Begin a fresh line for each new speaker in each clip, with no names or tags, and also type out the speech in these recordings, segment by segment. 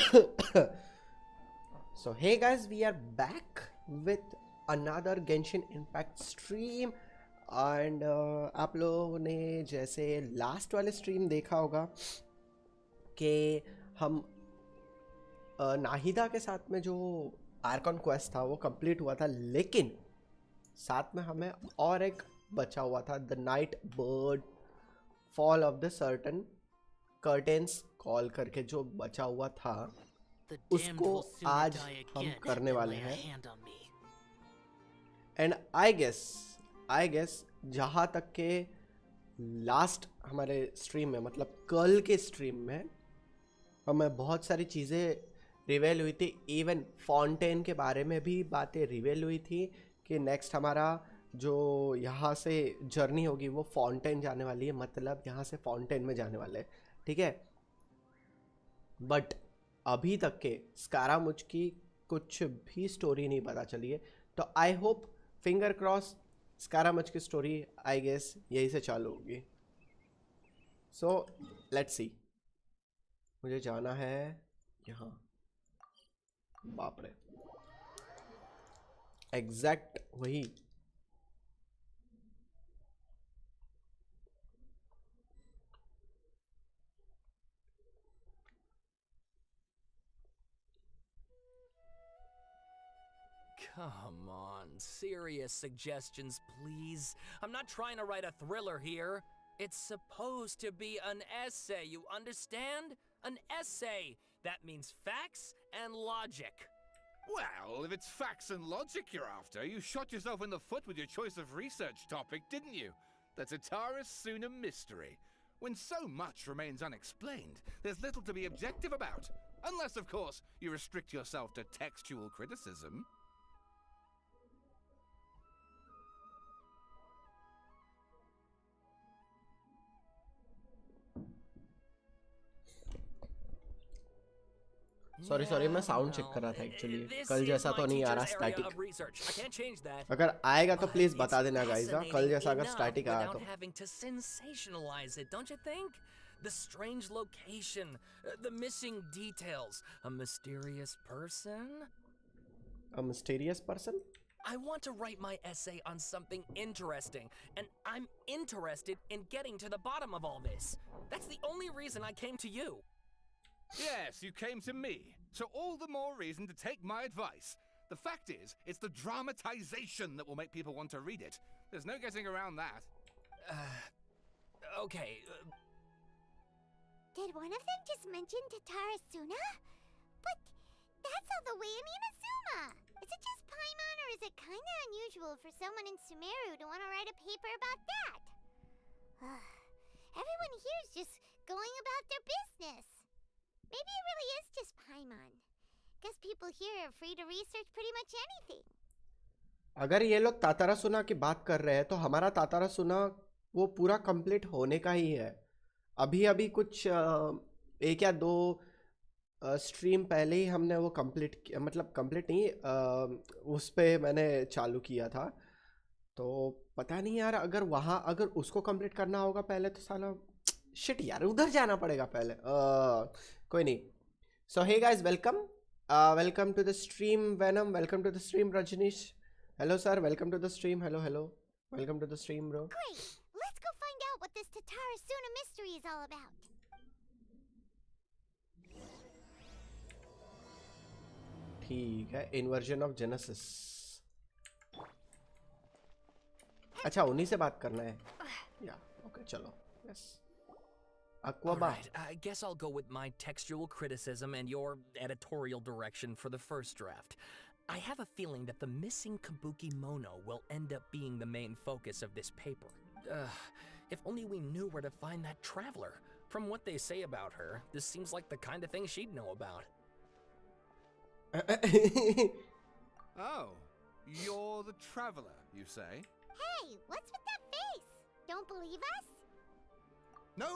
So hey guys, we are back with another Genshin Impact stream and आप लोगों ने जैसे लास्ट वाले स्ट्रीम देखा होगा कि हम नाहिदा के साथ में जो आर्कॉन क्वेस्ट था वो कंप्लीट हुआ था, लेकिन साथ में हमें और एक बचा हुआ था, the night bird fall of the certain curtains call करके जो बचा हुआ था उसको आज हम करने वाले हैं। एंड आई गेस जहाँ तक के लास्ट हमारे स्ट्रीम में, मतलब कल के स्ट्रीम में हमें बहुत सारी चीज़ें रिवेल हुई थी। इवन फाउंटेन के बारे में भी बातें रिवेल हुई थी कि नेक्स्ट हमारा जो यहाँ से जर्नी होगी वो फाउंटेन जाने वाली है, मतलब यहाँ से फाउंटेन में जाने वाले हैं, ठीक है। बट अभी तक के स्कारामुच की कुछ भी स्टोरी नहीं पता चली है, तो आई होप, फिंगर क्रॉस, स्कारामुच की स्टोरी आई गेस यही से चालू होगी। So let's see. मुझे जाना है यहाँ, बाप रे, एग्जैक्ट वही।
Come on, serious suggestions, please. I'm not trying to write a thriller here. It's supposed to be an essay, you understand? An essay. That means facts and logic.
Well, if it's facts and logic you're after, you shot yourself in the foot with your choice of research topic, didn't you? That's a Taurus Suna mystery. When so much remains unexplained, there's little to be objective about. Unless, of course, you restrict yourself to textual criticism.
Sorry मैं sound check कर रहा था actually. कल जैसा तो नहीं आ रहा static. अगर आएगा तो प्लीज बता देना गाइस, कल जैसा अगर स्टैटिक आया तो।
The strange location, the missing details, a mysterious person?
A mysterious person?
I want to write my essay on something interesting, and I'm interested in getting to the bottom of all this. That's the only reason I came to you.
Yes, you came to me, so all the more reason to take my advice. The fact is, it's the dramatization that will make people want to read it. There's no getting around that.
Okay.
Did one of them just mention Tatarasuna? But that's all the way in Inazuma. Is it just Paimon, or is it kinda unusual for someone in Sumeru to want to write a paper about that? Everyone here is just going about their business. Maybe it really is just Paimon. Guess people here are free to research pretty much anything.
अगर ये लोग तातारासुना की बात कर रहे हैं तो हमारा तातारासुना वो पूरा कंप्लीट होने का ही है। अभी कुछ एक या दो स्ट्रीम पहले ही हमने वो कंप्लीट किया, मतलब कंप्लीट नहीं, उस पे मैंने चालू किया था। तो पता नहीं यार, अगर वहाँ अगर उसको कंप्लीट करना होगा पहले तो साला शिट यार, उधर जाना पड़ेगा पहले। कोई नहीं। So hey guys, welcome to the stream Venom, welcome to the stream Rajneesh. Hello sir, welcome to the stream. Hello welcome to the stream bro.
Great. Let's go find out what this Tatarasuna mystery is all about.
ठीक है, inversion of genesis. अच्छा, उन्हीं से बात करना है या okay, चलो। Yes, Aquaba.
Right, I guess I'll go with my textual criticism and your editorial direction for the first draft. I have a feeling that the missing Kabuki Mono will end up being the main focus of this paper. If only we knew where to find that traveler. From what they say about her, this seems like the kind of thing she'd know about.
Oh, you're the traveler, you say?
Hey, what's with that face? Don't believe us?
No,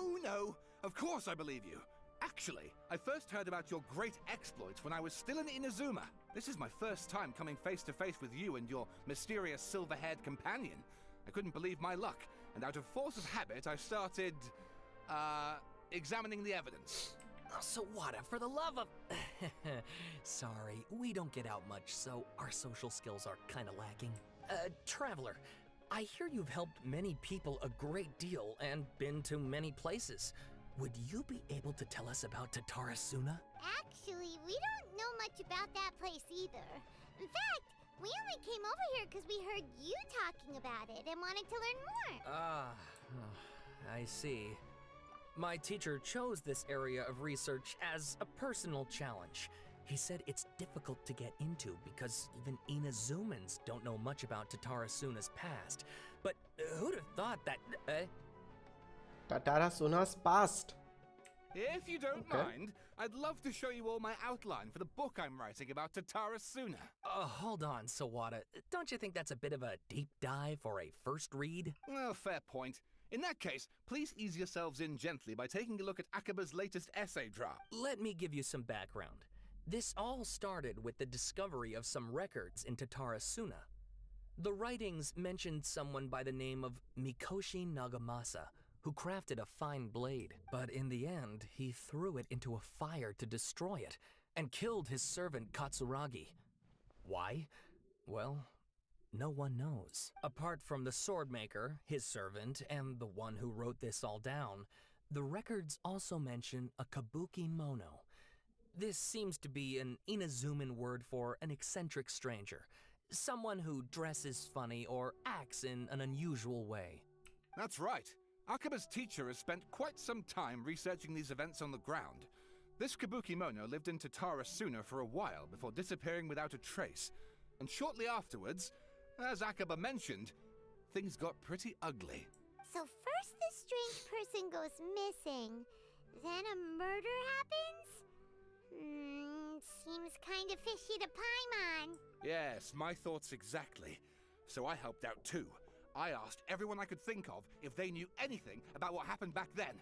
of course I believe you. Actually, I first heard about your great exploits when I was still in Inazuma. This is my first time coming face to face with you and your mysterious silver-haired companion. I couldn't believe my luck, and out of force of habit, I started, examining the evidence.
So what, for the love of... Sorry, we don't get out much, so our social skills are kinda lacking. Traveler, I hear you've helped many people a great deal and been to many places. Would you be able to tell us about Tatarasuna?
Actually, we don't know much about that place either. In fact, we only came over here because we heard you talking about it and wanted to learn more.
Ah, I see. My teacher chose this area of research as a personal challenge. He said it's difficult to get into because even Inazumans don't know much about Tatarasuna's past. But who'd have thought that...
Tatarasuna's past.
If you don't mind, I'd love to show you all my outline for the book I'm writing about Tatarasuna.
Hold on, Sawada. Don't you think that's a bit of a deep dive for a first read?
Well, fair point. In that case, please ease yourselves in gently by taking a look at Akaba's latest essay draft.
Let me give you some background. This all started with the discovery of some records in Tatarasuna. The writings mentioned someone by the name of Mikoshi Nagamasa, who crafted a fine blade, but in the end, he threw it into a fire to destroy it, and killed his servant Katsuragi. Why? Well, no one knows. Apart from the swordmaker, his servant, and the one who wrote this all down, the records also mention a kabuki mono. This seems to be an Inazuman word for an eccentric stranger, someone who dresses funny or acts in an unusual way.
That's right. Akaba's teacher has spent quite some time researching these events on the ground. This kabuki mono lived in Tatarasuna for a while before disappearing without a trace. And shortly afterwards, as Akaba mentioned, things got pretty ugly.
So first this strange person goes missing, then a murder happens? Seems kinda fishy to Paimon.
Yes, my thoughts exactly. So I helped out too. I asked everyone I could think of if they knew anything about what happened back then.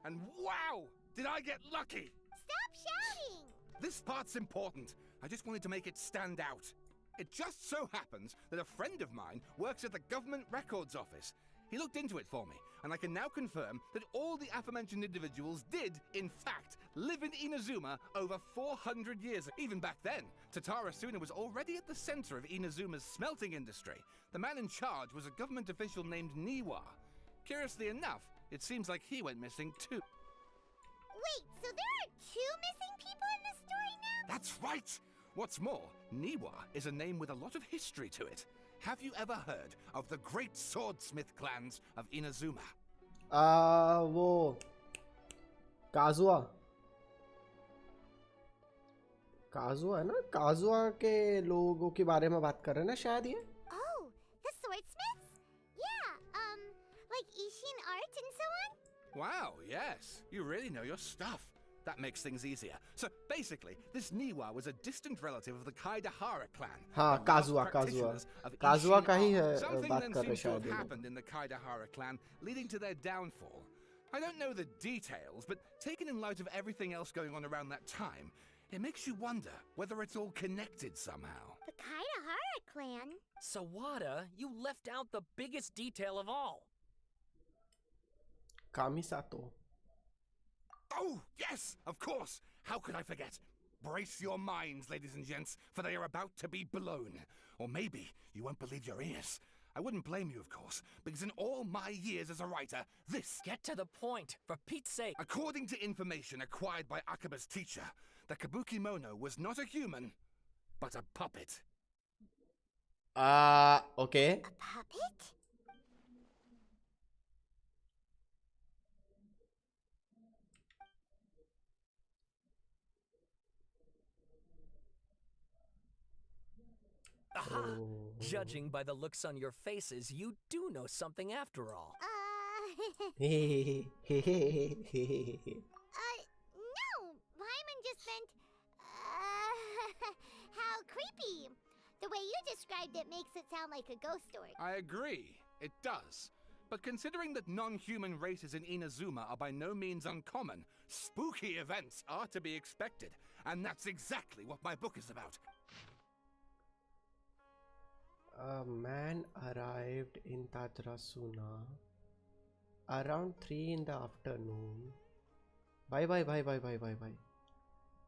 And wow, did I get lucky!
Stop shouting!
This part's important. I just wanted to make it stand out. It just so happens that a friend of mine works at the Government Records Office. He looked into it for me, and I can now confirm that all the aforementioned individuals did, in fact, live in Inazuma over 400 years. Even back then, Tatarasuna was already at the center of Inazuma's smelting industry. The man in charge was a government official named Niwa. Curiously enough, it seems like he went missing too.
Wait, so there are two missing people in this story now?
That's right! What's more, Niwa is a name with a lot of history to it. Have you ever heard of the great swordsmith clans of Inazuma?
वो काजुआ काजुआ है ना काजुआ के लोगों के बारे में बात कर रहे हैं ना शायद ये
Oh, the swordsmiths? Yeah, like Ishin art and so on?
Wow, yes. You really know your stuff. That makes things easier. So basically, this Niwa was a distant relative of the Kaidahara clan.
हाँ काजुआ काजुआ का ही है
Something
बात
then
कर रहे
seems to have
शायद ये लोग।
happened in the Kaidahara clan, leading to their downfall. I don't know the details, but taken in light of everything else going on around that time, it makes you wonder whether it's all connected somehow.
The Kaidahara clan?
Sawada, you left out the biggest detail of all.
Kamisato
Oh, yes, of course. How could I forget? Brace your minds, ladies and gents, for they are about to be blown. Or maybe you won't believe your ears. I wouldn't blame you, of course, because in all my years as a writer, this...
Get to the point, for Pete's sake.
According to information acquired by Akaba's teacher, the kabuki mono was not a human, but a puppet.
Okay.
A puppet?
Aha! Judging by the looks on your faces, you do know something after all.
No, Paimon just meant, how creepy. The way you described it makes it sound like a ghost story.
I agree, it does. But considering that non-human races in Inazuma are by no means uncommon, spooky events are to be expected. And that's exactly what my book is about.
A man arrived in Tatarasuna around 3 in the afternoon. Bye.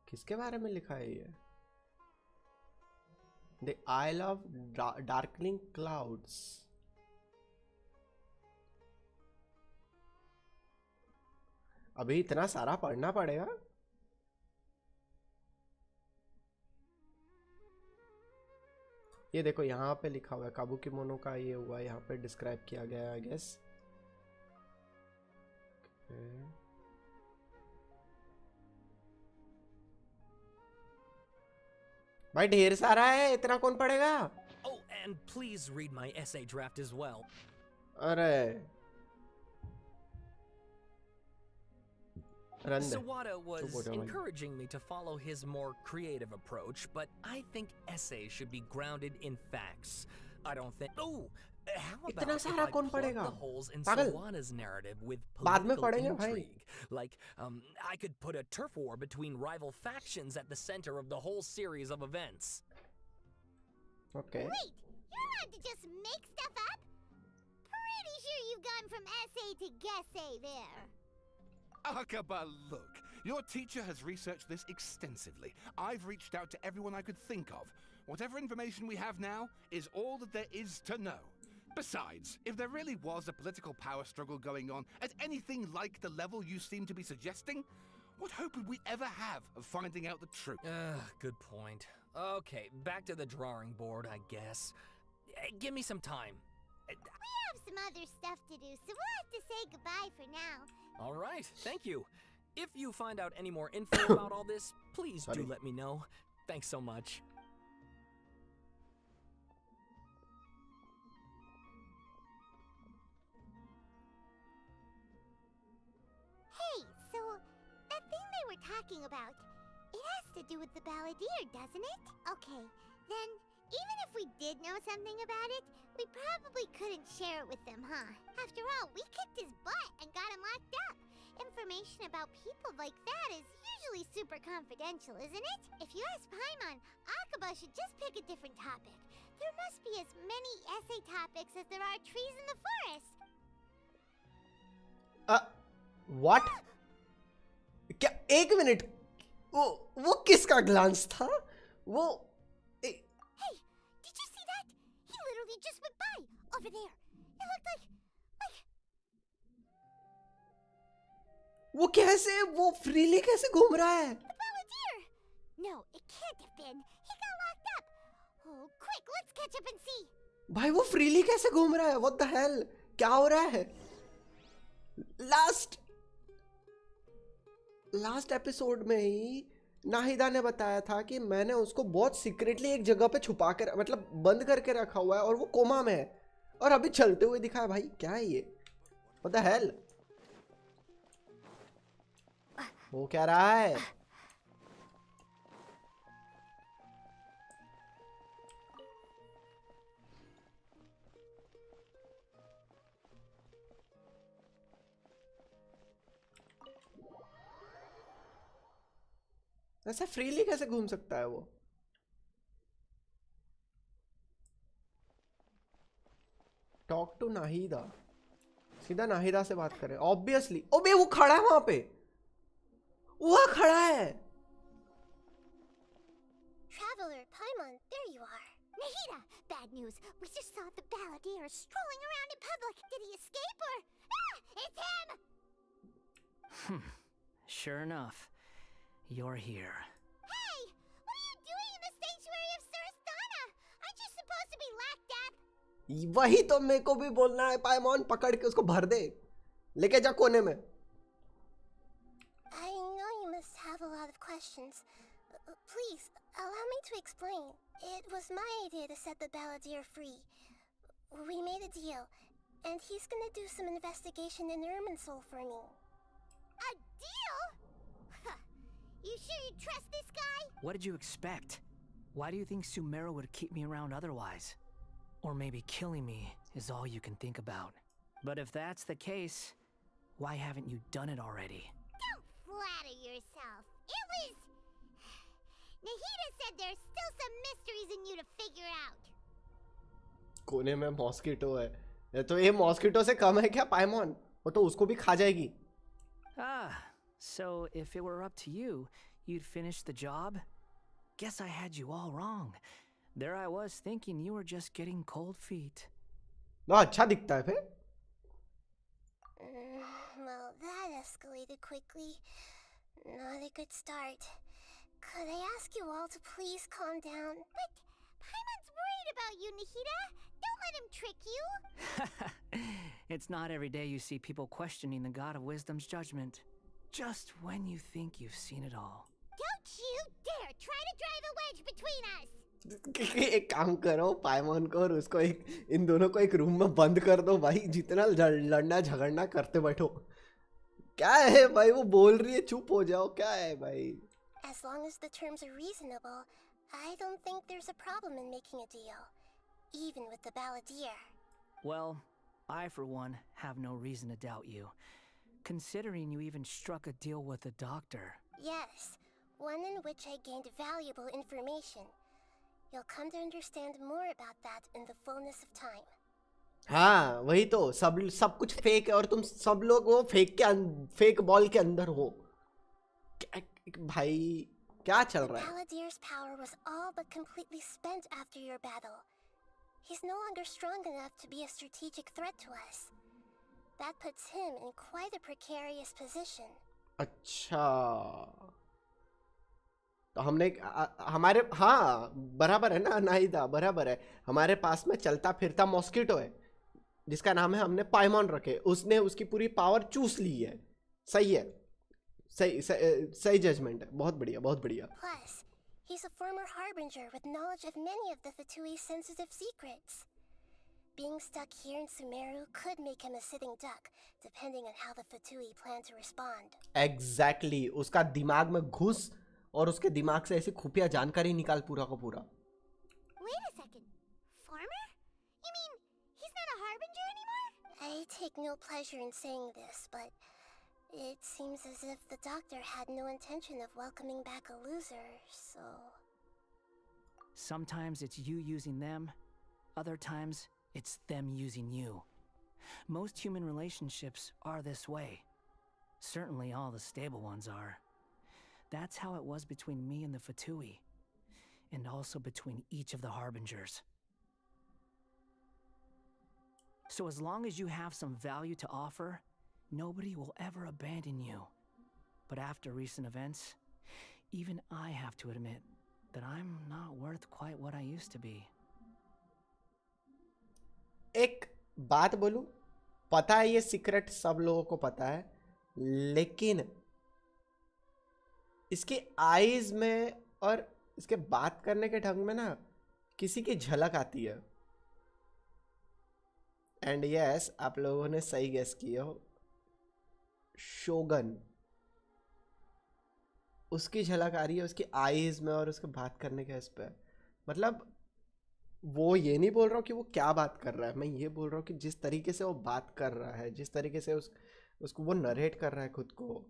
किसके बारे में लिखा है ये? The Isle of Darkling Clouds. अभी इतना सारा पढ़ना पड़ेगा? ये देखो यहाँ पे लिखा हुआ है काबुकी मोनो का, ये हुआ यहाँ पे डिस्क्राइब किया गया है आई गेस। भाई ढेर सारा है, इतना कौन पढ़ेगा?
Oh, and please read my essay draft as well.
अरे
Sawada was encouraging me to follow his more creative approach, but I think essays should be grounded in facts. I don't think. Oh, how about if I plug the holes in Sawada's narrative with political intrigue? Like, I could put a turf war between rival factions at the center of the whole series of events.
Okay.
Wait, you're allowed to just make stuff up? Pretty sure you've gone from essay to guessay there.
Akaba, look. Your teacher has researched this extensively. I've reached out to everyone I could think of. Whatever information we have now is all that there is to know. Besides, if there really was a political power struggle going on at anything like the level you seem to be suggesting, what hope would we ever have of finding out the truth?
Good point. Okay, back to the drawing board, I guess. Give me some time.
We have some other stuff to do, so we'll have to say goodbye for now.
All right, thank you. If you find out any more info about all this, please do let me know. Thanks so much.
Hey, so that thing they were talking about, it has to do with the balladeer, doesn't it? Okay, then even if we did know something about it, we probably couldn't share it with them, huh? After all, we kicked his butt and got him locked up. Information about people like that is usually super confidential, isn't it? If you ask Paimon, Akaba should just pick a different topic. There must be as many essay topics as there are trees in the forest.
What? क्या एक minute, वो किसका glance था? वो
Hey, did you see that? He literally just went by over there. It looked like
वो कैसे, वो freely कैसे घूम रहा है?
the balladeer. No, it can't have been. He got locked up. Oh, quick, let's catch up and see.
भाई वो freely कैसे घूम रहा है? What the hell? क्या हो रहा है? लास्ट एपिसोड में ही नाहिदा ने बताया था कि मैंने उसको बहुत सीक्रेटली एक जगह पे छुपा कर, मतलब बंद करके रखा हुआ है और वो कोमा में है, और अभी चलते हुए दिखा है। भाई क्या है ये? What the hell? वो क्या रहा है? ऐसा फ्रीली कैसे घूम सकता है वो? टॉक टू नाहिदा, सीधा नाहिदा से बात करें ऑब्वियसली। ओबे वो खड़ा है वहां पे, वो खड़ा है।
Traveler, Paimon, there you are. Nahida, bad news. We just saw the balladeer strolling around in public. Did he escape or? Ah, it's him!
Sure enough, you're here.
Hey, what are you doing in the sanctuary of Surasthana? Aren't you supposed to be locked up?
वही तो मेरे को भी बोलना है पाइमॉन, पकड़ के उसको भर दे, लेके जा कोने में।
I know you must have a lot of questions. Please, allow me to explain. It was my idea to set the balladeer free. We made a deal, and he's gonna do some investigation in Irminsul for me. A deal? Huh. You sure you trust this guy?
What did you expect? Why do you think Sumeru would keep me around otherwise? Or maybe killing me is all you can think about. But if that's the case, why haven't you done it already?
Don't flatter yourself. It was... Nahida said there's still some mysteries in you to figure out.
कोने में mosquito है, तो ये mosquito से कम है क्या पाइमॉन? वो तो उसको भी खा जाएगी।
So if it were up to you, you'd finish the job? Guess I had you all wrong. There I was thinking you were just getting cold feet.
ना अच्छा दिखता है फिर.
Well, that escalated quickly. Not a good start. Could I ask you all to please calm down? But Paimon's worried about you, Nahida. Don't let him trick you.
It's not every day you see people questioning the God of Wisdom's judgment. Just when you think you've seen it all.
Don't you dare try to drive a wedge between us.
एक काम करो पाइमॉन को और उसको एक इन दोनों को एक रूम में बंद कर दो भाई. जितना लड़ना झगड़ना करते बैठो. क्या है भाई वो बोल रही है चुप हो जाओ. क्या है भाई.
As long as the terms are reasonable, I don't think there's a problem in making a deal, even with the balladeer.
Well, I for one have no reason to doubt you, considering you even struck a deal with the doctor.
Yes, one in which I gained valuable information. You'll come to understand more about that in the fullness of time.
हाँ वही तो सब कुछ fake है और तुम सब लोग वो फेक बॉल के अंदर हो. भाई क्या चल रहा है.
Balladeer's power was all but completely spent after your battle. He's no longer strong enough to be a strategic threat to us. That puts him in quite a precarious position.
अच्छा तो हमने हमारे हाँ बराबर है ना नाहिदा बराबर है. हमारे पास में चलता फिरता मॉस्किटो है जिसका नाम है हमने पाइमॉन रखे. उसने उसकी पूरी पावर चूस ली है. सही है. सही जजमेंट है. बहुत बढ़िया बहुत बढ़िया.
Plus, he's a former harbinger with knowledge of many of the Fatui's sensitive secrets. Being stuck here in Sumeru could make him a sitting duck, depending on how the Fatui plan to respond.
Exactly. उसका दिमाग में घुस और उसके दिमाग से ऐसी खुफिया जानकारी निकाल पूरा का पूरा.
Wait a second. Farmer? You mean he's not a harbinger anymore? I take no pleasure in saying this, but it seems as if the doctor had no intention of welcoming back a loser, so...
Sometimes it's you using them, other times it's them using you. Most human relationships are this way. Certainly all the stable ones are. That's how it was between me and the Fatui, and also between each of the harbingers. So as long as you have some value to offer, nobody will ever abandon you. But after recent events, even I have to admit that I'm not worth quite what I used to be.
एक बात बोलूं, पता है ये secret सब लोगों को पता है, लेकिन इसके आईज में और इसके बात करने के ढंग में ना किसी की झलक आती है. एंड यस आप लोगों ने सही गेस किया हो. शोगन उसकी झलक आ रही है उसकी आईज में और उसके बात करने के इस पे. मतलब वो ये नहीं बोल रहा हूँ कि वो क्या बात कर रहा है, मैं ये बोल रहा हूँ कि जिस तरीके से वो बात कर रहा है, जिस तरीके से उसको वो नरेट कर रहा है, खुद को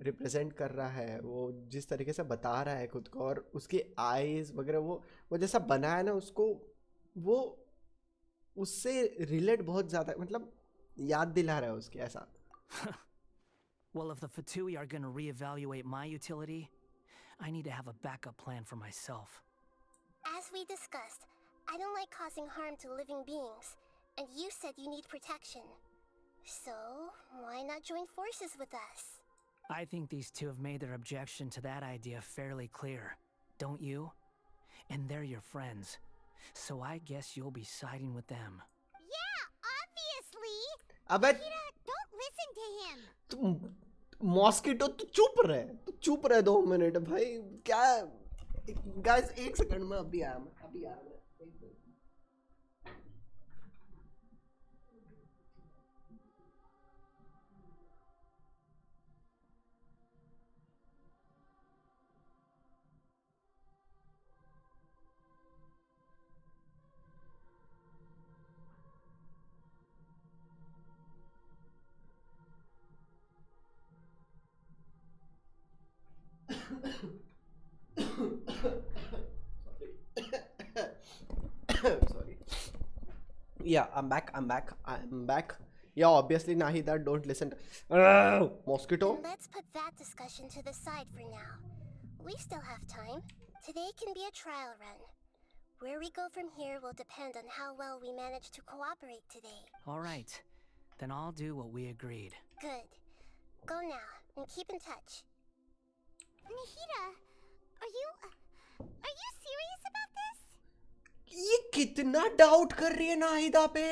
रिप्रेजेंट कर रहा है, वो जिस तरीके से बता रहा है खुद को, और उसकी आईज वगैरह वो जैसा बना है ना उसको, वो उससे रिलेट बहुत ज़्यादा मतलब याद दिला रहा है उसके ऐसा.
Well, if the Fatui are going to reevaluate my utility, I need to have a backup plan for myself.
As we discussed, I don't like causing harm to living beings, and you said you need protection. So, why not join forces with us?
I think these two have made their objection to that idea fairly clear, don't you? And they're your friends, so I guess you'll be siding with them.
Yeah, obviously!
अबे
Don't listen to him!
तू mosquito तू चुप रहे 2 minute भाई. क्या guys 1 second में अभी आया मैं. Sorry. Yeah, I'm back. Yeah, obviously Nahida, don't listen to... Mosquito.
Let's put that discussion to the side for now.
we still have time. Today can be a trial run. Where we go from here will depend on how well we manage to cooperate today.
All right. Then I'll do what we agreed.
Good. Go now, and keep in touch.
Nahida, are you serious about this?
ये कितना doubt कर रही है नाहिदा पे?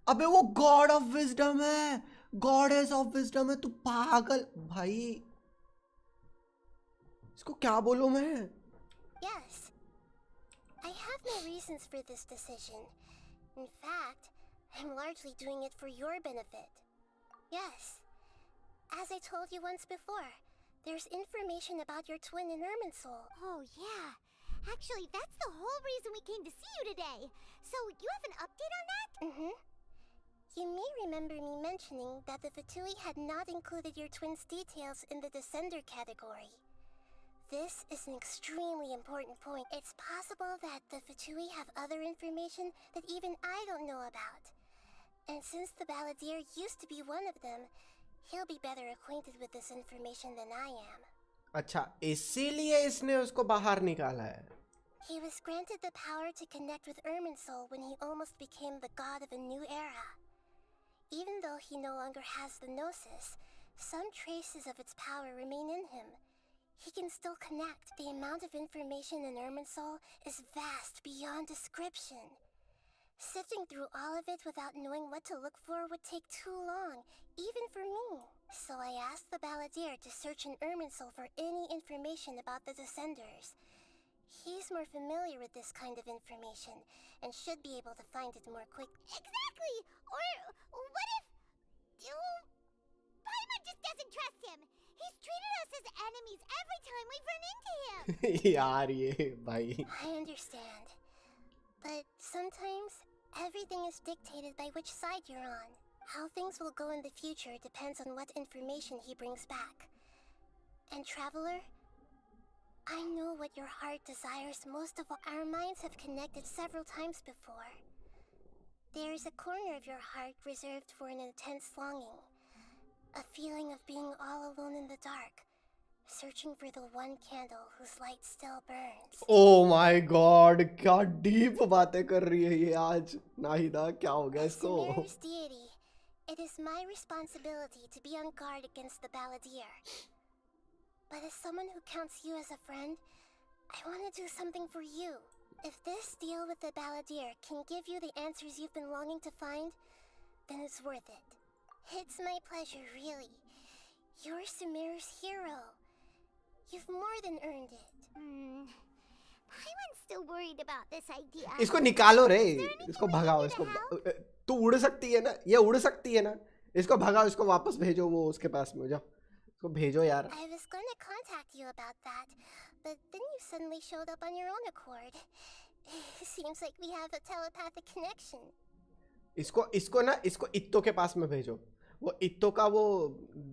अबे वो God of wisdom है, goddess of wisdom है, तू पागल भाई। इसको क्या बोलूं मैं?
Yes. I have no reasons for this decision. In fact, I'm largely doing it for your benefit. Yes. As I told you once before, there's information about your twin in Irminsul.
Oh, yeah. Actually, that's the whole reason we came to see you today. So, you have an update on that?
Mm-hmm. You may remember me mentioning that the Fatui had not included your twin's details in the Descender category. This is an extremely important point. It's possible that the Fatui have other information that even I don't know about. And since the Balladeer used to be one of them, he'll be better acquainted with this information than I am.
अच्छा, इसीलिए इसने उसको बाहर निकाला है।
He was granted the power to connect with Irminsul when he almost became the god of a new era. Even though he no longer has the Gnosis, some traces of its power remain in him. He can still connect. The amount of information in Irminsul is vast beyond description. Sifting through all of it without knowing what to look for would take too long, even for me. So I asked the Balladeer to search in Irminsul for any information about the Descenders. He's more familiar with this kind of information, and should be able to find it more quickly.
Exactly! Or what if... Paimon just doesn't trust him! He's treated us as enemies every time we've run into him!
यार ये भाई।
I understand. But sometimes, everything is dictated by which side you're on. How things will go in the future depends on what information he brings back. And Traveler, I know what your heart desires most of all. Our minds have connected several times before. There is a corner of your heart reserved for an intense longing. A feeling of being all alone in the dark, searching for the one candle whose light still burns.
Oh my God, क्या deep बातें कर रही है ये आज नाहिदा, क्या हो गया इसको?
As Sumeru's deity, it is my responsibility to be on guard against the Balladeer. But as someone who counts you as a friend, I want to do something for you. If this deal with the Balladeer can give you the answers you've been longing to find, then it's worth it. It's my pleasure, really. You're Sumeru's hero. You've more than earned it.
Paimon's still worried about this idea.
इसको निकालो रे, इसको भगाओ, इसको तू उड़ सकती है ना, ये उड़ सकती है ना, इसको भगाओ, इसको वापस भेजो वो उसके पास में, जाओ, इसको भेजो यार।
I was gonna contact you about that, but then you suddenly showed up on your own accord. Seems like we have a telepathic connection.
इसको ना, इसको इत्तो के पास में भेजो। वो इत्तो का वो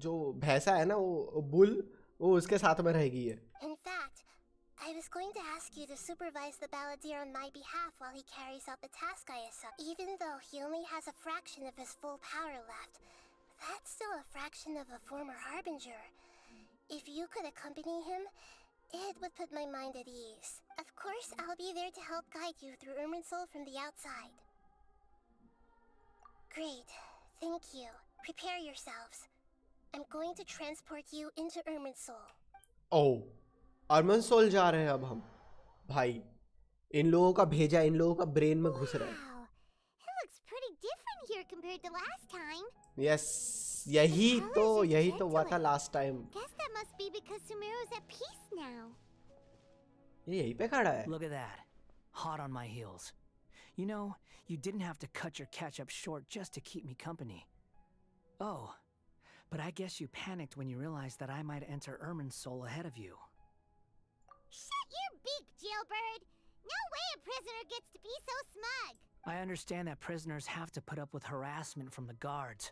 जो भैंसा है ना, वो बुल, वो उसके साथ में रहेगी ये।
In fact, I was going to ask you to supervise the Balladeer on my behalf while he carries out the task I assigned. Even though he only has a fraction of his full power left, that's still a fraction of a former Harbinger. If you could accompany him, it would put my mind at ease. Of course, I'll be there to help guide you through Irminsul from the outside. Great. Thank you. Prepare yourselves. I'm going to transport you into Irminsul.
Oh, Irminsul जा रहे हैं अब हम। भाई, इन लोगों का भेजा, इन लोगों का ब्रेन में घुस रहा है।
Wow, it looks pretty different here compared to last time.
Yes, यही तो हुआ था last time।
Guess that must be because Sumeru's at peace now.
ये यहीं पे खड़ा है।
Look at that. Hot on my heels. You know, you didn't have to cut your catch-up short just to keep me company. Oh, but I guess you panicked when you realized that I might enter Irminsul ahead of you.
Shut your beak, jailbird! No way a prisoner gets to be so smug!
I understand that prisoners have to put up with harassment from the guards.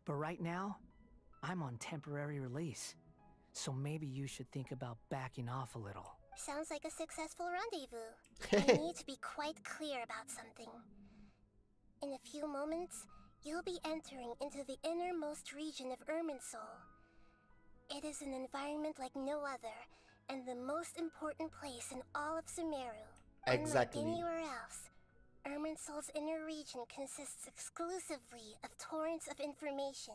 But right now, I'm on temporary release. So maybe you should think about backing off a little.
Sounds like a successful rendezvous. I need to be quite clear about something. In a few moments, you'll be entering into the innermost region of Irminsul. It is an environment like no other, and the most important place in all of Sumeru.
Exactly.
Unlike anywhere else, Irminsul's inner region consists exclusively of torrents of information.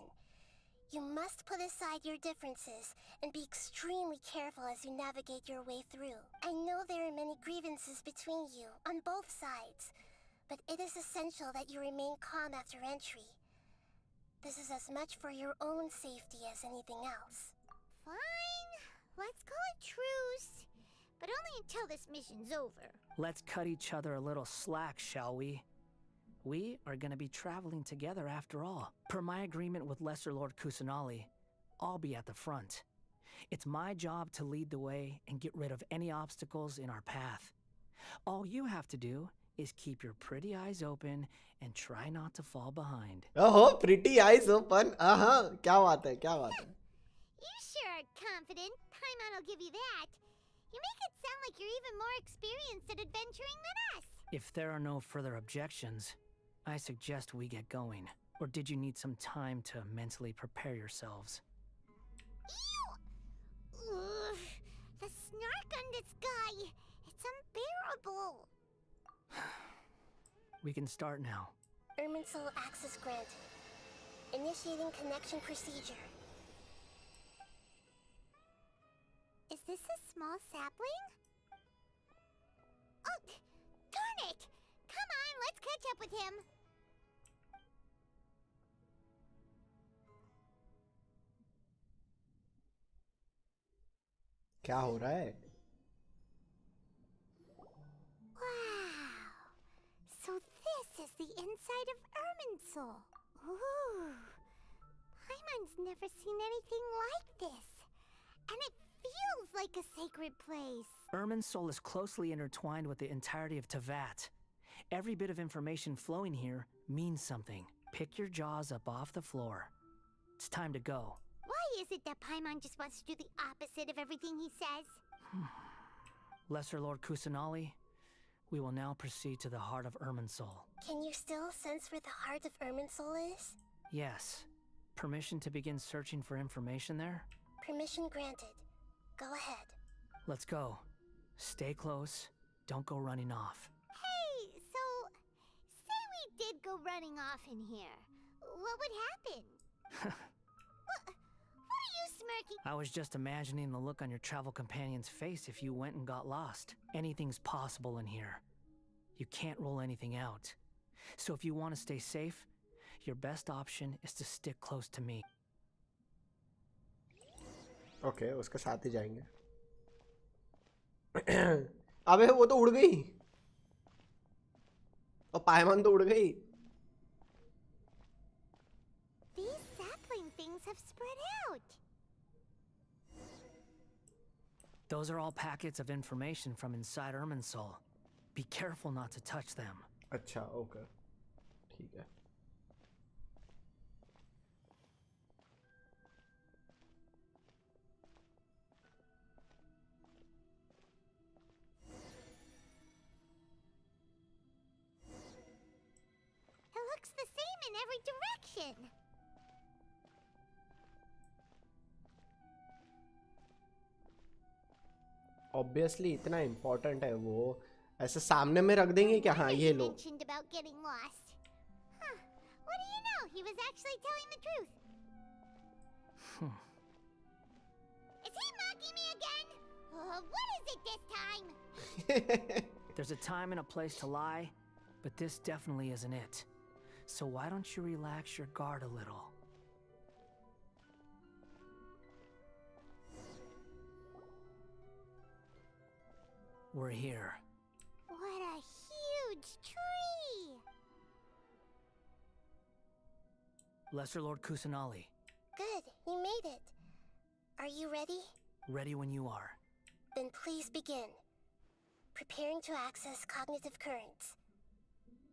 You must put aside your differences and be extremely careful as you navigate your way through. I know there are many grievances between you, on both sides, but it is essential that you remain calm after entry. This is as much for your own safety as anything else.
Fine. Let's call it truce. But only until this mission's over.
Let's cut each other a little slack, shall we? We are gonna be traveling together after all. Per my agreement with Lesser Lord Kusanali, I'll be at the front. It's my job to lead the way and get rid of any obstacles in our path. All you have to do is keep your pretty eyes open and try not to fall behind.
Oh, pretty eyes open. क्या बात है, क्या बात है.
You sure are confident. Paimon will give you that. You make it sound like you're even more experienced at adventuring than us.
If there are no further objections, I suggest we get going. Or did you need some time to mentally prepare yourselves?
Ew! Ugh, the snark on this guy. It's unbearable.
We can start now.
Irminsul access granted. Initiating connection procedure.
Is this a small sapling? Oh, darn it! Come on, let's catch up with him.
क्या हो रहा है?
Wow. So this is the inside of Irminsul. Ooh. Paimon's never seen anything like this. And it feels like a sacred place.
Irminsul is closely intertwined with the entirety of Tevat. Every bit of information flowing here means something. Pick your jaws up off the floor. It's time to go.
Why is it that Paimon just wants to do the opposite of everything he says?
Lesser Lord Kusanali, we will now proceed to the heart of Irminsul.
Can you still sense where the heart of Irminsul is?
Yes. Permission to begin searching for information there?
Permission granted. Go ahead.
Let's go. Stay close. Don't go running off.
Hey, so say we did go running off in here. What would happen? What are you smirking?
I was just imagining the look on your travel companion's face if you went and got lost. Anything's possible in here. You can't rule anything out. So if you want to stay safe, your best option is to stick close to me.
Okay, उसके साथ ही जाएंगे. अबे वो तो उड़ गई. और पायमन तो उड़ गई.
These sapling things have spread out.
Those are all packets of information from inside Irminsul. Be careful not to touch them.
अच्छा, okay. ठीक है.
It looks the same in every direction.
Obviously इतना important है वो. ऐसे सामने में रख देंगे क्या? हाँ, ये लो.
Mentioned about getting lost. Huh. What do you know? He was actually telling the truth. Is he mocking me again? What is it this time?
There's a time and a place to lie, but this definitely isn't it. So why don't you relax your guard a little? We're here.
What a huge tree!
Lesser Lord Kusanali,
Good, you made it. Are you ready?
ready when you are.
Then please begin. Preparing to access cognitive currents.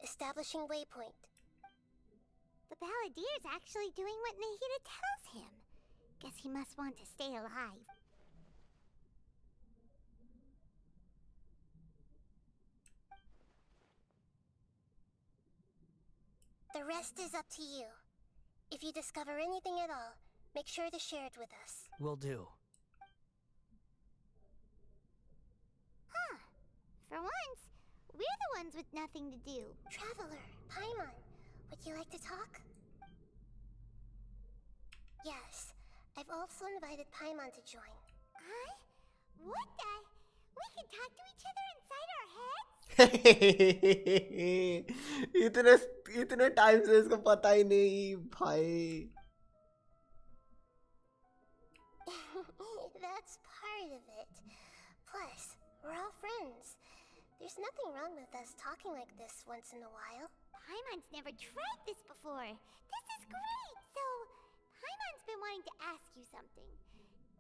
Establishing waypoint.
The Balladier's actually doing what Nahida tells him. Guess he must want to stay alive.
The rest is up to you. If you discover anything at all, make sure to share it with us.
Will do.
We're the ones with nothing to do.
Traveler, Paimon, would you like to talk? Yes, I've also invited Paimon to join.
Huh? What the? We can talk to each other inside our heads?
इतने इतने time से इसको पता ही नहीं भाई.
That's part of it. Plus, we're all friends. There's nothing wrong with us talking like this once in a while.
Paimon's never tried this before. This is great! So, Paimon's been wanting to ask you something.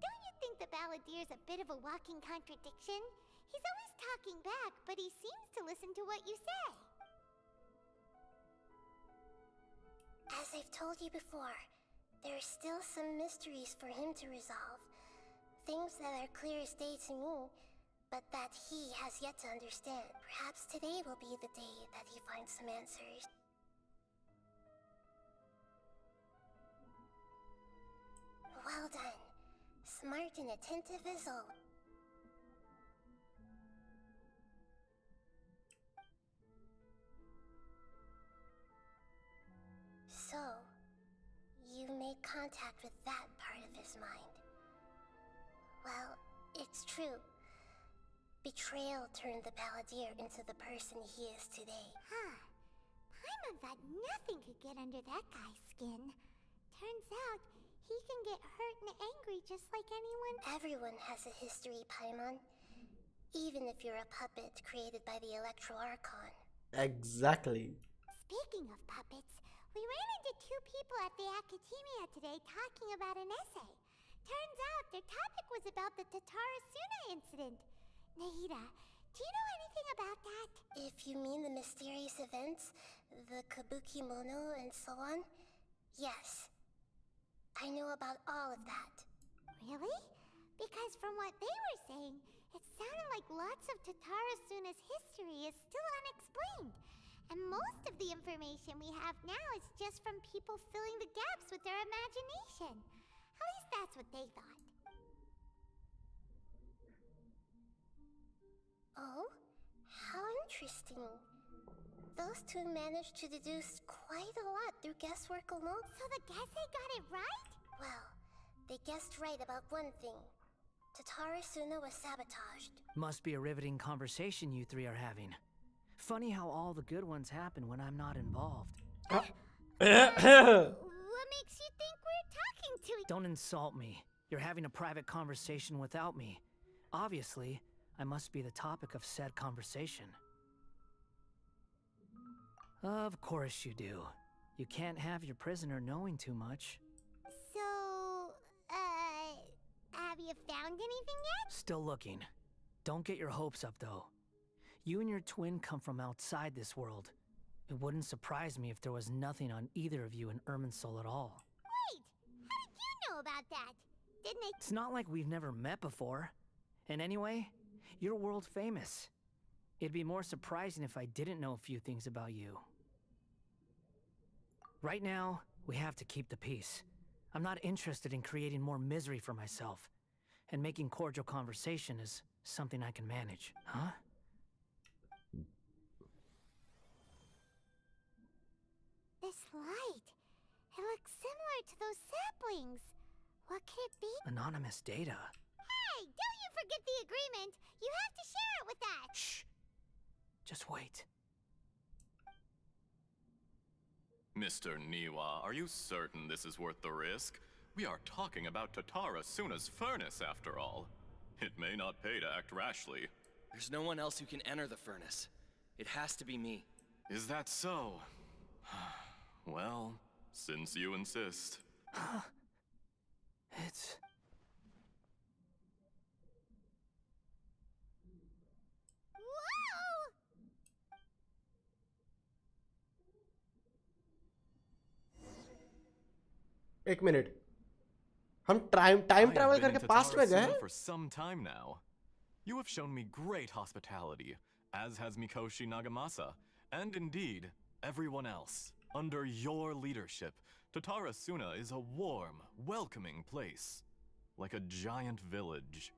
Don't you think the Balladier's a bit of a walking contradiction? He's always talking back, but he seems to listen to what you say.
As I've told you before, there are still some mysteries for him to resolve. Things that are clear as day to me, but that he has yet to understand. Perhaps today will be the day that he finds some answers. Well done. Smart and attentive as always. So, you made contact with that part of his mind. Well, it's true. Betrayal turned the Balladeer into the person he is today.
Huh. Paimon thought nothing could get under that guy's skin. Turns out, he can get hurt and angry just like anyone.
Everyone has a history, Paimon. Even if you're a puppet created by the Electro Archon.
Exactly.
Speaking of puppets, we ran into two people at the Academia today talking about an essay. Turns out their topic was about the Tatarasuna incident. Nahida, do you know anything about that?
If you mean the mysterious events, the Kabuki Mono and so on, yes. I know about all of that.
Really? Because from what they were saying, it sounded like lots of Tatarasuna's history is still unexplained. And most of the information we have now is just from people filling the gaps with their imagination. At least that's what they thought.
Oh? How interesting. Those two managed to deduce quite a lot through guesswork alone.
So the Gesei got it right?
Well, they guessed right about one thing. Tatarasuna was sabotaged.
Must be a riveting conversation you three are having. Funny how all the good ones happen when I'm not involved.
What makes you think we're talking to each other?
Don't insult me. You're having a private conversation without me. Obviously, I must be the topic of said conversation. Of course you do. You can't have your prisoner knowing too much.
So, have you found anything yet?
Still looking. Don't get your hopes up, though. You and your twin come from outside this world. It wouldn't surprise me if there was nothing on either of you in Irminsul at all.
Wait! How did you know about that? Didn't they—
It's not like we've never met before. And anyway, you're world famous. It'd be more surprising if I didn't know a few things about you. Right now, we have to keep the peace. I'm not interested in creating more misery for myself. And making cordial conversation is something I can manage. Huh?
This light. It looks similar to those saplings. What could it be?
Anonymous data.
Hey, don't you forget the agreement. You have to share it with us.
Shh. Just wait.
Mr. Niwa, are you certain this is worth the risk? We are talking about Tatarasuna's furnace, after all. It may not pay to act rashly.
There's no one else who can enter the furnace. It has to be me.
Is that so? Well, since you insist.
It's...
Whoa!
एक minute हम time travel करके past में गए
For some time now. You have shown me great hospitality, as has Mikoshi Nagamasa, and indeed, everyone else. Under your leadership, Tatarasuna is a warm, welcoming place. Like a giant village.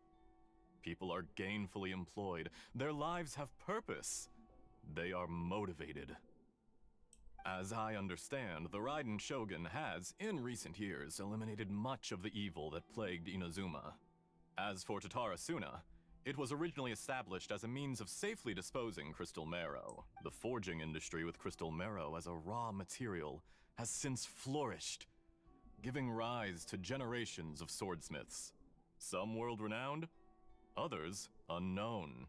People are gainfully employed, their lives have purpose. They are motivated. As I understand, the Raiden Shogun has, in recent years, eliminated much of the evil that plagued Inazuma. As for Tatarasuna, it was originally established as a means of safely disposing crystal marrow. The forging industry with crystal marrow as a raw material has since flourished, giving rise to generations of swordsmiths. Some world-renowned, others unknown.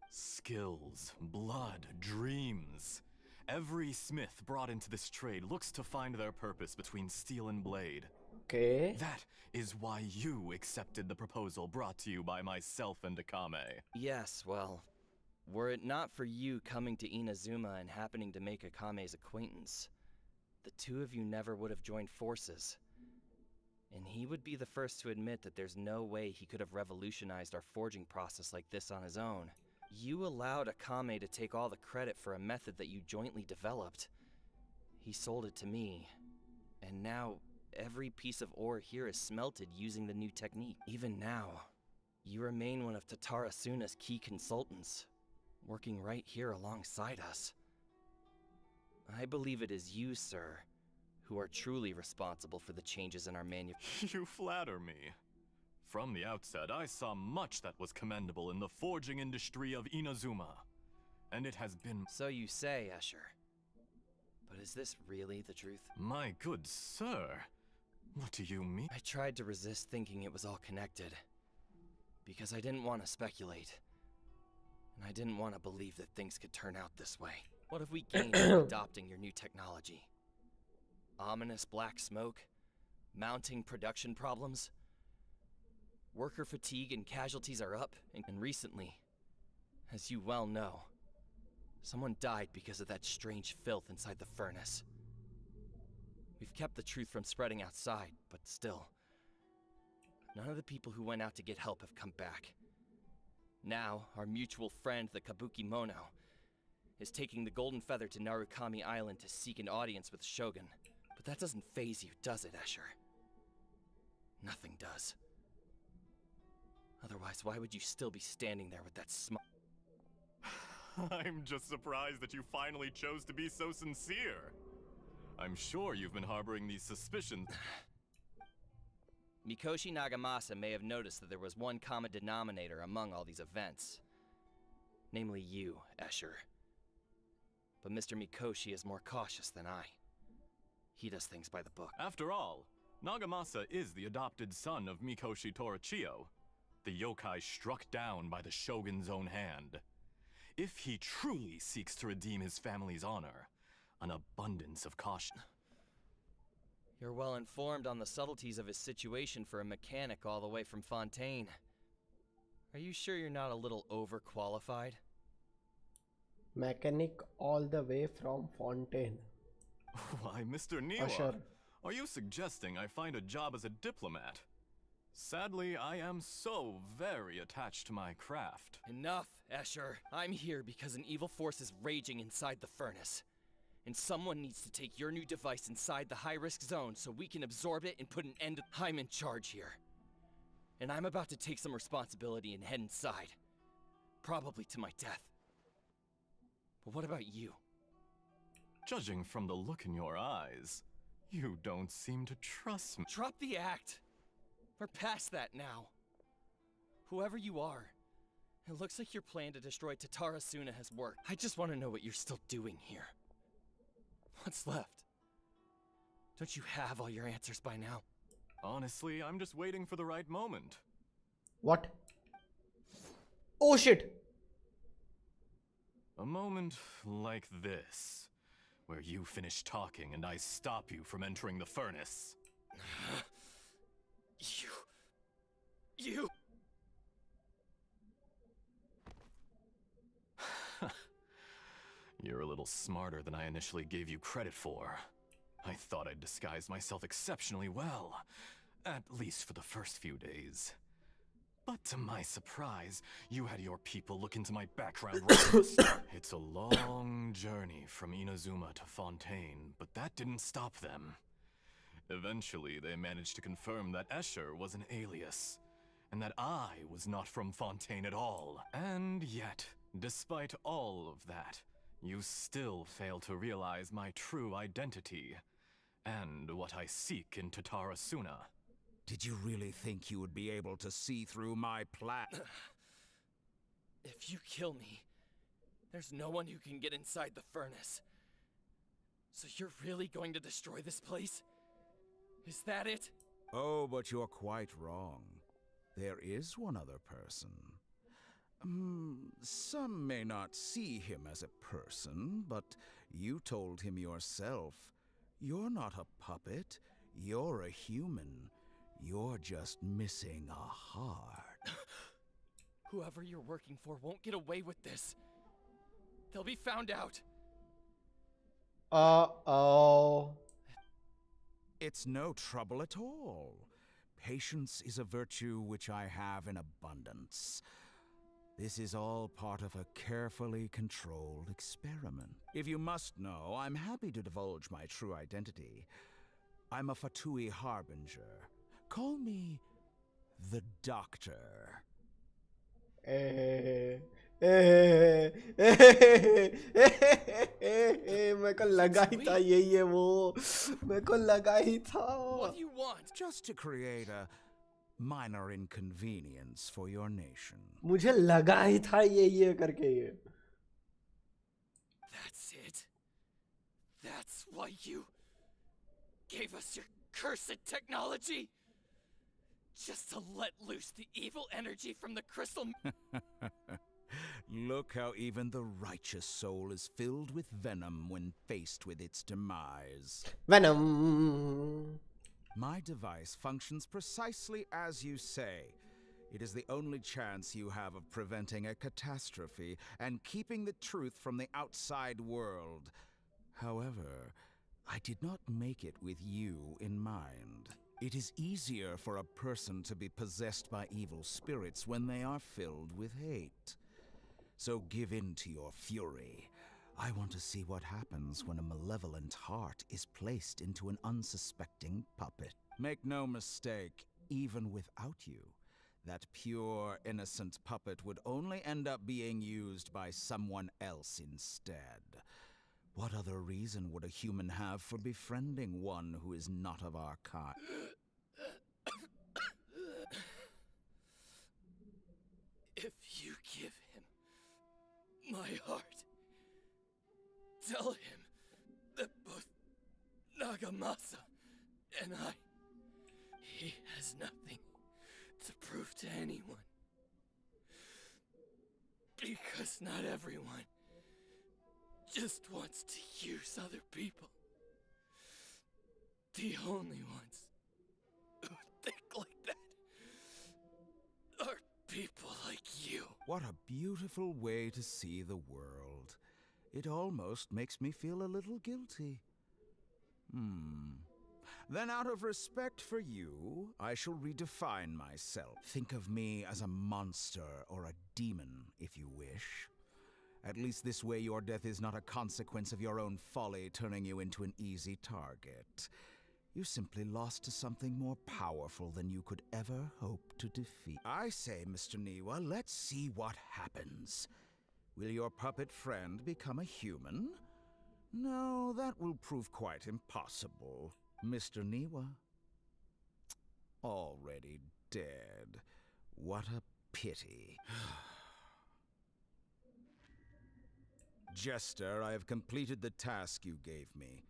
Skills, blood, dreams. Every smith brought into this trade looks to find their purpose between steel and blade.
Okay.
That is why you accepted the proposal brought to you by myself and Akame.
Yes, well, were it not for you coming to Inazuma and happening to make Akame's acquaintance, the two of you never would have joined forces. And he would be the first to admit that there's no way he could have revolutionized our forging process like this on his own. You allowed Akame to take all the credit for a method that you jointly developed. He sold it to me, and now every piece of ore here is smelted using the new technique. Even now, you remain one of Tatarasuna's key consultants, working right here alongside us. I believe it is you, sir, who are truly responsible for the changes in our
You flatter me. From the outset, I saw much that was commendable in the forging industry of Inazuma, and it has been—
So you say, Escher. But is this really the truth?
My good sir, what do you mean?
I tried to resist thinking it was all connected, because I didn't want to speculate, and I didn't want to believe that things could turn out this way. What have we gained from adopting your new technology? Ominous black smoke? Mounting production problems? Worker fatigue and casualties are up, and recently, as you well know, someone died because of that strange filth inside the furnace. We've kept the truth from spreading outside, but still, none of the people who went out to get help have come back. Now, our mutual friend, the Kabuki Mono, is taking the Golden Feather to Narukami Island to seek an audience with Shogun. But that doesn't faze you, does it, Escher? Nothing does. Otherwise, why would you still be standing there with that
I'm just surprised that you finally chose to be so sincere. I'm sure you've been harboring these suspicions.
Mikoshi Nagamasa may have noticed that there was one common denominator among all these events. Namely you, Escher. But Mr. Mikoshi is more cautious than I. He does things by the book.
After all, Nagamasa is the adopted son of Mikoshi Torachiyo, the yokai struck down by the Shogun's own hand. If he truly seeks to redeem his family's honor, an abundance of caution.
You're well informed on the subtleties of his situation for a mechanic all the way from Fontaine. Are you sure you're not a little overqualified?
Mechanic all the way from Fontaine.
Why, Mr. Niwa,
Usher.
Are you suggesting I find a job as a diplomat? Sadly, I am so very attached to my craft.
Enough, Escher. I'm here because an evil force is raging inside the furnace. And someone needs to take your new device inside the high-risk zone so we can absorb it and put an end to— I'm in charge here. And I'm about to take some responsibility and head inside. Probably to my death. But what about you?
Judging from the look in your eyes, you don't seem to trust me.
Drop the act! We're past that now. Whoever you are, it looks like your plan to destroy Tatarasuna has worked. I just want to know what you're still doing here. What's left? Don't you have all your answers by now?
Honestly, I'm just waiting for the right moment.
What? Oh shit!
A moment like this, where you finish talking and I stop you from entering the furnace.
You...
You're a little smarter than I initially gave you credit for. I thought I'd disguised myself exceptionally well, at least for the first few days. But to my surprise, you had your people look into my background right from the start. It's a long journey from Inazuma to Fontaine, but that didn't stop them. Eventually, they managed to confirm that Escher was an alias, and that I was not from Fontaine at all. And yet, despite all of that, you still fail to realize my true identity, and what I seek in Tatarasuna.
Did you really think you would be able to see through my plan?
If you kill me, there's no one who can get inside the furnace. So you're really going to destroy this place? Is that it?
Oh, but you're quite wrong. There is one other person. Some may not see him as a person, but you told him yourself. You're not a puppet. You're a human. You're just missing a heart.
Whoever you're working for won't get away with this. They'll be found out.
Uh-oh.
It's no trouble at all. Patience is a virtue which I have in abundance. This is all part of a carefully controlled experiment. If you must know, I'm happy to divulge my true identity. I'm a Fatui Harbinger. Call me the Doctor.
मेरे को लगा ही था यही है वो मेरे को लगा ही था
What do you want?
Just to create a minor inconvenience for your nation.
मुझे लगा ही था ये करके ये
That's it? That's why you gave us your cursed technology? Just to let loose the evil energy from the crystal.
Look how even the righteous soul is filled with venom when faced with its demise.
Venom.
My device functions precisely as you say. It is the only chance you have of preventing a catastrophe and keeping the truth from the outside world. However, I did not make it with you in mind. It is easier for a person to be possessed by evil spirits when they are filled with hate. So give in to your fury. I want to see what happens when a malevolent heart is placed into an unsuspecting puppet. Make no mistake, even without you, that pure, innocent puppet would only end up being used by someone else instead. What other reason would a human have for befriending one who is not of our kind?
If you give him my heart, tell him that both Nagamasa and he has nothing to prove to anyone. Because not everyone just wants to use other people. The only ones who think like that are people like you.
What a beautiful way to see the world. It almost makes me feel a little guilty. Then out of respect for you, I shall redefine myself. Think of me as a monster or a demon, if you wish. At least this way your death is not a consequence of your own folly turning you into an easy target. You simply lost to something more powerful than you could ever hope to defeat. I say, Mr. Niwa, let's see what happens. Will your puppet friend become a human? No, that will prove quite impossible. Mr. Niwa? Already dead. What a pity. Jester, I have completed the task you gave me.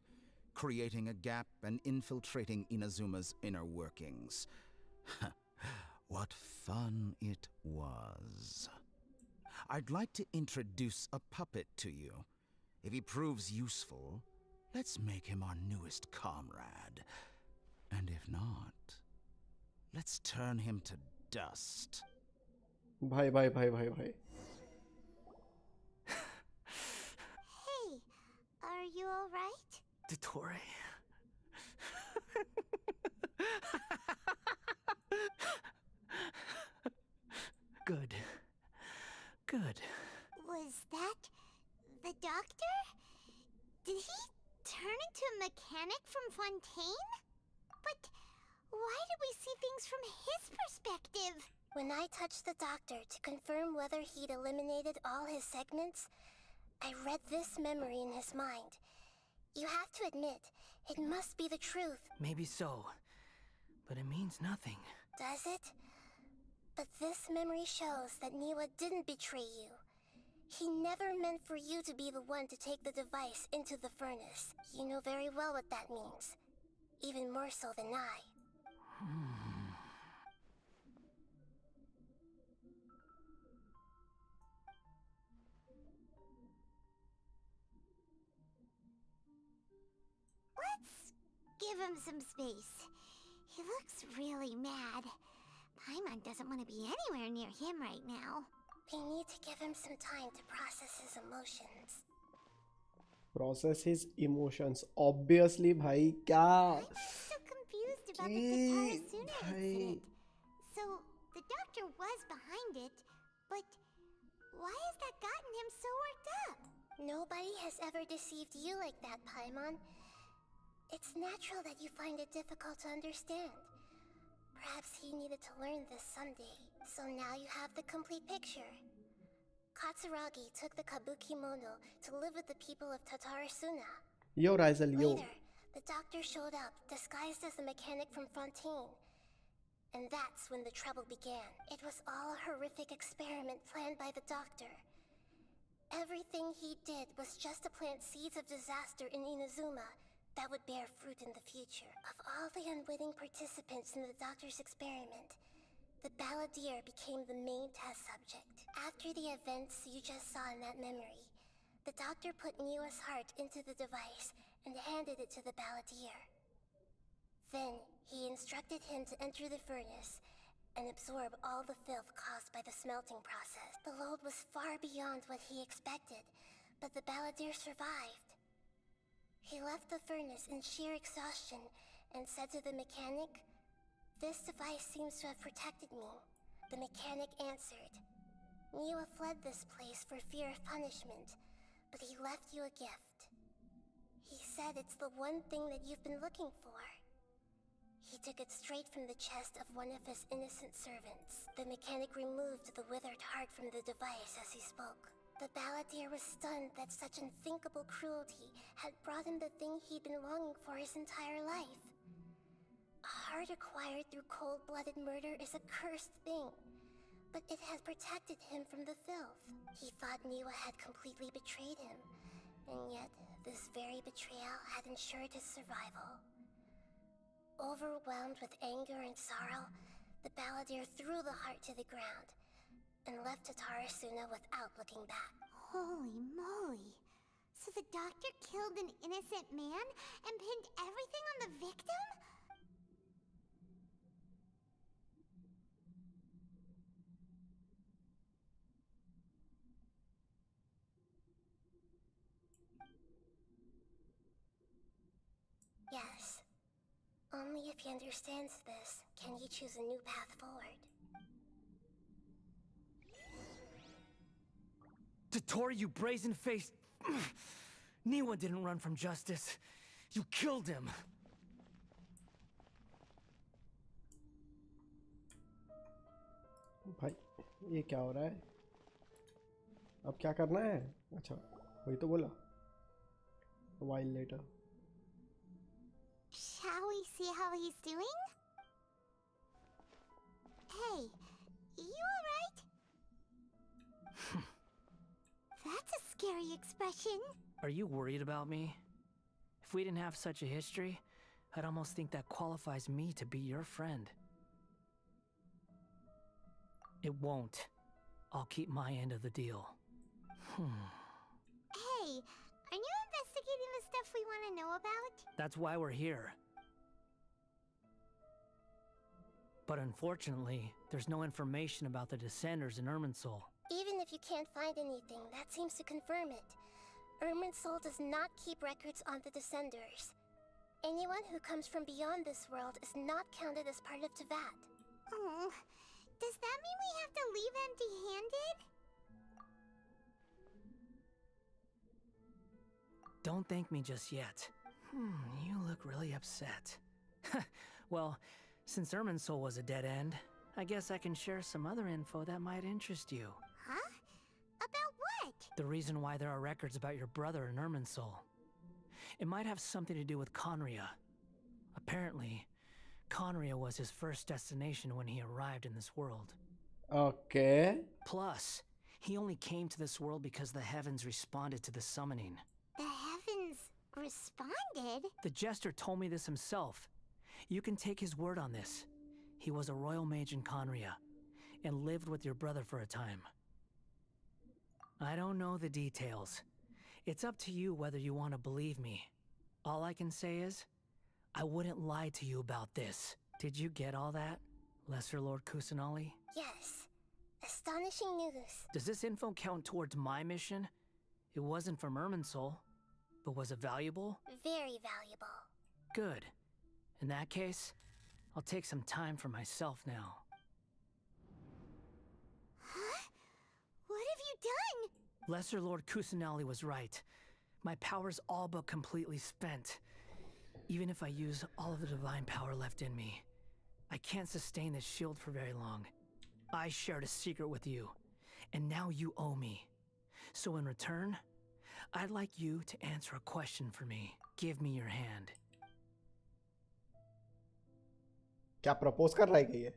Creating a gap and infiltrating Inazuma's inner workings. What fun it was. I'd like to introduce a puppet to you. If he proves useful, let's make him our newest comrade. And if not, let's turn him to dust.
Bye.
Hey, are you alright?
Dottore. Good.
Was that the doctor? Did he turn into a mechanic from Fontaine? But why did we see things from his perspective?
When I touched the doctor to confirm whether he'd eliminated all his segments, I read this memory in his mind. You have to admit, it must be the truth.
Maybe so, but it means nothing.
Does it? But this memory shows that Niwa didn't betray you. He never meant for you to be the one to take the device into the furnace. You know very well what that means. Even more so than I.
Let's give him some space. He looks really mad. Paimon doesn't want to be anywhere near him right now.
We need to give him some time to process his emotions.
Process his emotions. Obviously, भाई क्या?
I'm so confused about the Tatarasuna incident. So, the doctor was behind it, but why has that gotten him so worked up?
Nobody has ever deceived you like that, Paimon. It's natural that you find it difficult to understand. Perhaps he needed to learn this someday, so now you have the complete picture. Katsuragi took the Kabuki Mono to live with the people of Tatarasuna.
Yo, Ryzen, yo.
Later, the doctor showed up, disguised as the mechanic from Fontaine. And that's when the trouble began. It was all a horrific experiment planned by the doctor. Everything he did was just to plant seeds of disaster in Inazuma that would bear fruit in the future. Of all the unwitting participants in the doctor's experiment, the balladeer became the main test subject. After the events you just saw in that memory, the doctor put Niwa's heart into the device and handed it to the balladeer. Then, he instructed him to enter the furnace and absorb all the filth caused by the smelting process. The load was far beyond what he expected, but the balladeer survived. He left the furnace in sheer exhaustion and said to the mechanic, "This device seems to have protected me." The mechanic answered, "Niwa fled this place for fear of punishment, but he left you a gift. He said it's the one thing that you've been looking for." He took it straight from the chest of one of his innocent servants. The mechanic removed the withered heart from the device as he spoke. The balladeer was stunned that such unthinkable cruelty had brought him the thing he'd been longing for his entire life. A heart acquired through cold-blooded murder is a cursed thing, but it has protected him from the filth. He thought Niwa had completely betrayed him, and yet this very betrayal had ensured his survival. Overwhelmed with anger and sorrow, the balladeer threw the heart to the ground and left Tatarasuna without looking back.
Holy moly. So the doctor killed an innocent man and pinned everything on the victim?
Yes. Only if he understands this can he choose a new path forward.
Tottori, you brazen-faced... Niwa didn't run from justice. You killed him.
भाई ये क्या हो रहा है? अब क्या करना है? अच्छा, वही तो बोला. A while later.
Shall we see how he's doing? Hey, you alright? That's a scary expression.
Are you worried about me? If we didn't have such a history, I'd almost think that qualifies me to be your friend. It won't. I'll keep my end of the deal.
Hey, are you investigating the stuff we want to know about?
That's why we're here. But unfortunately, there's no information about the Descenders in Irminsul.
Even if you can't find anything, that seems to confirm it. Irminsul does not keep records on the Descenders. Anyone who comes from beyond this world is not counted as part of Tevat.
Oh, does that mean we have to leave empty-handed?
Don't thank me just yet. You look really upset. Well, since Irminsul was a dead end, I guess I can share some other info that might interest you.
Huh? About what?
The reason why there are records about your brother in Irminsul. It might have something to do with Conria. Apparently, Conria was his first destination when he arrived in this world.
Okay.
Plus, he only came to this world because the heavens responded to the summoning.
The heavens responded?
The jester told me this himself. You can take his word on this. He was a royal mage in Conria, and lived with your brother for a time. I don't know the details. It's up to you whether you want to believe me. All I can say is, I wouldn't lie to you about this. Did you get all that, Lesser Lord Kusanali?
Yes. Astonishing news.
Does this info count towards my mission? It wasn't from Irminsul, but was it valuable?
Very valuable.
Good. In that case, I'll take some time for myself now.
Huh? What have you done?
Lesser Lord Kusanali was right. My power's all but completely spent. Even if I use all of the divine power left in me, I can't sustain this shield for very long. I shared a secret with you, and now you owe me. So in return, I'd like you to answer a question for me. Give me your hand.
क्या propose कर रहा है ये?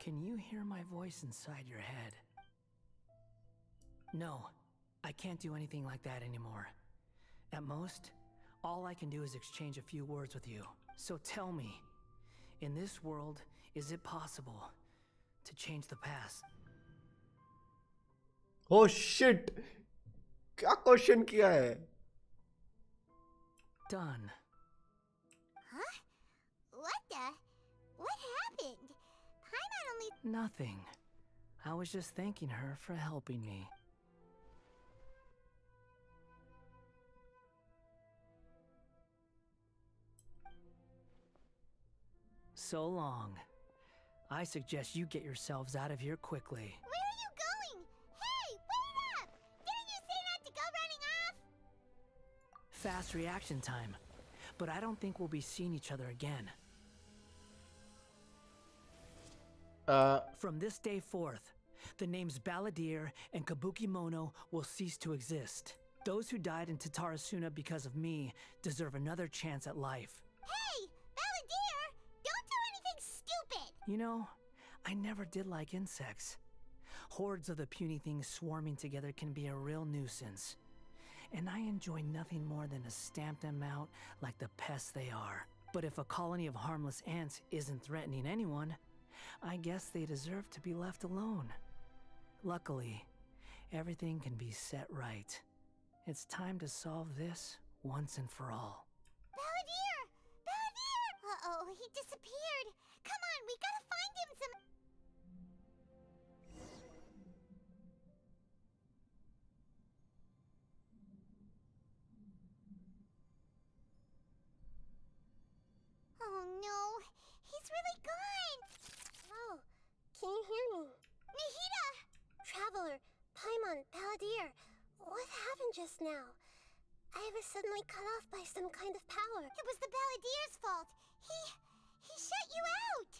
Can you hear my voice inside your head? No, I can't do anything like that anymore. At most, all I can do is exchange a few words with you. So tell me, in this world, is it possible to change the past?
Oh shit! क्या question किया है?
Done.
Huh? What the? What happened? Paimon only...
Nothing. I was just thanking her for helping me. So long. I suggest you get yourselves out of here quickly.
Where are you going? Hey, wait up! Didn't you say not to go running off?
Fast reaction time. But I don't think we'll be seeing each other again. From this day forth, the names Balladeer and Kabukimono will cease to exist. Those who died in Tatarasuna because of me deserve another chance at life.
Hey, Balladeer! Don't do anything stupid!
You know, I never did like insects. Hordes of the puny things swarming together can be a real nuisance. And I enjoy nothing more than to stamp them out like the pests they are. But if a colony of harmless ants isn't threatening anyone, I guess they deserve to be left alone. Luckily, everything can be set right. It's time to solve this once and for all.
Balladeer! Balladeer! Uh-oh, he disappeared. Come on, we gotta find him some... Oh no, he's really gone!
Oh, can you hear me?
Nahida!
Traveler, Paimon, Balladeer, what happened just now? I was suddenly cut off by some kind of power.
It was the Balladeer's fault. He shut you out!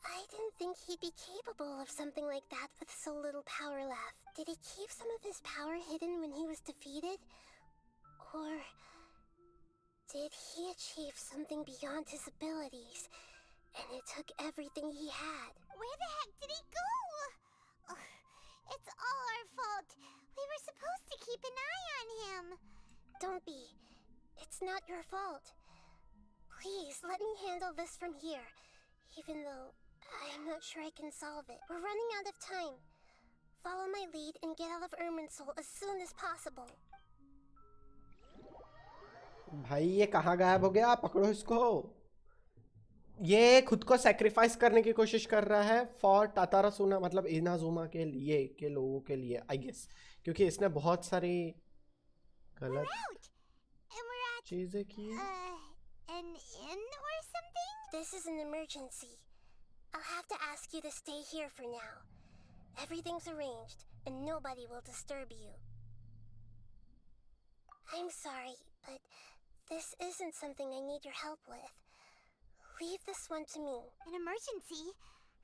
I didn't think he'd be capable of something like that with so little power left. Did he keep some of his power hidden when he was defeated? Or did he achieve something beyond his abilities, and it took everything he had?
Where the heck did he go? Ugh, it's all our fault. We were supposed to keep an eye on him.
Don't be. It's not your fault. Please, let me handle this from here, even though I'm not sure I can solve it. We're running out of time. Follow my lead and get out of Irminsul as soon as possible.
भाई ये कहाँ गायब हो गया? पकड़ो इसको. ये खुद को सैक्रिफाइस करने की कोशिश कर रहा है फॉर टातारासुना, मतलब इनाजुमा के लिए, के लोगों के लिए, आई गेस, क्योंकि इसने बहुत सारी गलत चीजें की हैं.
An inn or something?
This is an emergency. I'll have to ask you to stay here for now. Everything's arranged, and nobody will disturb you. I'm sorry, but this isn't something I need your help with. Leave this one to me.
An emergency?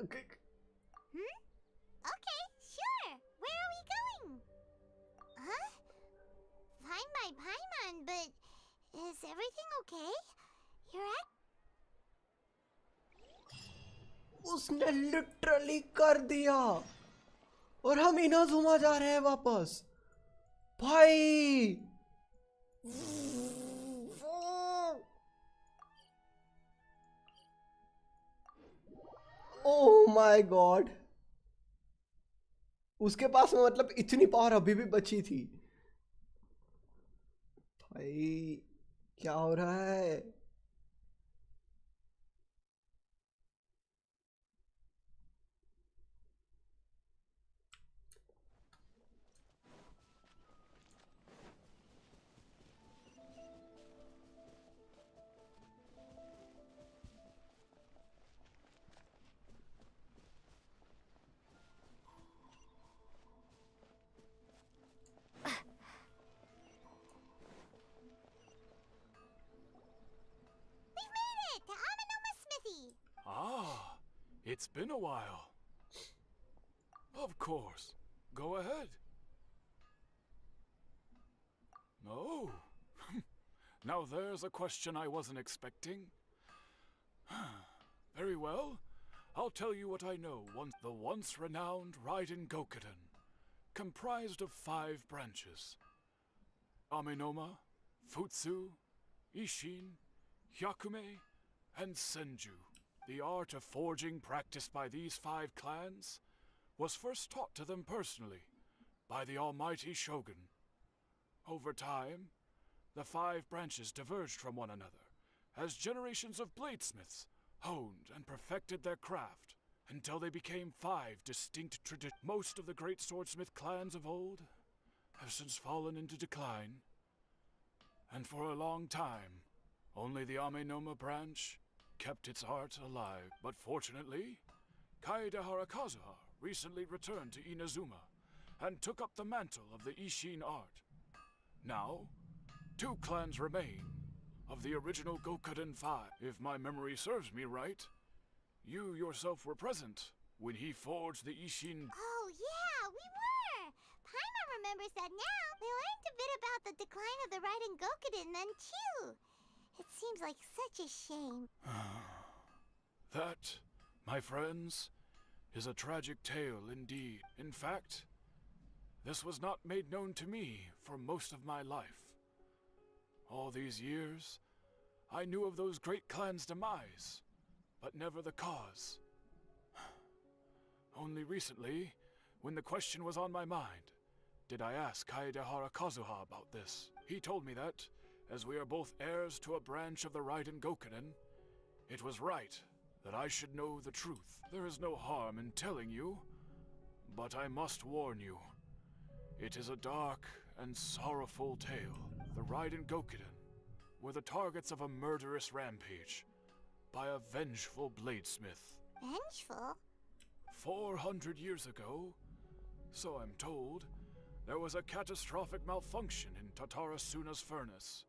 Okay, sure. Where are we going? Huh? Fine by Paimon, but is everything okay? You're at...
उसने literally कर दिया और हम Inazuma जा रहे हैं वापस भाई। ओह माय गॉड, उसके पास में मतलब इतनी पावर अभी भी बची थी। भाई क्या हो रहा है?
It's been a while. Of course. Go ahead. No. Now there's a question I wasn't expecting. Very well. I'll tell you what I know. The once renowned Raiden Gokuden, comprised of 5 branches. Amenoma, Futsu, Ishin, Hyakume, and Senju. The art of forging practiced by these 5 clans was first taught to them personally by the almighty Shogun. Over time, the 5 branches diverged from one another as generations of bladesmiths honed and perfected their craft until they became 5 distinct traditions. Most of the great swordsmith clans of old have since fallen into decline, and for a long time, only the Amenoma branch kept its art alive. But fortunately, Kaedehara Kazuha recently returned to Inazuma and took up the mantle of the Ishin art. Now, 2 clans remain of the original Gokuden 5. If my memory serves me right, you yourself were present when he forged the Ishin.
Oh yeah, we were! Paimon remembers that now. They learned a bit about the decline of the Raiden Gokuden then too. It seems like such a shame.
That, my friends, is a tragic tale indeed. In fact, this was not made known to me for most of my life. All these years, I knew of those great clans' demise, but never the cause. Only recently, when the question was on my mind, did I ask Kaedehara Kazuha about this. He told me that, as we are both heirs to a branch of the Raiden Gokuden, it was right that I should know the truth. There is no harm in telling you, but I must warn you. It is a dark and sorrowful tale. The Raiden Gokuden were the targets of a murderous rampage by a vengeful bladesmith.
Vengeful?
400 years ago, so I'm told, there was a catastrophic malfunction in Tatarasuna's furnace.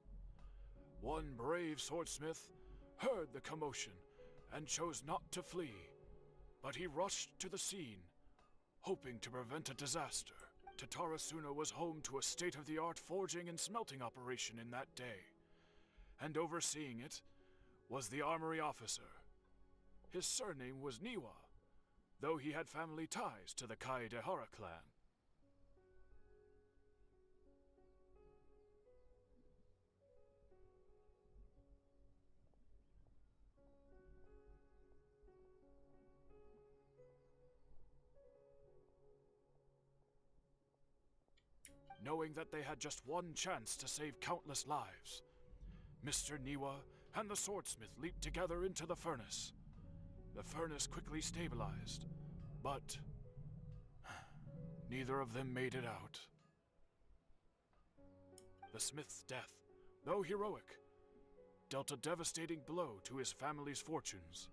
One brave swordsmith heard the commotion and chose not to flee, but he rushed to the scene, hoping to prevent a disaster. Tatarasuna was home to a state-of-the-art forging and smelting operation in that day, and overseeing it was the armory officer. His surname was Niwa, though he had family ties to the Kaedehara clan. Knowing that they had just one chance to save countless lives, Mr. Niwa and the swordsmith leaped together into the furnace. The furnace quickly stabilized, but neither of them made it out. The smith's death, though heroic, dealt a devastating blow to his family's fortunes.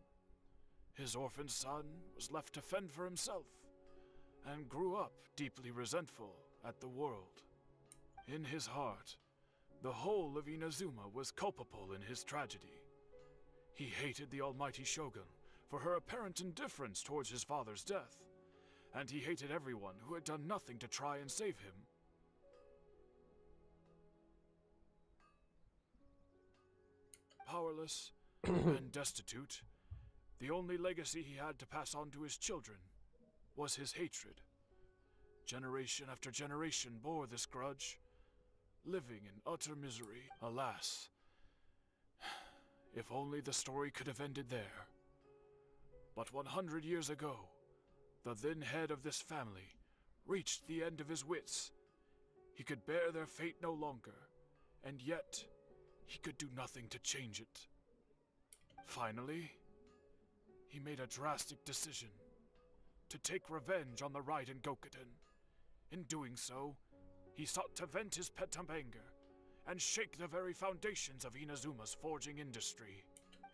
His orphaned son was left to fend for himself, and grew up deeply resentful at the world. In his heart, the whole of Inazuma was culpable in his tragedy. He hated the almighty Shogun for her apparent indifference towards his father's death, and he hated everyone who had done nothing to try and save him. Powerless and destitute, the only legacy he had to pass on to his children was his hatred. Generation after generation bore this grudge, living in utter misery. Alas, if only the story could have ended there. But 100 years ago, the then head of this family reached the end of his wits. He could bear their fate no longer, and yet he could do nothing to change it. Finally, he made a drastic decision to take revenge on the Raiden Gokuden. In doing so, he sought to vent his pent-up anger and shake the very foundations of Inazuma's forging industry.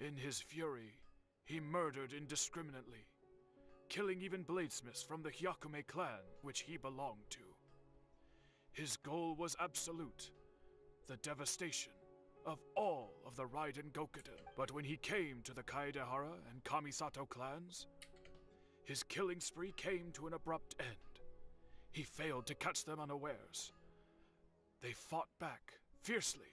In his fury, he murdered indiscriminately, killing even bladesmiths from the Hyakume clan which he belonged to. His goal was absolute, the devastation of all of the Raiden Gokuden. But when he came to the Kaedehara and Kamisato clans, his killing spree came to an abrupt end. He failed to catch them unawares. They fought back fiercely,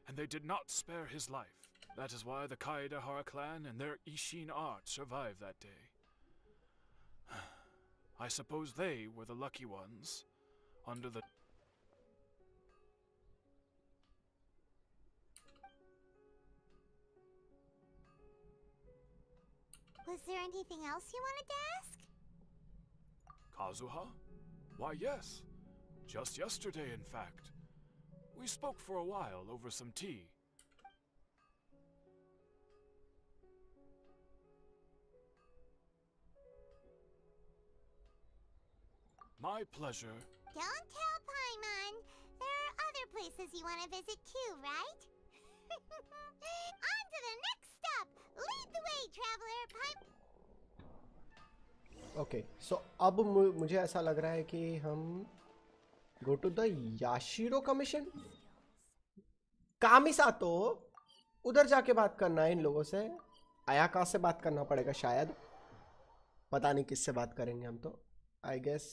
and they did not spare his life. That is why the Kaedehara clan and their Ishin art survived that day. I suppose they were the lucky ones, under the...
Was there anything else you wanted to ask?
Kazuha? Why, yes. Just yesterday, in fact. We spoke for a while over some tea. My pleasure.
Don't tell Paimon. There are other places you want to visit too, right? On to the next stop! Lead the way, traveler!
Okay so अब मुझे ऐसा लग रहा है कि हम go to the याशिरो commission कामिसातो उधर जाके बात करना है इन लोगों से। आयाका से बात करना पड़ेगा शायद, पता नहीं किससे बात करेंगे हम तो। आई गेस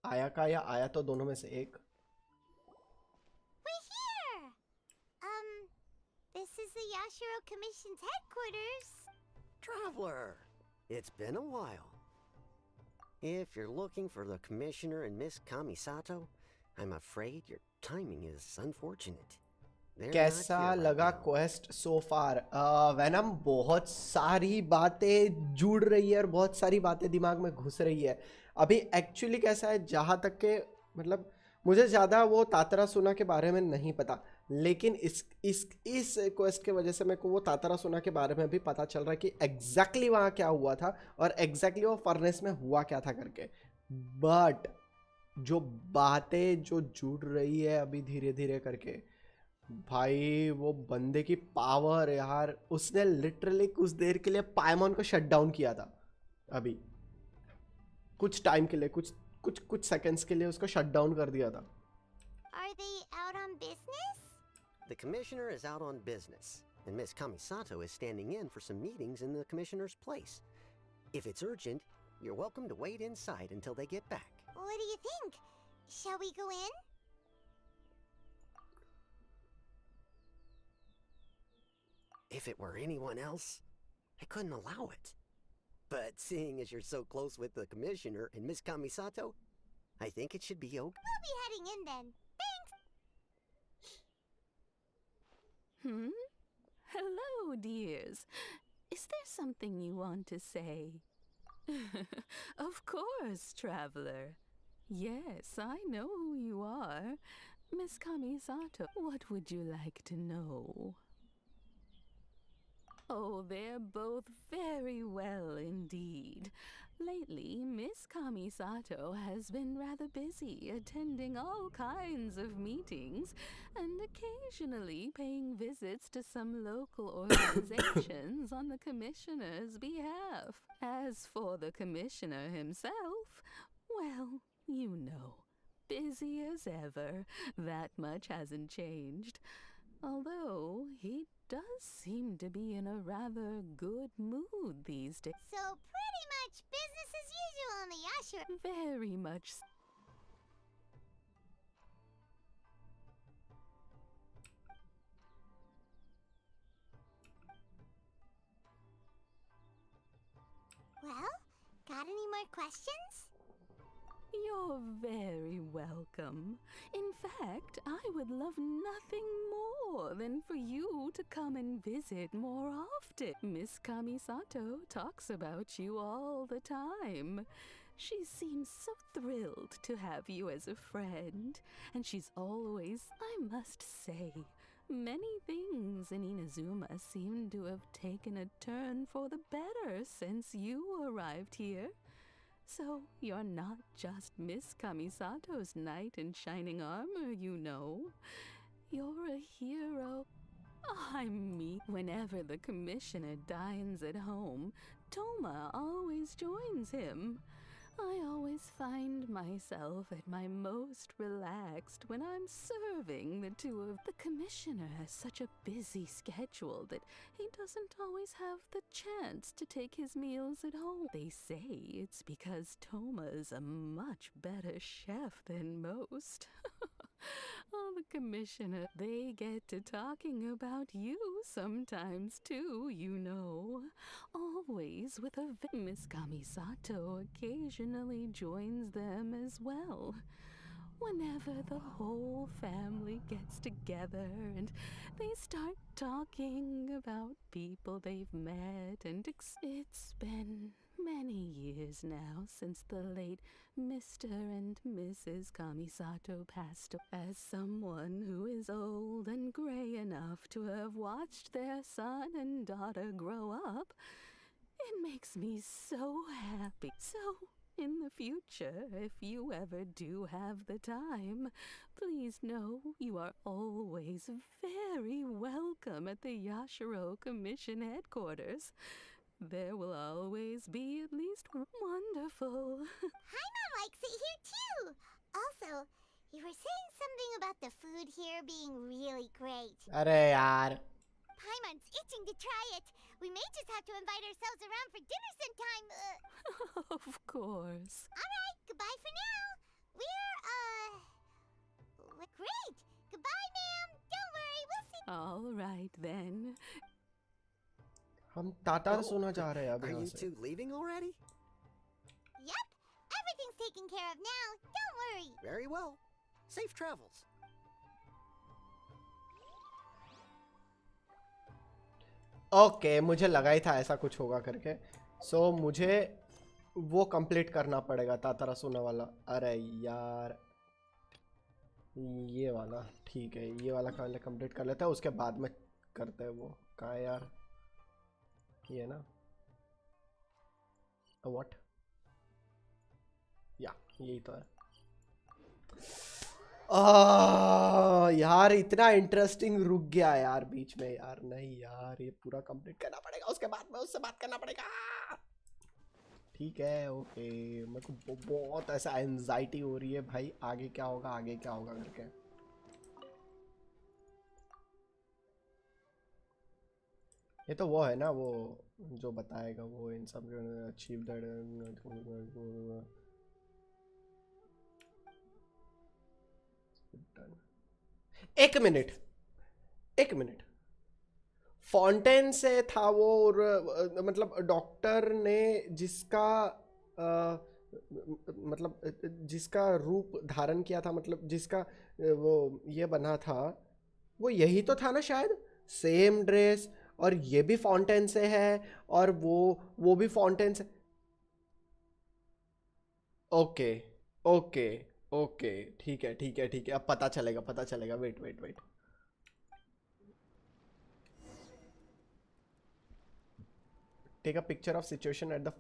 आयाका या आया तो दोनों में से एक।
We're here! This is the Yashiro Commission's headquarters.
Traveler, it's been a while. If you're looking for the Commissioner and Miss Kamisato, I'm afraid your timing is unfortunate.
कैसा लगा क्वेस्ट सो फार? Venom बहुत सारी बातें जुड़ रही है और बहुत सारी बातें दिमाग में घुस रही है। अभी एक्चुअली कैसा है, जहाँ तक के मतलब मुझे ज़्यादा वो तातरा सुना के बारे में नहीं पता, लेकिन इस क्वेस्ट के वजह से मेरे को वो तातरा सुना के बारे में भी पता चल रहा है कि एग्जैक्टली वहाँ क्या हुआ था और एग्जैक्टली वो फर्नेस में हुआ क्या था करके। बट जो बातें जो जुड़ रही है अभी धीरे धीरे करके, भाई वो बंदे की पावर यार, उसने लिटरली कुछ देर के लिए पाइमॉन को शट डाउन किया था। अभी कुछ टाइम के लिए, कुछ सेकंड्स के लिए उसको शट डाउन कर दिया था।
Are they out on business?
The Commissioner is out on business, and Miss Kamisato is standing in for some meetings in the Commissioner's place. If it's urgent, you're welcome to wait inside until they get back.
What do you think? Shall we go in?
If it were anyone else, I couldn't allow it. But seeing as you're so close with the Commissioner and Miss Kamisato, I think it should be okay.
We'll be heading in then. Thanks!
Hello, dears. Is there something you want to say? Of course, traveler. Yes, I know who you are. Miss Kamisato, what would you like to know? Oh, they're both very well indeed. Lately, Miss Kamisato has been rather busy attending all kinds of meetings and occasionally paying visits to some local organizations on the Commissioner's behalf. As for the Commissioner himself, well, you know, busy as ever. That much hasn't changed. Although he does seem to be in a rather good mood these days.
So pretty much business as usual on the Yashiro.
Very much.
Well, got any more questions?
You're very welcome. In fact, I would love nothing more than for you to come and visit more often. Miss Kamisato talks about you all the time. She seems so thrilled to have you as a friend, and she's always, I must say, many things in Inazuma seem to have taken a turn for the better since you arrived here. So you're not just Miss Kamisato's knight in shining armor, you know. You're a hero. I'm me. Whenever the commissioner dines at home, Toma always joins him. I always find myself at my most relaxed when I'm serving the two of the commissioner has such a busy schedule that he doesn't always have the chance to take his meals at home. They say it's because Toma's a much better chef than most. Oh, the commissioner, they get to talking about you sometimes too, you know. Always with a Miss Kamisato occasionally joins them as well. Whenever the whole family gets together and they start talking about people they've met, and it's been many years now since the late Mr. and Mrs. Kamisato passed away. As someone who is old and gray enough to have watched their son and daughter grow up, it makes me so happy. So, in the future, if you ever do have the time, please know you are always very welcome at the Yashiro Commission headquarters. There will always be at least wonderful.
Haima likes it here too. Also, you were saying something about the food here being really great.
अरे यार.
Paimon's itching to try it. We may just have to invite ourselves around for dinner sometime.
Of course.
Alright, goodbye for now. Great. Goodbye, ma'am. Don't worry, we'll see.
All right then.
हम Tatar सुना जा रहे हैं अब
Are
यहाँ
you
से.
two leaving already?
Yep, everything's taken care of now. Don't worry.
Very well. Safe travels.
Okay मुझे लगा ही था ऐसा कुछ होगा करके. सो मुझे वो कंप्लीट करना पड़ेगा तातारा सुना वाला. अरे यार ये वाला ठीक है. ये वाला पहले कंप्लीट कर लेते हैं, उसके बाद में करते हैं वो. कहाँ है यार? ये ना व्हाट या यही तो है. यार इतना इंटरेस्टिंग रुक गया यार बीच में यार. नहीं यार ये पूरा कंप्लीट करना पड़ेगा, उसके बाद में उससे बात करना पड़ेगा. ठीक है ओके. मेरे को बहुत ऐसा एंजाइटी हो रही है भाई. आगे क्या होगा आगे क्या होगा करके. ये तो वो है ना वो जो बताएगा वो इन सब अचीव दैट. एक मिनट फाउंटेन से था वो. और मतलब डॉक्टर ने जिसका मतलब जिसका रूप धारण किया था, मतलब जिसका वो ये बना था, वो यही तो था ना शायद. सेम ड्रेस और ये भी फाउंटेन से है और वो भी फाउंटेन से. ओके ओके ओके ठीक है ठीक है ठीक है. अब पता चलेगा. Wait. Take a picture of situation at the.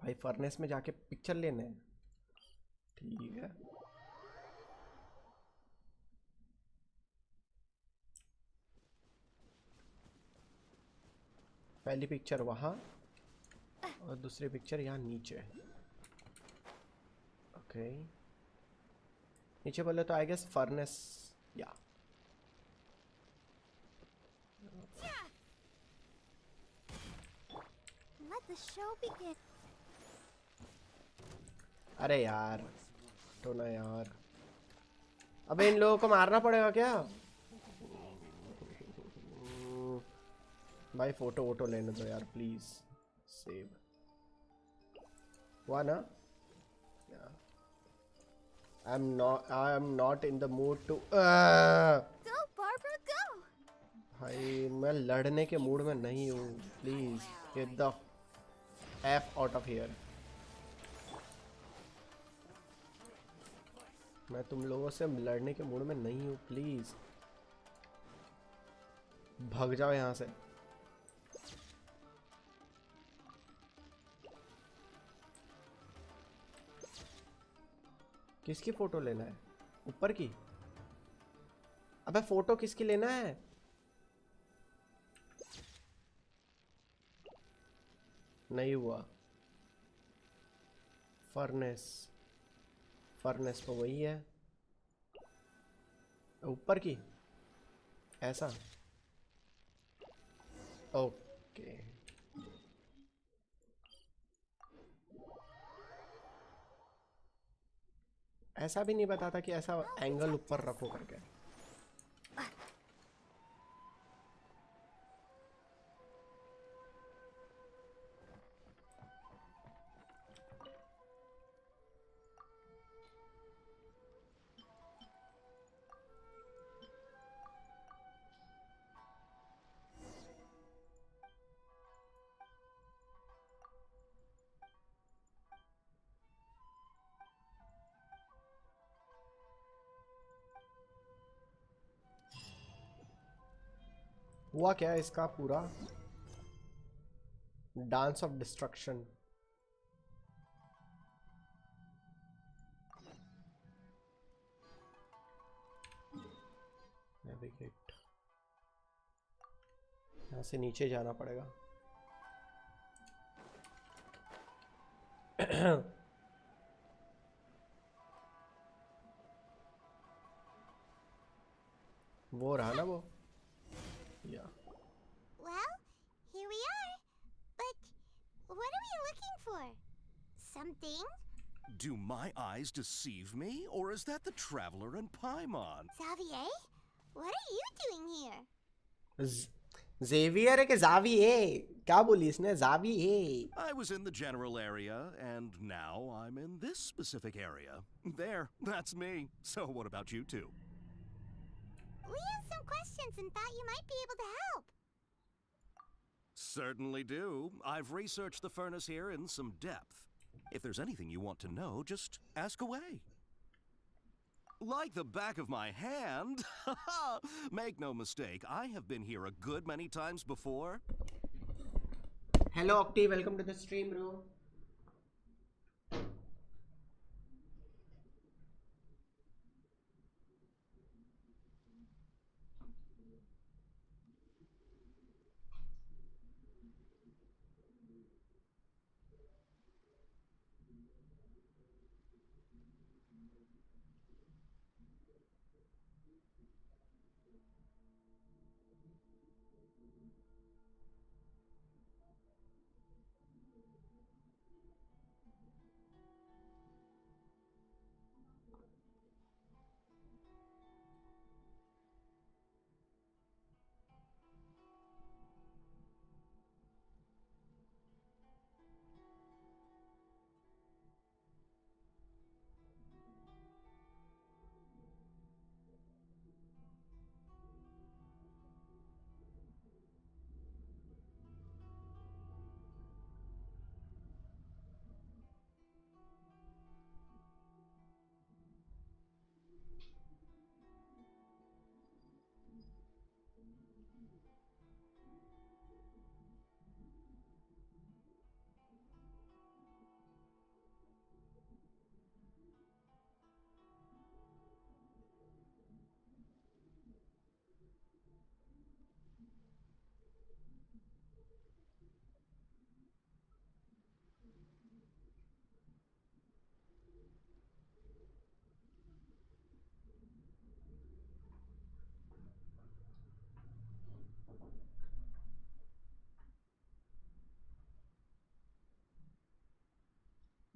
भाई फर्नेस में जाके पिक्चर लेने हैं. ठीक है. पहली पिक्चर वहाँ और दूसरी पिक्चर यहाँ नीचे. ओके नीचे बोले तो आई गेस फर्नेस. या
Let the show begin.
अरे यार तो ना यार, अबे इन लोगों को मारना पड़ेगा क्या? भाई फोटो वोटो लेने दो यार प्लीज. सेव हुआ ना? I am not in the mood to.
Go, Barbara, go.
भाई मैं लड़ने के मूड में नहीं हूँ. Please get the F out of here. मैं तुम लोगों से लड़ने के मूड में नहीं हूँ. प्लीज भाग जाओ यहाँ से. किसकी फोटो लेना है? ऊपर की? अबे फोटो किसकी लेना है? नहीं हुआ. फर्नेस तो वही है. ऊपर की ऐसा. ओके ऐसा भी नहीं बताता कि ऐसा एंगल ऊपर रखो करके. हुआ क्या इसका पूरा? Dance of destruction. नेविगेट. यहाँ से नीचे जाना पड़ेगा. वो रहा ना वो. Yeah.
Well, here we are. But what are we looking for? Something?
Do my eyes deceive me, or is that the Traveler and Paimon?
Xavier? What are you doing here?
Xavier है कि Xavier? क्या बोली इसने? Xavier.
I was in the general area, and now I'm in this specific area. There, that's me. So what about you two?
We have some questions and thought you might be able to help.
Certainly do. I've researched the furnace here in some depth. If there's anything you want to know, just ask away. Like the back of my hand. Make no mistake, I have been here a good many times before.
Hello Octi, welcome to the stream, bro.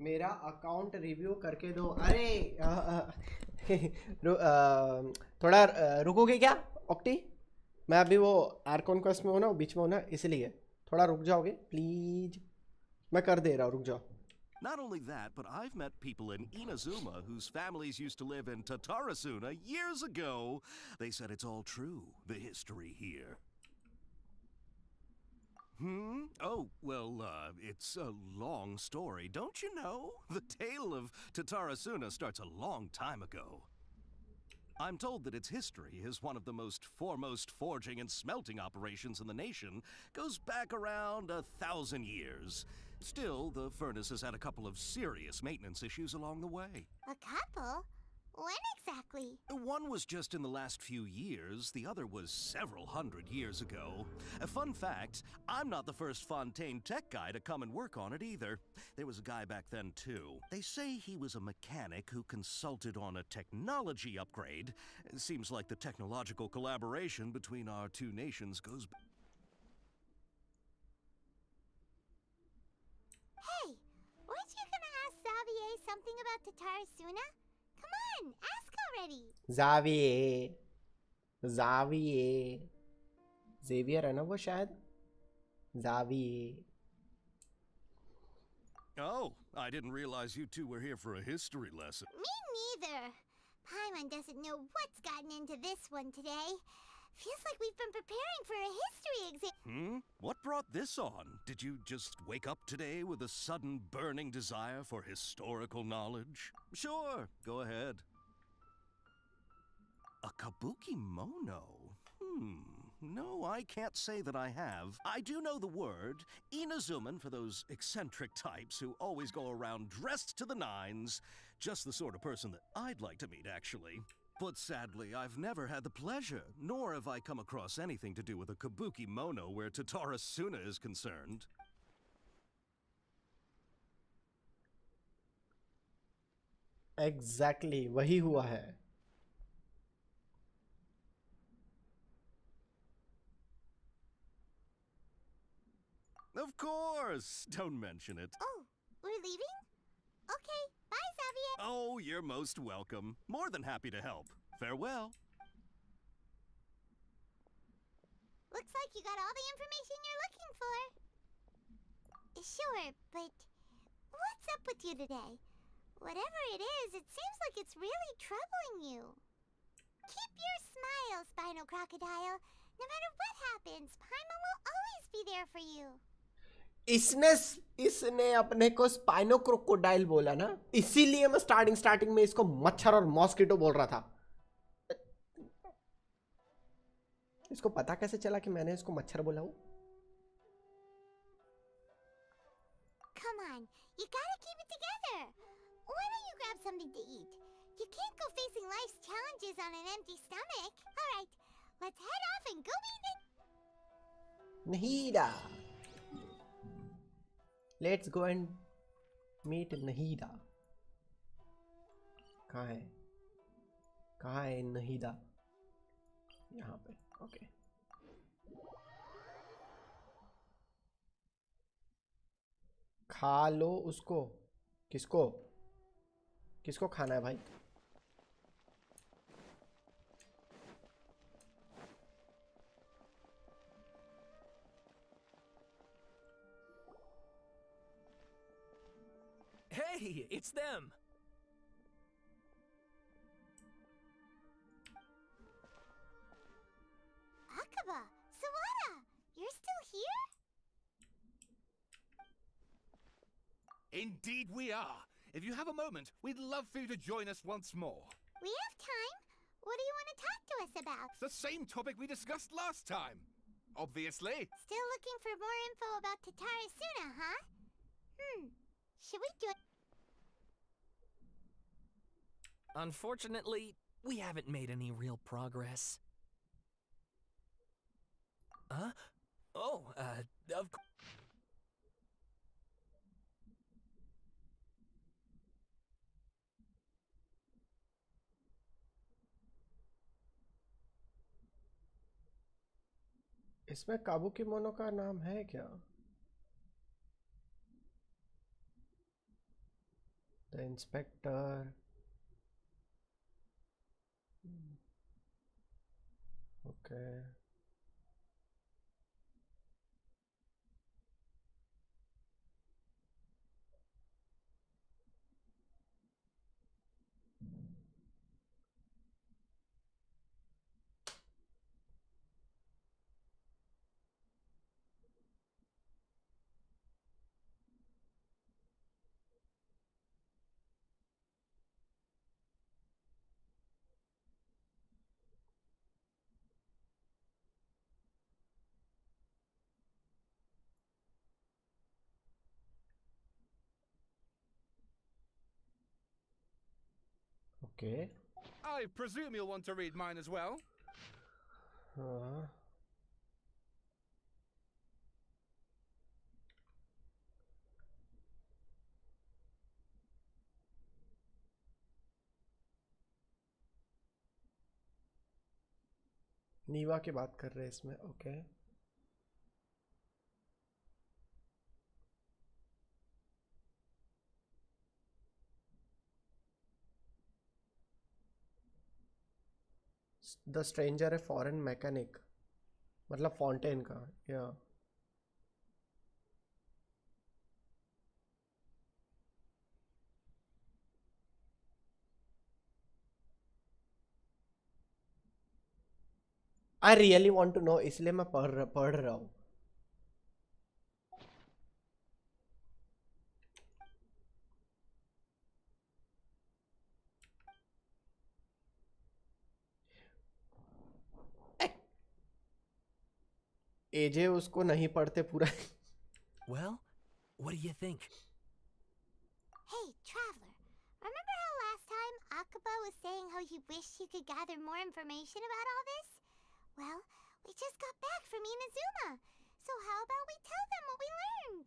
मेरा account review करके दो। अरे थोड़ा रुकोगे क्या ऑक्टी? मैं अभी वो Arcon quest में हूँ ना, बीच में हूँ ना, इसलिए थोड़ा रुक जाओगे प्लीज? मैं कर दे रहा हूँ, रुक जाओ।
Not only that, but I've met people in Inazuma whose families used to live in Tatarasuna years ago. They said it's all true, the history here. Oh, well, it's a long story, don't you know? The tale of Tatarasuna starts a long time ago. I'm told that its history is one of the most foremost forging and smelting operations in the nation. Goes back around 1,000 years. Still, the furnace has had a couple of serious maintenance issues along the way.
A couple? When exactly?
One was just in the last few years, the other was several hundred years ago. A fun fact, I'm not the first Fontaine tech guy to come and work on it either. There was a guy back then too. They say he was a mechanic who consulted on a technology upgrade. It seems like the technological collaboration between our two nations goes back.
Hey, weren't you gonna ask Xavier something about Tatarasuna? Come on, ask already.
Xavier है ना वो शायद? Xavier.
Oh, I didn't realize you two were here for a history lesson.
Me neither. Paimon doesn't know what's gotten into this one today. Feels like we've been preparing for a history exam.
What brought this on? Did you just wake up today with a sudden burning desire for historical knowledge? Sure, go ahead. A kabuki mono? No, I can't say that I have. I do know the word. Inazuman for those eccentric types who always go around dressed to the nines. Just the sort of person that I'd like to meet, actually. But sadly, I've never had the pleasure, nor have I come across anything to do with a kabuki mono where Tatarasuna is concerned.
Exactly, वही हुआ है.
Of course! Don't mention it.
Oh, we're leaving? Okay, bye, Xavier.
Oh, you're most welcome. More than happy to help. Farewell.
Looks like you got all the information you're looking for. Sure, but what's up with you today? Whatever it is, it seems like it's really troubling you. Keep your smile, Spinal Crocodile. No matter what happens, Paimon will always be there for you.
इसने अपने को स्पाइनो crocodile बोला ना, इसीलिए मैं starting में इसको मच्छर और मॉस्किटो बोल रहा था. इसको पता कैसे चला कि मैंने इसको मच्छर बोला हूँ?
Come on, you gotta keep it together. Why don't you grab something to eat? You can't go facing life's challenges on an empty stomach. All right, let's head off and go meet it.
Nahida. Let's go and meet Nahida. कहाँ है? कहाँ है Nahida? यहाँ पे. Okay. खा लो उसको. किसको? किसको खाना है भाई?
Hey, it's them.
Akaba, Sawada, you're still here?
Indeed we are. If you have a moment, we'd love for you to join us once more.
We have time. What do you want to talk to us about?
It's the same topic we discussed last time. Obviously.
Still looking for more info about Tatarasuna, huh? Should we do it?
Unfortunately, we haven't made any real progress. Huh? Oh, of course.
इसमें Kabuki mono का नाम है क्या? The inspector. Okay. Okay.
I presume you'll want to read mine as well.
नीवा की बात कर रहे हैं इसमें. Okay. The stranger a foreign mechanic, मतलब फाउंटेन का. या I really want to know, इसलिए मैं पढ़ रहा हूँ. एजे उसको नहीं पढ़ते पूरा.
Well, what do you think?
Hey, Traveler, remember how last time Akaba was saying how he wished he could gather more information about all this? Well, we just got back from Inazuma, so how about we tell them what we learned?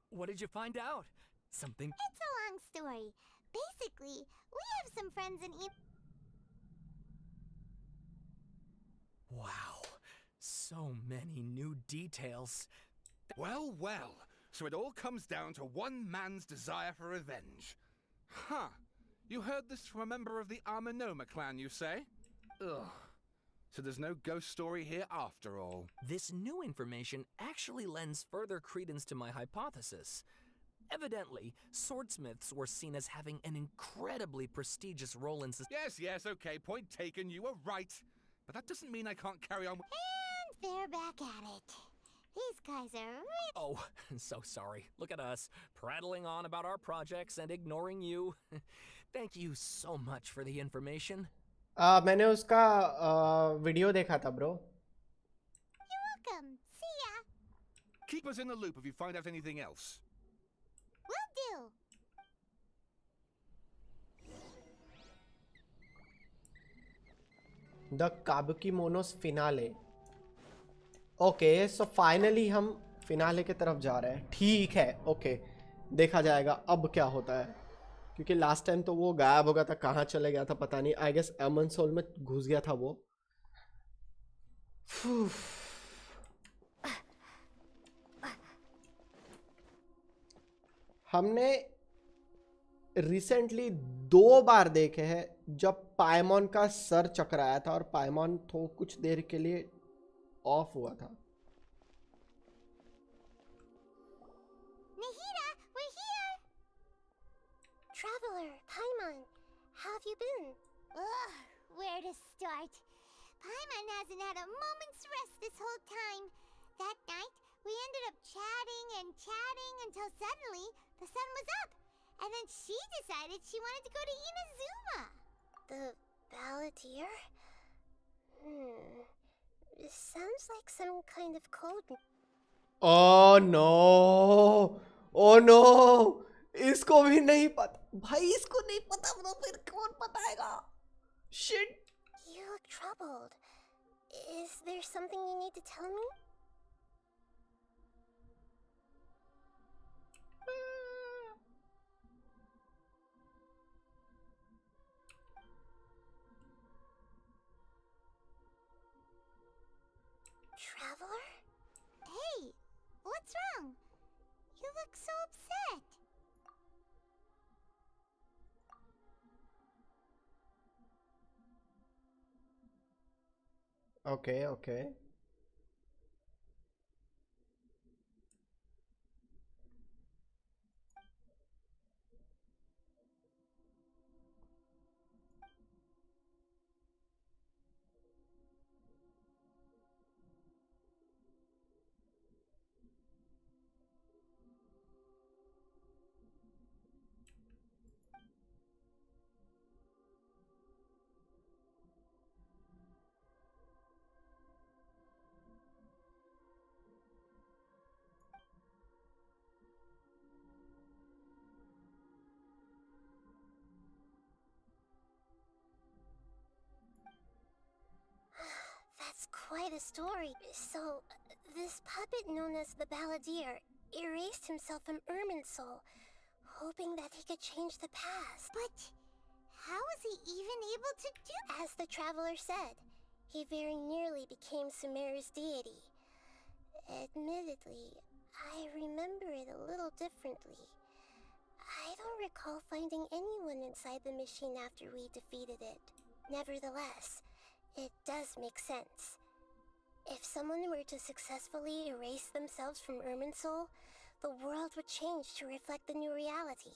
What did you find out? Something...
It's a long story. Basically, we have some friends in
Wow, so many new details.
Well, well. So it all comes down to one man's desire for revenge. Huh. You heard this from a member of the Amanoma clan, you say? Ugh. So there's no ghost story here after all.
This new information actually lends further credence to my hypothesis. Evidently, swordsmiths were seen as having an incredibly prestigious role in society.
Yes, okay, point taken, you were right. But that doesn't mean I can't carry on.
And they're back at it. These guys are really...
Oh, so sorry. Look at us, prattling on about our projects and ignoring you. Thank you so much for the information.
मैंने उसका video देखा था bro.
You're welcome. See ya.
Keep us in the loop if you find out anything else.
Will do.
The Kabukimono's finale. Okay, so finally हम finale की तरफ जा रहे हैं. ठीक है, ओके. देखा जाएगा अब क्या होता है, क्योंकि लास्ट टाइम तो वो गायब हो गया था. कहाँ चले गया था पता नहीं. आई गेस एमन सोल में घुस गया था वो. हमने रिसेंटली 2 बार देखे हैं जब पाइमॉन का सर चकराया था और पाइमॉन तो कुछ देर के लिए ऑफ हुआ था.
Nahida, we're here.
Traveler, Paimon, how have you been?
Ugh, where to start? Paimon hasn't had a moment's rest this whole time. That night, we ended up chatting and chatting until suddenly the sun was up. And then she decided she wanted to go to Inazuma.
The balladeer? It sounds like some kind of code.
Oh no! Oh no! इसको भी नहीं पता. भाई इसको नहीं पता तो फिर कौन बताएगा? Shit!
You look troubled. Is there something you need to tell me? Traveler?
Hey, what's wrong? You look so upset.
Okay, okay.
That's quite a story. So, this puppet known as the Balladeer erased himself from Irminsul, hoping that he could change the past.
But how was he even able to do?
As the traveler said, he very nearly became Sumeru's deity. Admittedly, I remember it a little differently. I don't recall finding anyone inside the machine after we defeated it. Nevertheless, it does make sense. If someone were to successfully erase themselves from Irminsul, the world would change to reflect the new reality.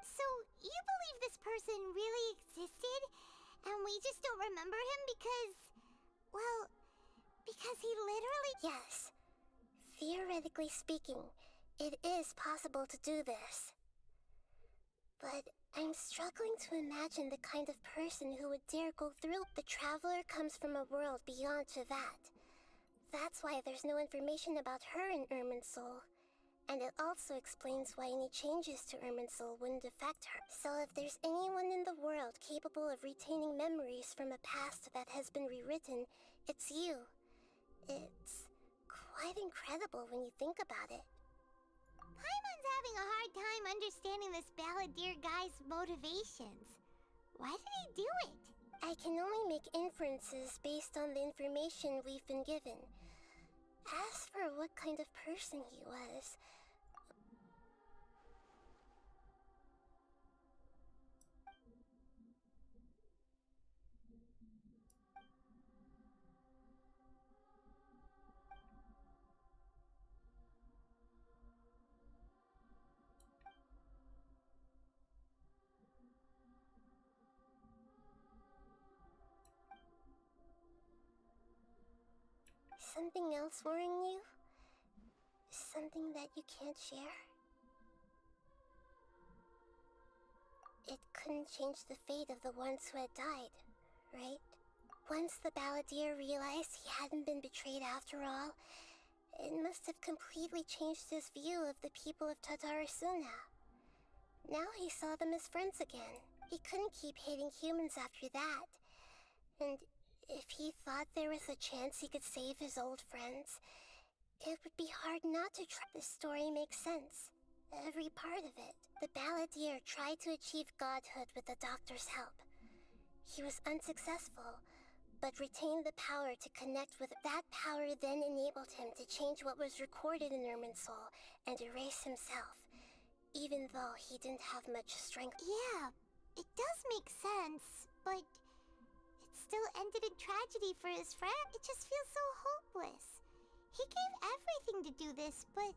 So, you believe this person really existed, and we just don't remember him because, well, because he literally...
Yes. Theoretically speaking, it is possible to do this. But I'm struggling to imagine the kind of person who would dare go through. The traveler comes from a world beyond to that. That's why there's no information about her in Irminsul. And it also explains why any changes to Irminsul wouldn't affect her. So if there's anyone in the world capable of retaining memories from a past that has been rewritten, it's you. It's quite incredible when you think about it.
Paimon's having a hard time understanding this Balladeer guy's motivations. Why did he do it?
I can only make inferences based on the information we've been given. As for what kind of person he was... Something else worrying you? Something that you can't share? It couldn't change the fate of the ones who had died, right? Once the Balladeer realized he hadn't been betrayed after all, it must have completely changed his view of the people of Tatarasuna. Now he saw them as friends again. He couldn't keep hating humans after that. And if he thought there was a chance he could save his old friends, it would be hard not to try. The story makes sense. Every part of it. The Balladeer tried to achieve godhood with the doctor's help. He was unsuccessful, but retained the power to connect with that power. Then enabled him to change what was recorded in Irminsul and erase himself, even though he didn't have much strength.
Yeah, it does make sense, but it still ended in tragedy for his friend. It just feels so hopeless. He gave everything to do this, but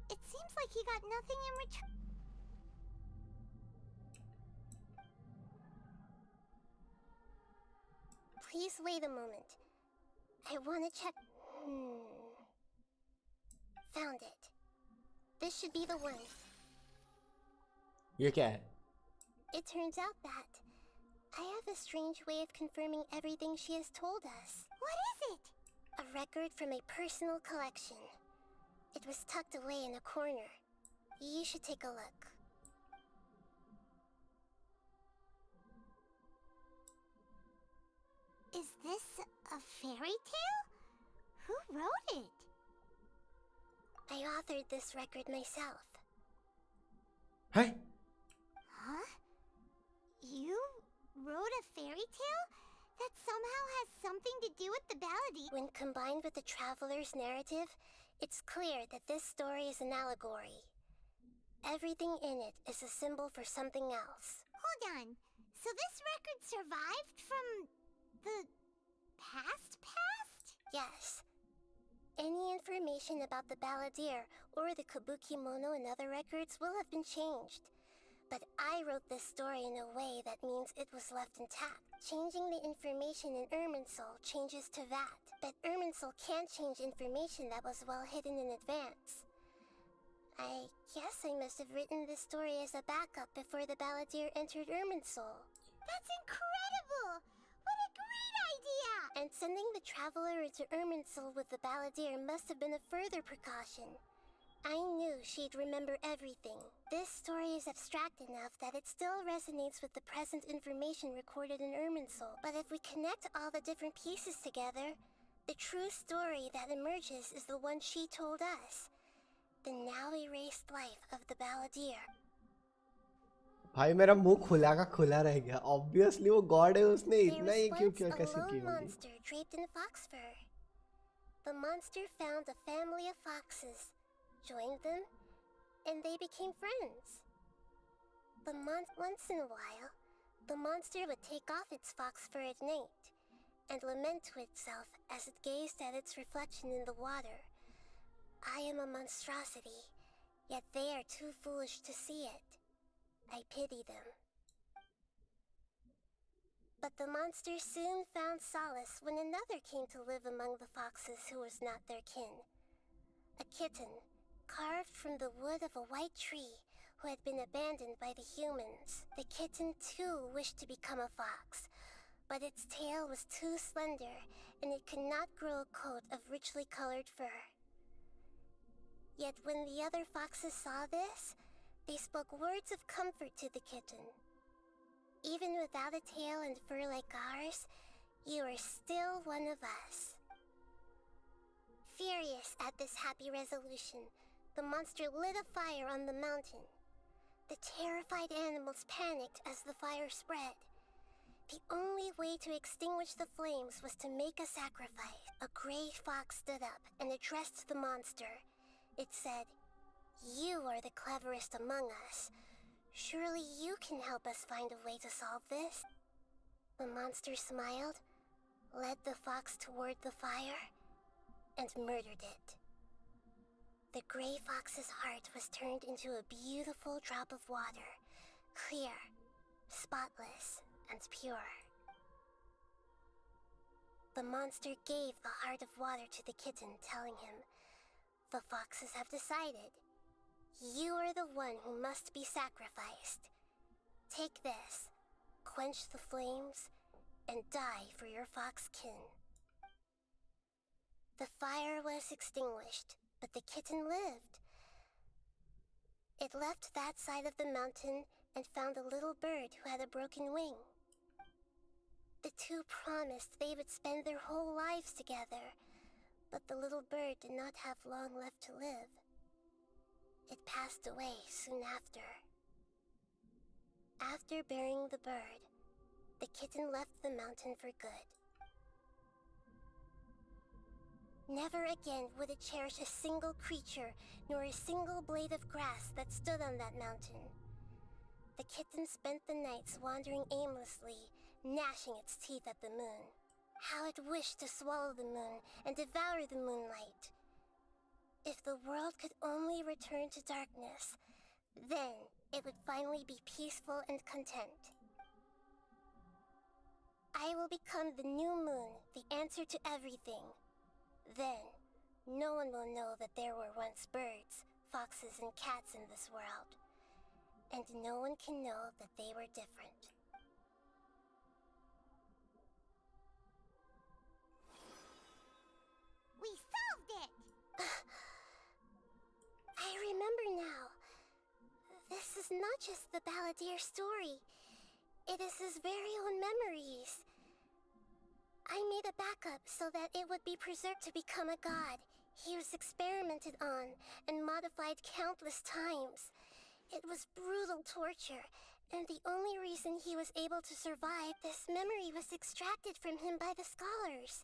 it seems like he got nothing in return.
Please wait a moment. I want to check... Found it. This should be the one.
ये क्या है?
It turns out that I have a strange way of confirming everything she has told us.
What is it?
A record from a personal collection. It was tucked away in a corner. You should take a look.
Is this a fairy tale? Who wrote it?
I authored this record myself.
Hey?
Huh? You wrote a fairy tale? That somehow has something to do with the Balladeer.
When combined with the Traveler's narrative, it's clear that this story is an allegory. Everything in it is a symbol for something else.
Hold on. So this record survived from the past past?
Yes. Any information about the balladeer or the kabuki mono in other records will have been changed. But I wrote this story in a way that means it was left intact. Changing the information in Irminsul changes to that, but Irminsul can't change information that was well hidden in advance. I guess I must have written this story as a backup before the balladeer entered Irminsul.
That's incredible! What a great idea!
And sending the traveler into Irminsul with the balladeer must have been a further precaution. I knew she'd remember everything. This story is abstract enough that it still resonates with the present information recorded in Irminsul. But if we connect all the different pieces together, the true story that emerges is the one she told us. The now erased life of the balladeer.
भाई मेरा मुंह खुला का खुला रह गया. Obviously वो God है, उसने इतना ही क्यों किया कैसे की होगी?
Monster draped in fox fur. The monster found a family of foxes, joined them, and they became friends. Once in a while, the monster would take off its fox fur at night and lament to itself as it gazed at its reflection in the water. I am a monstrosity, yet they are too foolish to see it. I pity them. But the monster soon found solace when another came to live among the foxes who was not their kin. A kitten, carved from the wood of a white tree, who had been abandoned by the humans. The kitten too wished to become a fox, but its tail was too slender, and it could not grow a coat of richly colored fur. Yet when the other foxes saw this, they spoke words of comfort to the kitten. Even without a tail and fur like ours, you are still one of us. Furious at this happy resolution, the monster lit a fire on the mountain. The terrified animals panicked as the fire spread. The only way to extinguish the flames was to make a sacrifice. A gray fox stood up and addressed the monster. It said, "You are the cleverest among us. Surely you can help us find a way to solve this." The monster smiled, led the fox toward the fire, and murdered it. The gray fox's heart was turned into a beautiful drop of water, clear, spotless, and pure. The monster gave the heart of water to the kitten, telling him, "The foxes have decided. You are the one who must be sacrificed. Take this, quench the flames, and die for your fox kin." The fire was extinguished, but the kitten lived. It left that side of the mountain and found a little bird who had a broken wing. The two promised they would spend their whole lives together, but the little bird did not have long left to live. It passed away soon after. After burying the bird, the kitten left the mountain for good. Never again would it cherish a single creature, nor a single blade of grass that stood on that mountain. The kitten spent the nights wandering aimlessly, gnashing its teeth at the moon. How it wished to swallow the moon and devour the moonlight. If the world could only return to darkness, then it would finally be peaceful and content. I will become the new moon, the answer to everything. Then, no one will know that there were once birds, foxes, and cats in this world. And no one can know that they were different.
We solved it!
I remember now. This is not just the balladeer story. It is his very own memories. I made a backup so that it would be preserved to become a god. He was experimented on and modified countless times. It was brutal torture, and the only reason he was able to survive, this memory was extracted from him by the scholars.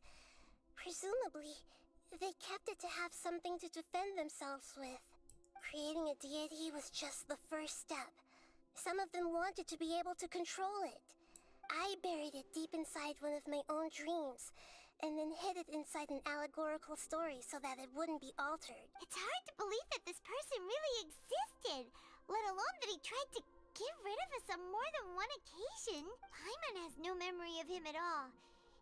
Presumably, they kept it to have something to defend themselves with. Creating a deity was just the first step. Some of them wanted to be able to control it. I buried it deep inside one of my own dreams, and then hid it inside an allegorical story so that it wouldn't be altered.
It's hard to believe that this person really existed, let alone that he tried to get rid of us on more than one occasion. Paimon has no memory of him at all.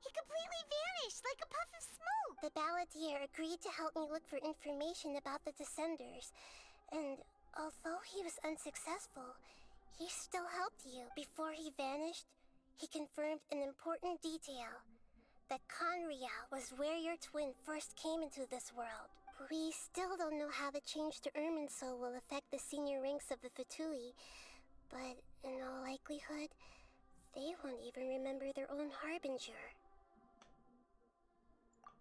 He completely vanished like a puff of smoke.
The balladeer agreed to help me look for information about the Descenders, and although he was unsuccessful, he still helped you. Before he vanished, he confirmed an important detail. That Conria was where your twin first came into this world. We still don't know how the change to Irminsul will affect the senior ranks of the Fatui, but in all likelihood, they won't even remember their own Harbinger.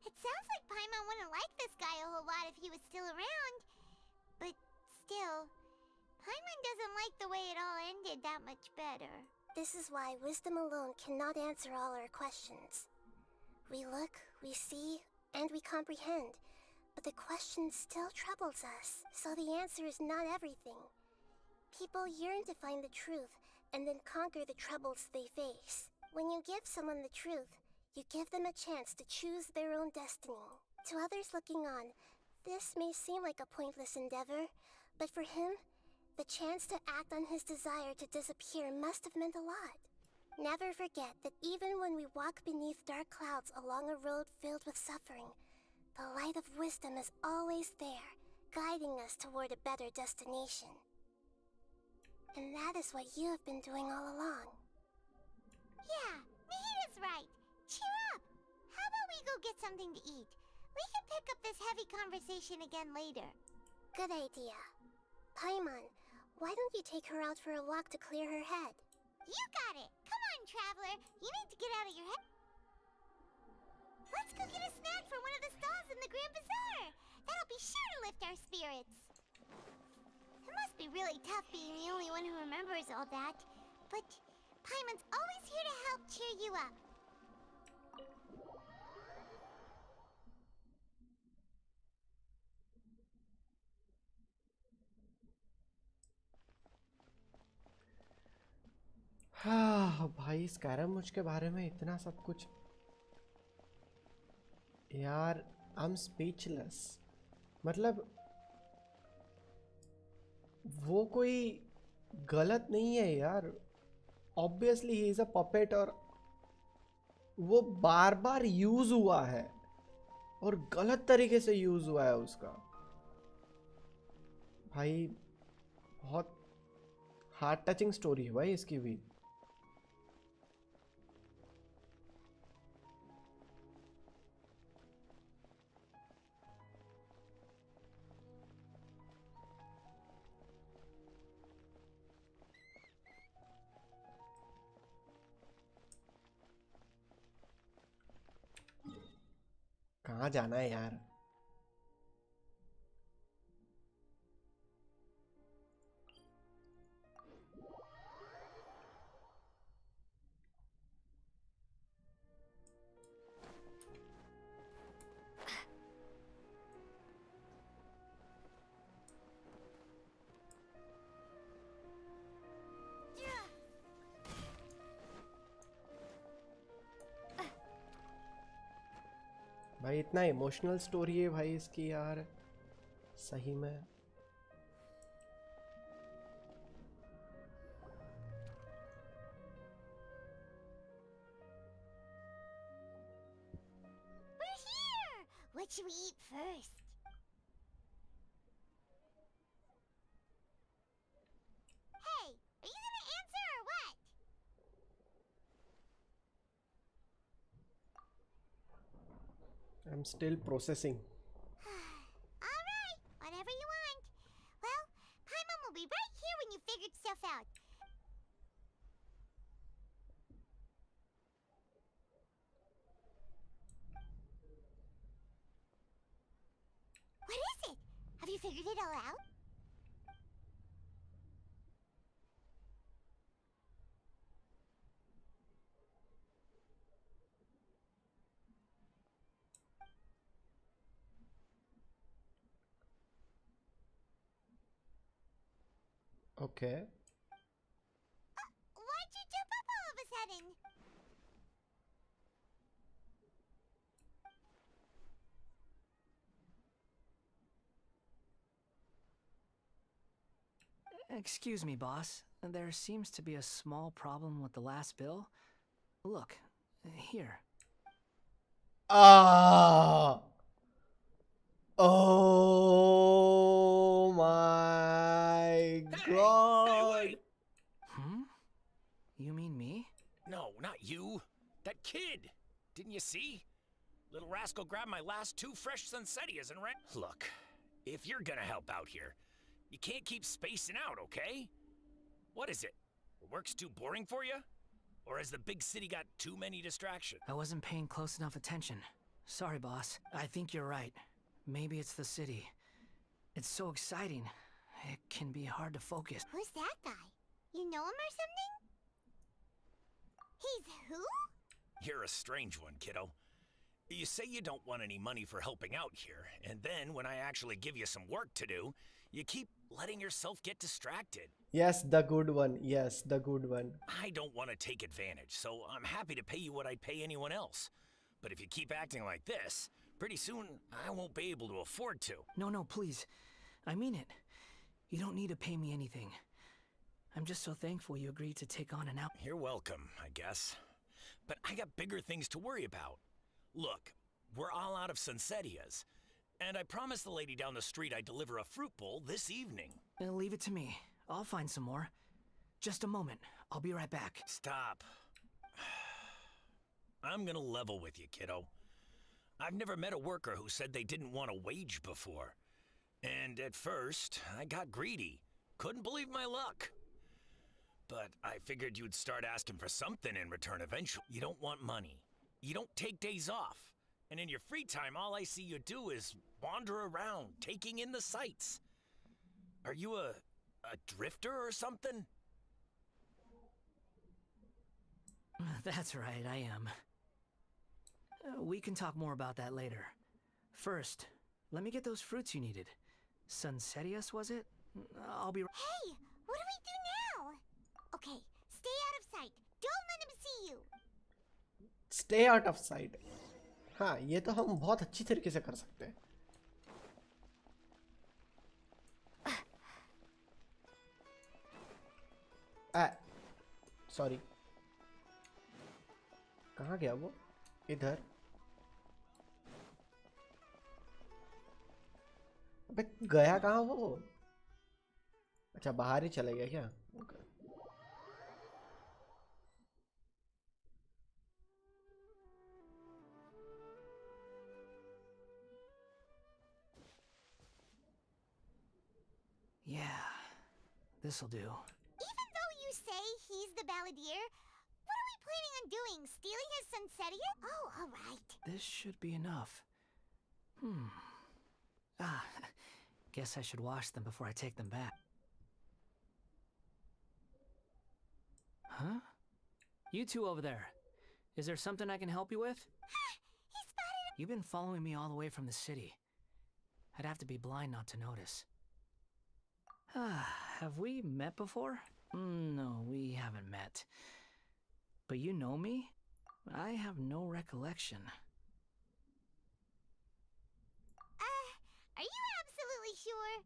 It sounds like Paimon wouldn't like this guy a whole lot if he was still around. But still, Paimon doesn't like the way it all ended that much better.
This is why wisdom alone cannot answer all our questions. We look, we see, and we comprehend, but the question still troubles us, so the answer is not everything. People yearn to find the truth, and then conquer the troubles they face. When you give someone the truth, you give them a chance to choose their own destiny. To others looking on, this may seem like a pointless endeavor, but for him, the chance to act on his desire to disappear must have meant a lot. Never forget that even when we walk beneath dark clouds along a road filled with suffering, the light of wisdom is always there, guiding us toward a better destination. And that is what you have been doing all along.
Yeah, Mihida's right. Cheer up! How about we go get something to eat? We can pick up this heavy conversation again later.
Good idea. Paimon, why don't you take her out for a walk to clear her head?
You got it! Come on, Traveler! You need to get out of your head. Let's go get a snack from one of the stalls in the Grand Bazaar! That'll be sure to lift our spirits! It must be really tough being the only one who remembers all that. But Paimon's always here to help cheer you up.
हाँ भाई, स्कैरामुच के बारे में इतना सब कुछ यार, I am speechless. मतलब वो कोई गलत नहीं है यार, obviously he is a puppet, और वो बार बार यूज हुआ है और गलत तरीके से यूज हुआ है उसका। भाई बहुत हार्ट टचिंग स्टोरी है भाई इसकी भी। कहाँ जाना है यार? भाई इतना इमोशनल स्टोरी है भाई इसकी यार, सही में।
We're here! What should we eat first? Hey, are you gonna answer or what?
I'm still processing.
All right, whatever you want. Well, Paimon will be right here when you figured stuff out. What is it? Have you figured it all out?
Okay.
Why'd you jump up all of a sudden?
Excuse me, boss. There seems to be a small problem with the last bill. Look, here.
Ah! Oh my god!
Hmm? You mean me?
No, not you. That kid. Didn't you see? Little rascal grabbed my last 2 fresh Sunsettias and ran. Look, if you're gonna help out here, you can't keep spacing out, okay? What is it? Work's too boring for you? Or has the big city got too many distractions?
I wasn't paying close enough attention. Sorry, boss. I think you're right. Maybe it's the city. It's so exciting. It can be hard to focus.
Who's that guy? You know him or something? He's who?
You're a strange one, kiddo. You say you don't want any money for helping out here, and then when I actually give you some work to do, you keep letting yourself get distracted.
Yes, the good one. Yes, the good one.
I don't want to take advantage, so I'm happy to pay you what I'd pay anyone else. But if you keep acting like this, pretty soon I won't be able to afford to.
No, please. I mean it. You don't need to pay me anything. I'm just so thankful you agreed to take on an out.
You're welcome, I guess. But I got bigger things to worry about. Look, we're all out of Sunsettias. And I promised the lady down the street I'd deliver a fruit bowl this evening.
Leave it to me. I'll find some more. Just a moment. I'll be right back.
Stop. I'm gonna level with you, kiddo. I've never met a worker who said they didn't want a wage before. And at first, I got greedy. Couldn't believe my luck. But I figured you'd start asking for something in return eventually. You don't want money. You don't take days off. And in your free time, all I see you do is wander around, taking in the sights. Are you a drifter or something?
That's right, I am. We can talk more about that later. First, let me get those fruits you needed. Sunsettias, was it? I'll be...
Hey, what do we do now? Okay, stay out of sight. Don't let him see you.
Stay out of sight. हाँ, ये तो हम बहुत अच्छी तरीके से कर सकते हैं. सॉरी. कहाँ गया वो? इधर. अबे गया कहाँ वो? अच्छा, बाहर ही चला गया क्या? Okay.
Yeah, this'll do.
Even though you say he's the balladeer, what are we planning on doing? Stealing his Sunsettia? Oh, alright.
This should be enough. Guess I should wash them before I take them back. Huh? You two over there. Is there something I can help you with?
He spotted him!
You've been following me all the way from the city. I'd have to be blind not to notice. Have we met before? No, we haven't met. But you know me? I have no recollection.
Are you absolutely sure?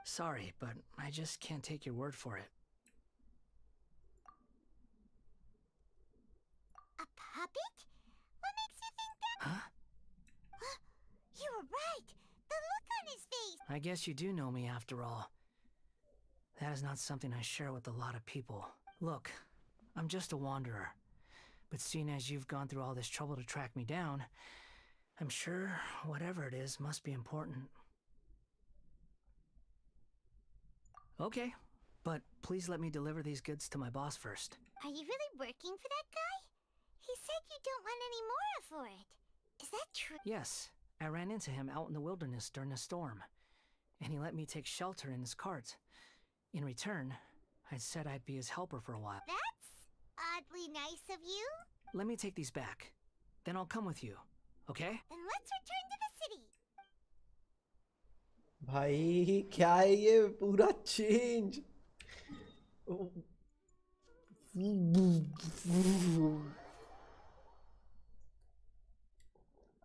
Sorry, but I just can't take your word for it.
A puppet? What makes you think that?
Huh?
You were right! The look on his face!
I guess you do know me after all. That is not something I share with a lot of people. Look, I'm just a wanderer. But seeing as you've gone through all this trouble to track me down, I'm sure whatever it is must be important. Okay, but please let me deliver these goods to my boss first.
Are you really working for that guy? He said you don't want any more for it. Is that true?
Yes, I ran into him out in the wilderness during a storm, and he let me take shelter in his cart. In return, I said I'd be his helper for a while.
That's oddly nice of you.
Let me take these back. Then I'll come with you, okay?
Then let's return to the city.
भाई क्या है ये पूरा change?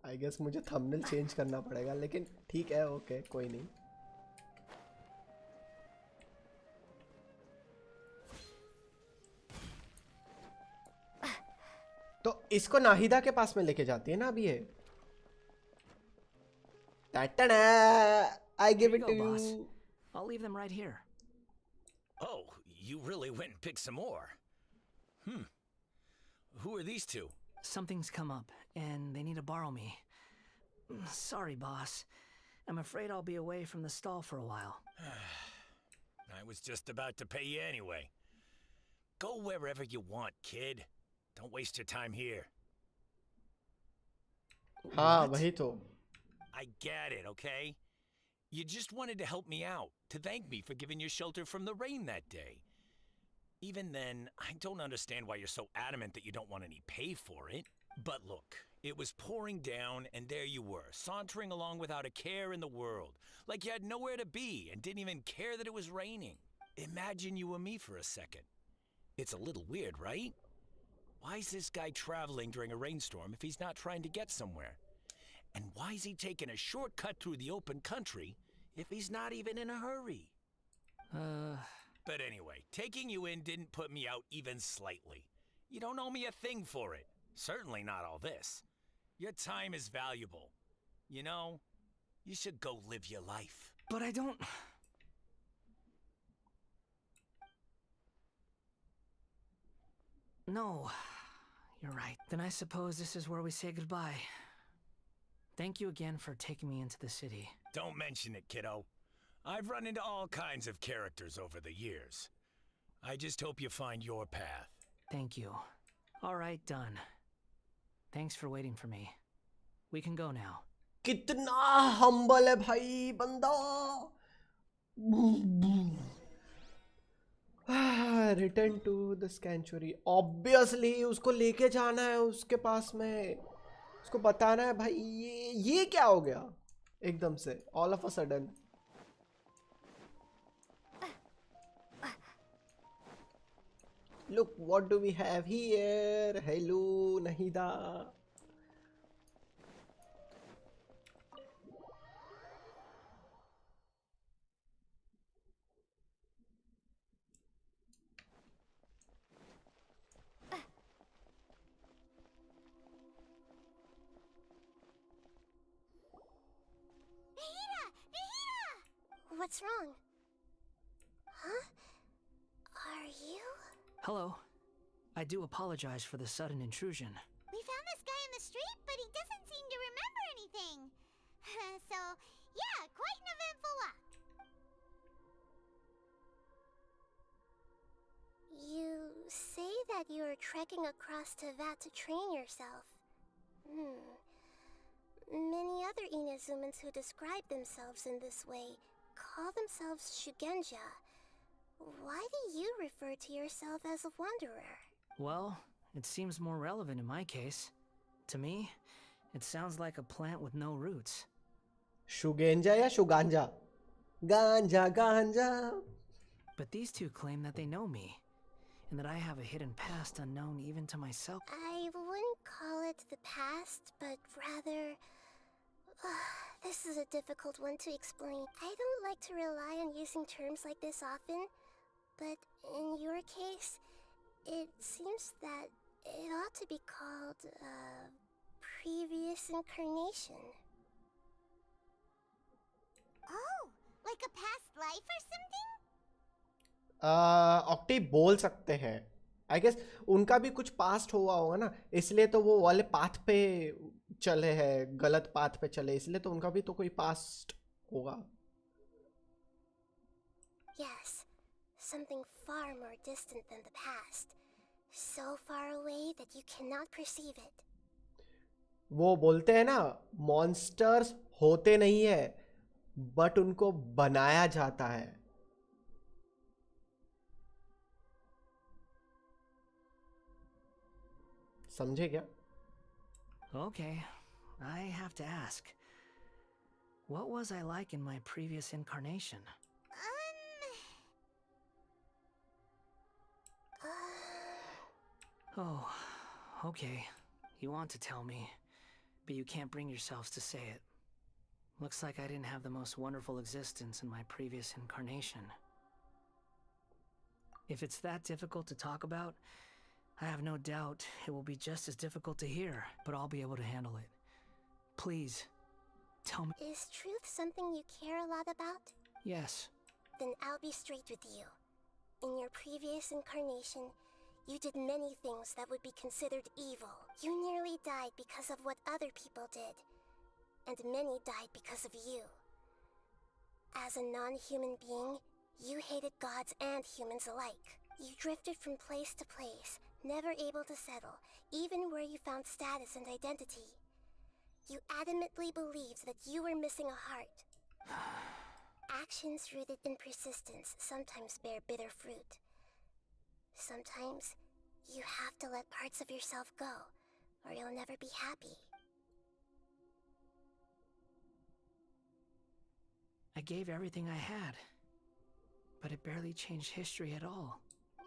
I guess मुझे thumbnail change करना पड़ेगा, लेकिन ठीक है, ओके, कोई नहीं. तो इसको नाहिदा के पास में लेके जाती है ना अभी ये. I give it to you.
I'll leave them right here.
Oh, you really went and picked some more. Who are these two?
Something's come up, and they need to borrow me. Sorry, boss. I'm afraid I'll be away from the stall for a while.
I was just about to pay you anyway. Go wherever you want, kid. Don't waste your time here.
हाँ वही तो.
I get it, okay? You just wanted to help me out, to thank me for giving you shelter from the rain that day. Even then, I don't understand why you're so adamant that you don't want any pay for it. But look, it was pouring down, and there you were, sauntering along without a care in the world, like you had nowhere to be and didn't even care that it was raining. Imagine you were me for a second. It's a little weird, right? Why is this guy traveling during a rainstorm if he's not trying to get somewhere? And why is he taking a shortcut through the open country if he's not even in a hurry? But anyway, taking you in didn't put me out even slightly. You don't owe me a thing for it. Certainly not all this. Your time is valuable. You know, you should go live your life.
But I don't... No, you're right. Then I suppose this is where we say goodbye. Thank you again for taking me into the city.
Don't mention it, kiddo. I've run into all kinds of characters over the years. I just hope you find your path.
Thank you. All right, done. Thanks for waiting for me. We can go now.
कितना humble है भाई बंदा. Return to the sanctuary. Obviously उसको लेके जाना है उसके पास में. उसको बताना है भाई ये क्या हो गया एकदम से all of a sudden. Look what do we have here. Hello Nahida.
What's wrong? Huh? Are you?
Hello. I do apologize for the sudden intrusion.
We found this guy in the street, but he doesn't seem to remember anything. So, yeah, quite an eventful walk.
You say that you are trekking across Teyvat to train yourself. Many other Inazumans who describe themselves in this way call themselves Shugenja. Why do you refer to yourself as a wanderer?
Well, it seems more relevant in my case. To me, it sounds like a plant with no roots.
Shugenja ya Shuganja? Ganja, ganja.
But these two claim that they know me, and that I have a hidden past unknown even to myself.
I wouldn't call it the past, but rather... this is a difficult one to explain. I don't like to rely on using terms like this often, but in your case, it seems that it ought to be called a previous incarnation.
Oh, like a past life or something?
ऑक्टी बोल सकते हैं. I guess उनका भी कुछ past हुआ होगा ना, इसलिए तो वो वाले पाथ पे चले हैं, गलत पाथ पे चले, इसलिए तो उनका भी तो कोई पास्ट होगा.
Yes, something far more distant than the past. So far away that you cannot perceive it.
वो बोलते हैं ना, मॉन्स्टर्स होते नहीं है, बट उनको बनाया जाता है. समझे क्या?
Okay, I have to ask. What was I like in my previous incarnation? Oh, okay. You want to tell me, but you can't bring yourselves to say it. Looks like I didn't have the most wonderful existence in my previous incarnation. If it's that difficult to talk about, I have no doubt it will be just as difficult to hear, but I'll be able to handle it. Please, tell me.
Is truth something you care a lot about?
Yes.
Then I'll be straight with you. In your previous incarnation, you did many things that would be considered evil. You nearly died because of what other people did, and many died because of you. As a non-human being, you hated gods and humans alike. You drifted from place to place, never able to settle, even where you found status and identity. You adamantly believed that you were missing a heart. Actions rooted in persistence sometimes bear bitter fruit. Sometimes, you have to let parts of yourself go, or you'll never be happy.
I gave everything I had, but it barely changed history at all.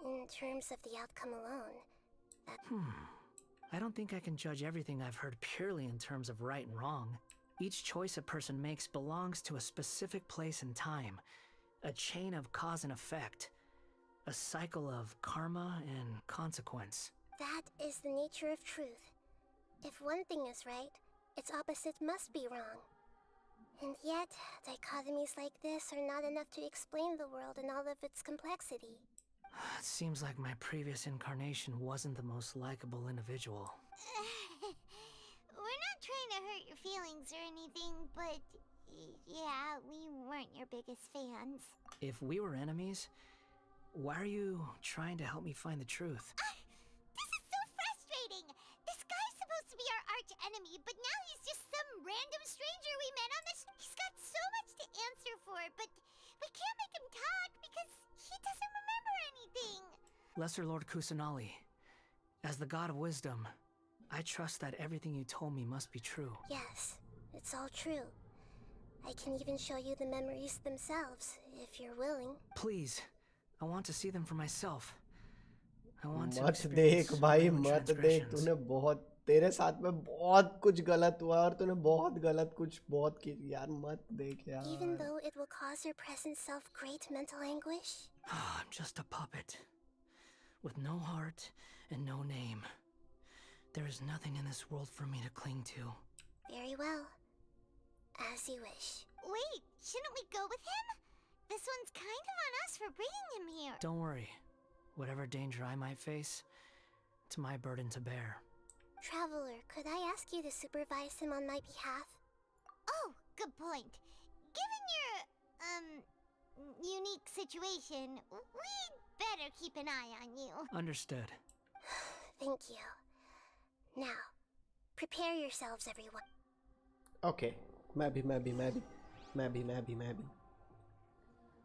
In terms of the outcome alone, that...
I don't think I can judge everything I've heard purely in terms of right and wrong. Each choice a person makes belongs to a specific place and time, a chain of cause and effect, a cycle of karma and consequence.
That is the nature of truth. If one thing is right, its opposite must be wrong. And yet, dichotomies like this are not enough to explain the world in all of its complexity.
It seems like my previous incarnation wasn't the most likable individual.
We're not trying to hurt your feelings or anything, but yeah, we weren't your biggest fans.
If we were enemies, why are you trying to help me find the truth?
This is so frustrating! This guy's supposed to be our arch enemy, but now he's just some random stranger we met on this. He's got so much to answer for, but we can't make him talk because he doesn't remember anything.
Lesser Lord Kusanali, as the god of wisdom, I trust that everything you told me must be true.
Yes, it's all true. I can even show you the memories themselves, if you're willing.
Please, I want to see them for myself. I want to
मत देख भाई,
my
मत देख.
transgressions.
तूने बहुत, तेरे साथ में बहुत कुछ गलत हुआ और तूने बहुत गलत कुछ बहुत की यार. मत देख यार.
Even though it will cause your present self great mental anguish?
I'm just a puppet, with no heart and no name. There is nothing in this world for me to cling to.
Very well. As you wish.
Wait, shouldn't we go with him? This one's kind of on us for bringing him here.
Don't worry. Whatever danger I might face, it's my burden to bear.
Traveler, could I ask you to supervise him on my behalf?
Oh, good point. Given your, unique situation, we'd better keep an eye on you.
Understood.
Thank you. Now, prepare yourselves, everyone.
Okay. मैं भी.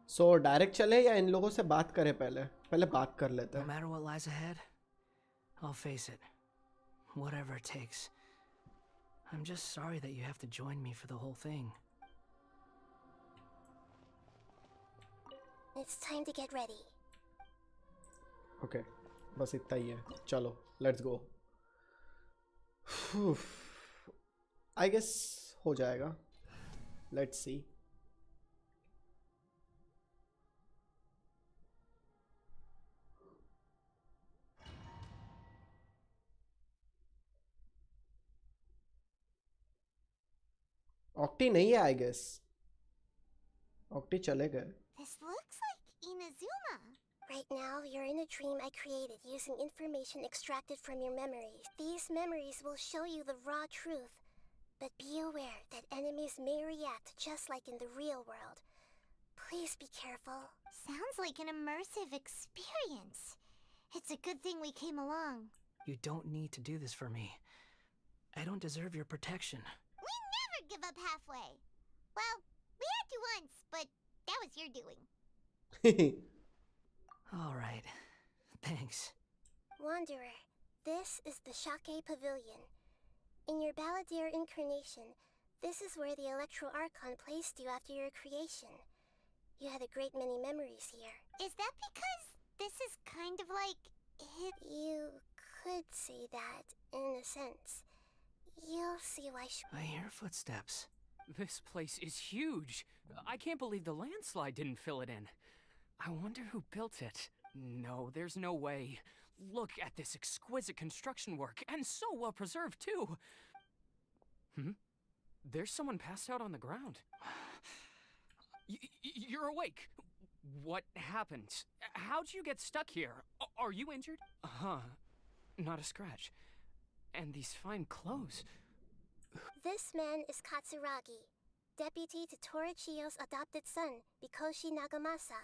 So direct चले या इन लोगों से बात करें पहले बात कर लेते
No
हैं.
matter what lies ahead, I'll face it. Whatever it takes. I'm just sorry that you have to join me for the whole thing.
It's time to get ready.
Okay. बस इतना ही है. चलो, let's go. I guess हो जाएगा. Let's see. Octi नहीं है, I guess. Octi चले गए.
This looks like Inazuma.
Right now, you're in a dream I created using information extracted from your memories. These memories will show you the raw truth. But be aware that enemies may react just like in the real world. Please be careful.
Sounds like an immersive experience. It's a good thing we came along.
You don't need to do this for me. I don't deserve your protection.
We never give up halfway. Well, we had to once, but that was your doing.
All right. Thanks.
Wanderer, this is the Shake Pavilion. In your Balladeer incarnation, this is where the Electro Archon placed you after your creation. You had a great many memories here.
Is that because this is kind of like it?
You could say that, in a sense. You'll see why
I hear footsteps.
This place is huge. I can't believe the landslide didn't fill it in. I wonder who built it. No, there's no way. Look at this exquisite construction work, and so well preserved, too. There's someone passed out on the ground. You're awake. What happened? How'd you get stuck here? Are you injured? Not a scratch. And these fine clothes.
This man is Katsuragi, deputy to Torichiyo's adopted son, Mikoshi Nagamasa.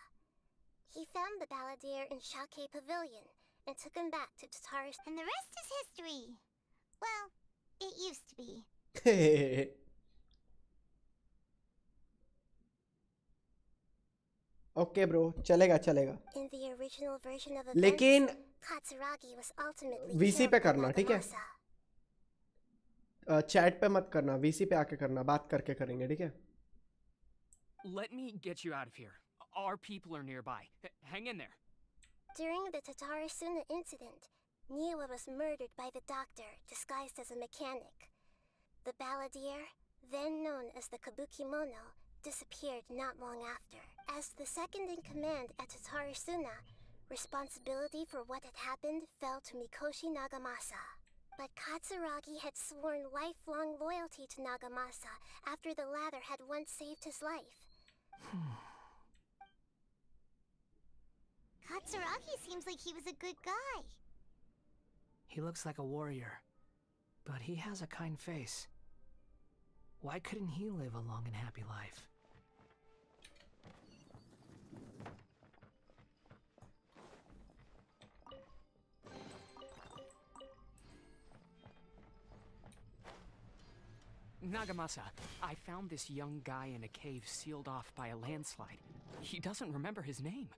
He found the balladeer in Shake Pavilion and took him back to Tataris.
And the rest is history. Well, it used to be.
Okay bro, चलेगा चलेगा।
In the original version of
लेकिन
Katsuragi was ultimately
VC पे
killed by
करना, ठीक है?
Nagamasa.
Chat पे मत करना, वीसी पे आके करना, बात करके करेंगे, ठीक है?
Let me get you out of here. Our people are nearby. Hang in there.
During the Tatarasuna incident, Niwa was murdered by the doctor disguised as a mechanic. The balladeer, then known as the Kabukimono, disappeared not long after. As the second in command at Tatarasuna, responsibility for what had happened fell to Mikoshi Nagamasa. But Katsuragi had sworn lifelong loyalty to Nagamasa after the latter had once saved his life.
Katsuragi seems like he was a good guy.
He looks like a warrior, but he has a kind face. Why couldn't he live a long and happy life?
Nagamasa, I found this young guy in a cave sealed off by a landslide. He doesn't remember his name.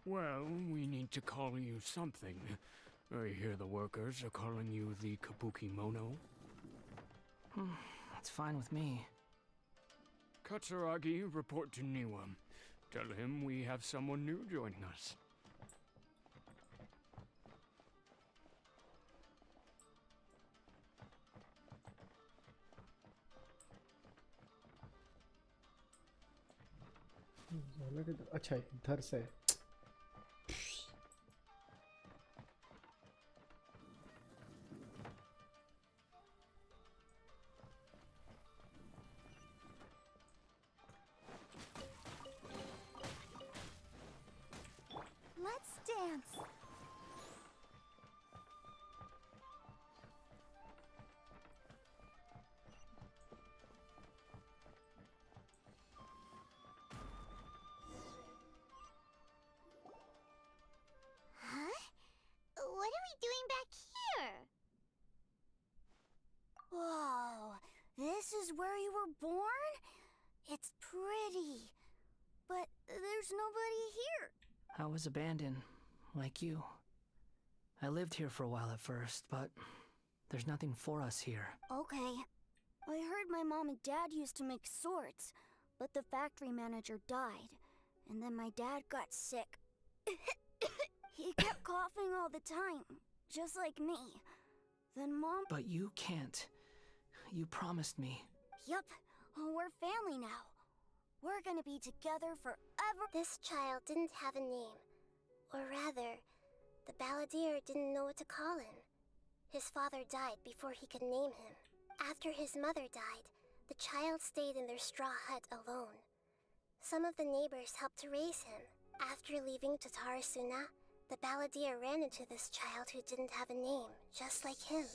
Well, we need to call you something. I hear the workers are calling you the Kabukimono.
That's fine with me.
Katsuragi, report to Niwa. Tell him we have someone new joining us.
अच्छा इधर से
Let's dance. What are we doing back here? Whoa, this is where you were born? It's pretty, but there's nobody here.
I was abandoned, like you. I lived here for a while at first, but there's nothing for us here.
Okay. I heard my mom and dad used to make swords, but the factory manager died, and then my dad got sick. He kept coughing all the time, just like me. Then Mom...
But you can't. You promised me.
Yup, we're family now. We're gonna be together forever.
This child didn't have a name. Or rather, the balladeer didn't know what to call him. His father died before he could name him. After his mother died, the child stayed in their straw hut alone. Some of the neighbors helped to raise him. After leaving Tatarasuna, the balladeer ran into this child who didn't have a name, just like him.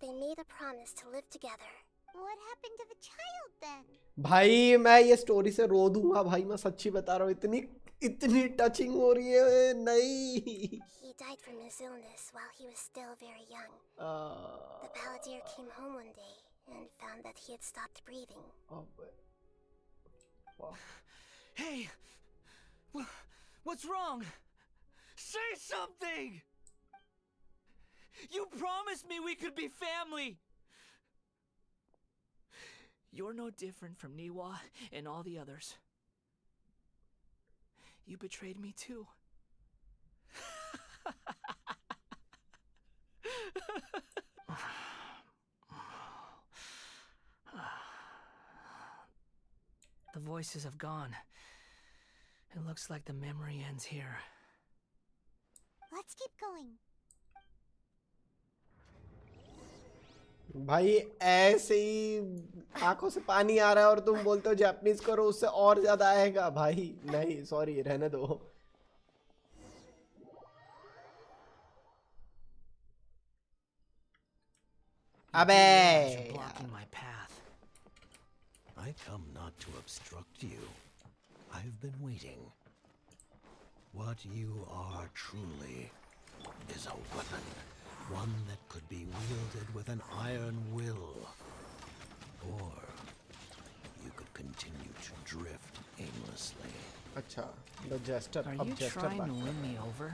They made a promise to live together.
What happened to the child then?
भाई मैं ये story से रो दूंगा भाई, मैं सच्ची बता रहा हूँ, इतनी टचिंग हो रही है। नहीं,
He died from his illness while he was still very young. The balladeer came home one day and found that he had stopped breathing.
Hey! What's wrong? Say something! You promised me we could be family! You're no different from Niwa and all the others. You betrayed me too. The voices have gone. It looks like the memory ends here.
Let's keep going.
भाई ऐसे ही आंखों से पानी आ रहा है और तुम बोलते हो जापानीज करो, उससे और ज्यादा आएगा भाई। नहीं सॉरी, रहने दो। अबे
blocking my path.
I come not to obstruct you. I've been waiting. What you are truly is a weapon. One that could be wielded with an iron will. Or you could continue to drift aimlessly.
अच्छा, the jester.
Are you trying to win me over?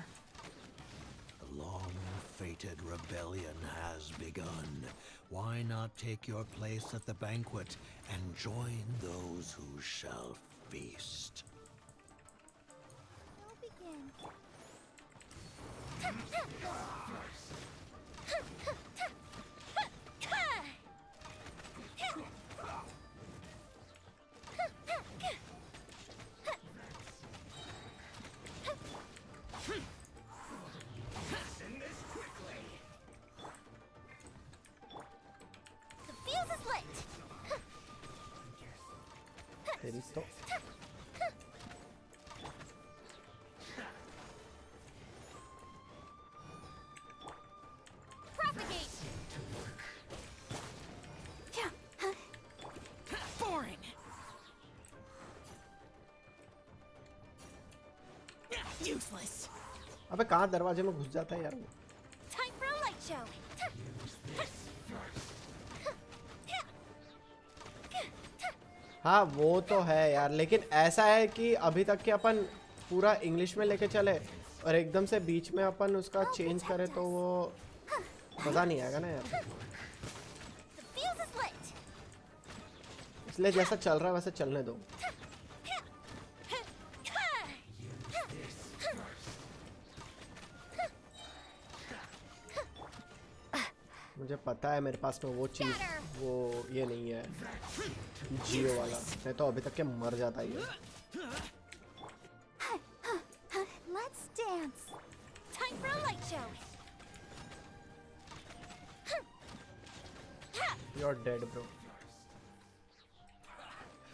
The long-fated rebellion has begun. Why not take your place at the banquet and join those who shall feast?
We'll begin. The fuse is lit.
Listo.
Propagate.
Boring. Useless.
अबे कहाँ दरवाजे में घुस जाता है यार वो।
Time for a light show.
हाँ वो तो है यार, लेकिन ऐसा है कि अभी तक के अपन पूरा इंग्लिश में लेके चले और एकदम से बीच में अपन उसका चेंज करें तो वो मज़ा नहीं आएगा ना यार। इसलिए जैसा चल रहा है वैसे चलने दो। मुझे पता है मेरे पास में वो चीज़, वो ये नहीं है जियो वाला, नहीं तो अभी तक के मर जाता ही है।
Let's dance. Time for a light show.
You're dead, bro.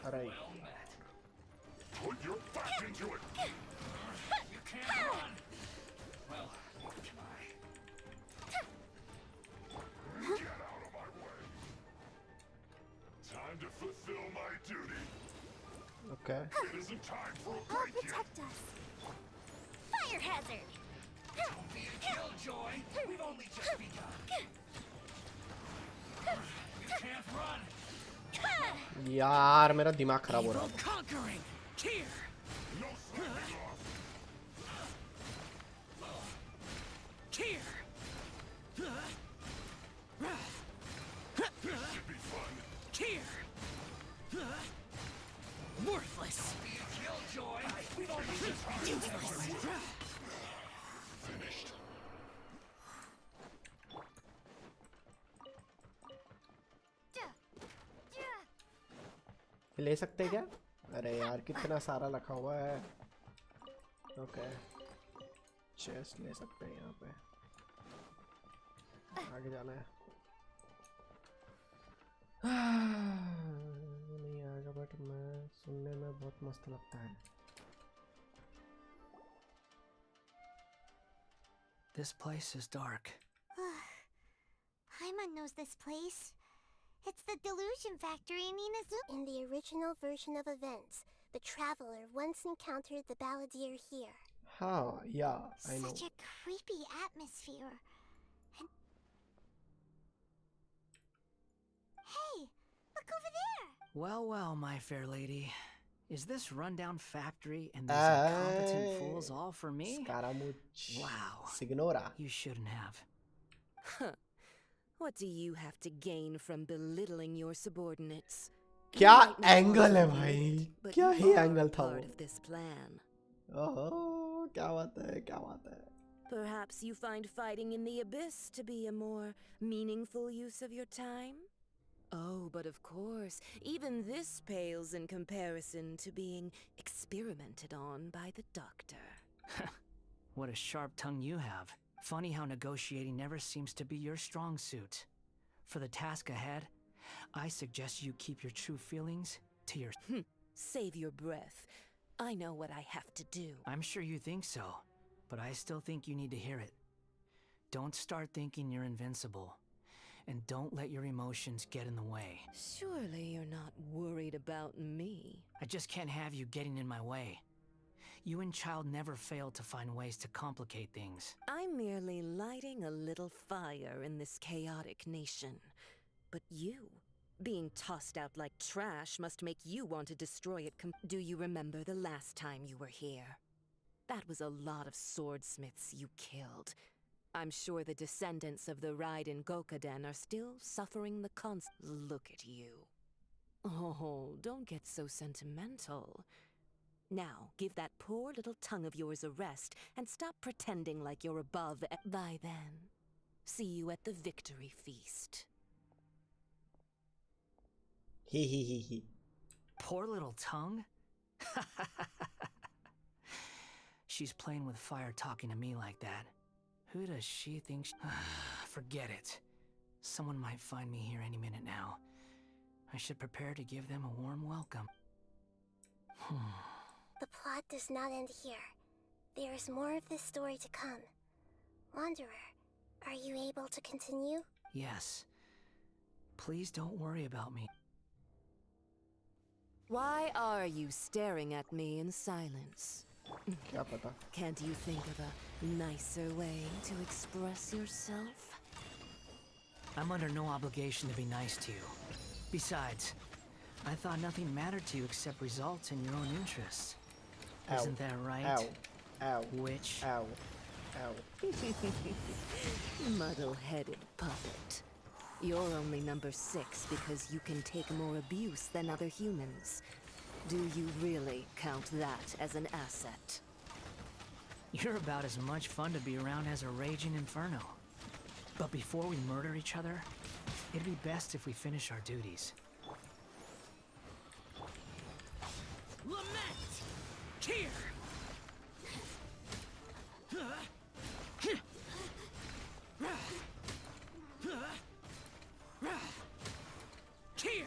Alright.
Put your back into it. You can't run. Well, can I? Get out of my way. Time to fulfill my duty.
Okay.
It isn't time for a
I'll
break yet.
protect us. Fire hazard.
Don't be a killjoy. We've only just begun. You can't run.
यार मेरा दिमाग खराब हो रहा है।
Conquering. Here.
No slacking off.
Here.
This should be fun.
Here. Worthless.
Be a killjoy. We've only just
Useless.
finished.
ले सकते क्या? अरे यार कितना सारा रखा हुआ है। ओके, चेस्ट ले सकते हैं यहाँ पे। आगे जाना है। नहीं आएगा बट मैं सुनने में बहुत मस्त लगता है।
This place is dark.
Paimon knows this place. It's the delusion factory in Inazuma.
In the original version of events, the traveler once encountered the balladeer here.
हाँ, yeah, I know.
Such a creepy atmosphere. And hey, look over there.
Well, well, my fair lady. Is this rundown factory and these incompetent fools all for me?
Scaramouche.
Wow.
Signora.
You shouldn't have.
Huh. What do you have to gain from belittling your subordinates?
क्या angle है भाई, क्या ही angle था वो।
Part of this plan.
ओह, क्या बात है, क्या बात है।
Perhaps you find fighting in the abyss to be a more meaningful use of your time? Oh, but of course, even this pales in comparison to being experimented on by the doctor.
What a sharp tongue you have. Funny how negotiating never seems to be your strong suit. For the task ahead, I suggest you keep your true feelings to your...
Save your breath. I know what I have to do.
I'm sure you think so, but I still think you need to hear it. Don't start thinking you're invincible, and don't let your emotions get in the way.
Surely you're not worried about me.
I just can't have you getting in my way. You and Child never fail to find ways to complicate things.
I'm merely lighting a little fire in this chaotic nation. But you, being tossed out like trash, must make you want to destroy it. Do you remember the last time you were here? That was a lot of swordsmiths you killed. I'm sure the descendants of the Raiden Gokaden are still suffering the Look at you. Oh, don't get so sentimental. Now, give that poor little tongue of yours a rest and stop pretending like you're above. By then, see you at the victory feast.
He.
Poor little tongue? She's playing with fire talking to me like that. Who does she think Forget it. Someone might find me here any minute now. I should prepare to give them a warm welcome.
The plot does not end here. There is more of this story to come. Wanderer, are you able to continue?
Yes. Please don't worry about me.
Why are you staring at me in silence?
क्या पता?
Can't you think of a nicer way to express yourself?
I'm under no obligation to be nice to you. Besides, I thought nothing mattered to you except results in your own interests.
Ow.
Isn't that right?
Ow. Ow.
Witch?
Ow. Ow.
Muddle-headed puppet. You're only number 6 because you can take more abuse than other humans. Do you really count that as an asset?
You're about as much fun to be around as a raging inferno. But before we murder each other, it'd be best if we finish our duties.
Lament! Here! Here!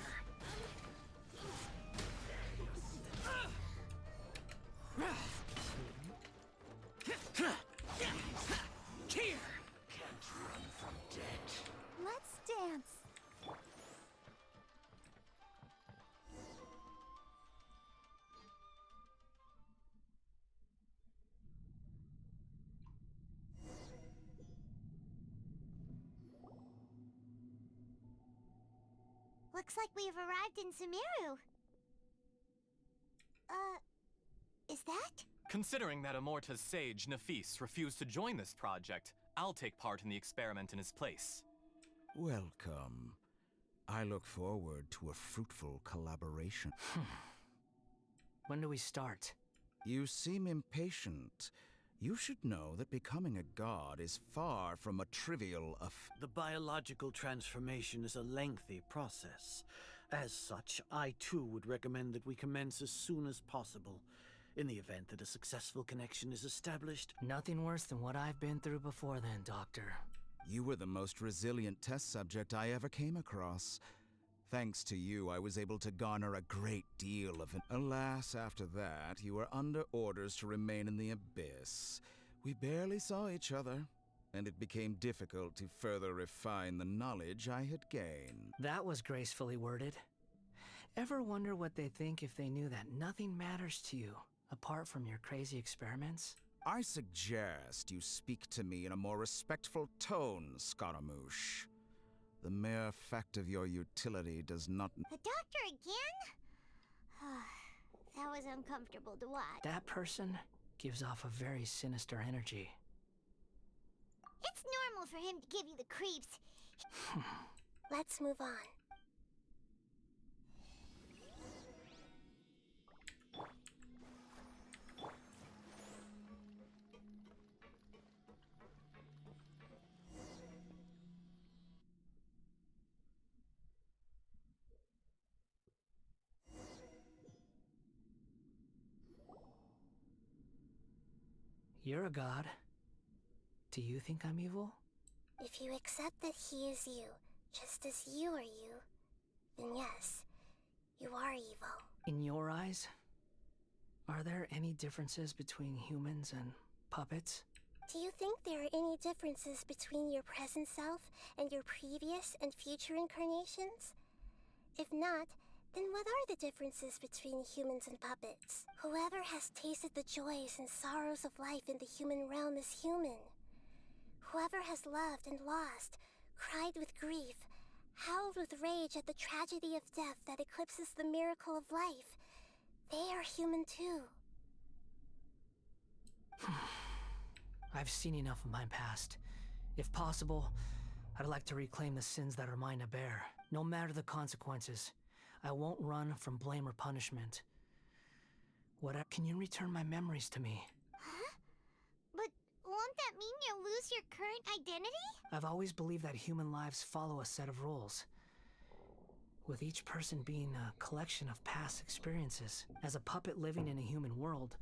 Here!
Can't run from death.
Let's dance. Looks like we've arrived in Sumeru. Is that?
Considering that Amorta's sage, Nafis, refused to join this project, I'll take part in the experiment in his place.
Welcome. I look forward to a fruitful collaboration.
When do we start?
You seem impatient. You should know that becoming a god is far from a trivial
The biological transformation is a lengthy process. As such, I too would recommend that we commence as soon as possible. In the event that a successful connection is established.
Nothing worse than what I've been through before then, Doctor.
You were the most resilient test subject I ever came across. Thanks to you, I was able to garner a great deal of it. Alas, after that, you were under orders to remain in the abyss. We barely saw each other, and it became difficult to further refine the knowledge I had gained.
That was gracefully worded. Ever wonder what they think if they knew that nothing matters to you, apart from your crazy experiments?
I suggest you speak to me in a more respectful tone, Scaramouche. The mere fact of your utility does not...
The doctor again? That was uncomfortable to watch.
That person gives off a very sinister energy.
It's normal for him to give you the creeps.
Let's move on.
You're a god. Do you think I'm evil?
If you accept that he is you, just as you are you, then yes, you are evil.
In your eyes, are there any differences between humans and puppets?
Do you think there are any differences between your present self and your previous and future incarnations? If not, then what are the differences between humans and puppets? Whoever has tasted the joys and sorrows of life in the human realm is human. Whoever has loved and lost, cried with grief, howled with rage at the tragedy of death that eclipses the miracle of life, they are human too.
I've seen enough of my past. If possible, I'd like to reclaim the sins that are mine to bear. No matter the consequences, I won't run from blame or punishment. Can you return my memories to me?
Huh? But won't that mean you'll lose your current identity?
I've always believed that human lives follow a set of rules, with each person being a collection of past experiences. As a puppet living in a human world,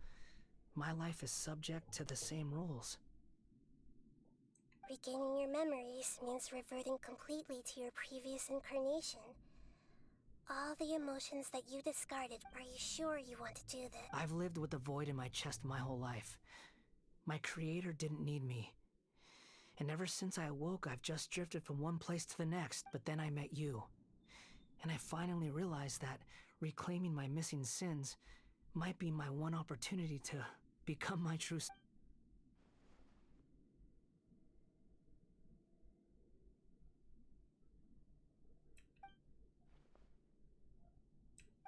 my life is subject to the same rules.
Regaining your memories means reverting completely to your previous incarnation. All the emotions that you discarded, are you sure you want to do this?
I've lived with a void in my chest my whole life. My creator didn't need me. And ever since I awoke, I've just drifted from one place to the next, but then I met you. And I finally realized that reclaiming my missing sins might be my one opportunity to become my true self.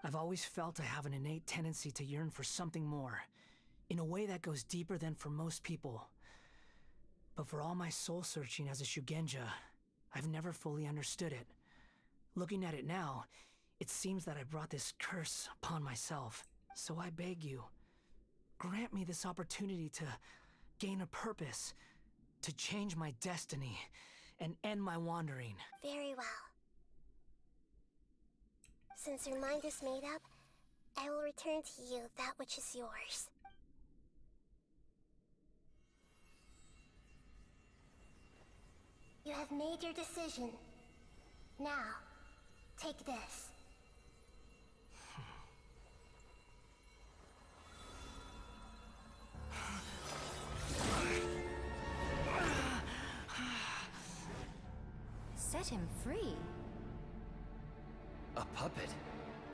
I've always felt I have an innate tendency to yearn for something more, in a way that goes deeper than for most people. But for all my soul searching as a Shugenja, I've never fully understood it. Looking at it now, it seems that I brought this curse upon myself. So I beg you, grant me this opportunity to gain a purpose, to change my destiny, and end my wandering.
Very well. Since your mind is made up, I will return to you that which is yours. You have made your decision. Now, take this.
Set him free.
A puppet?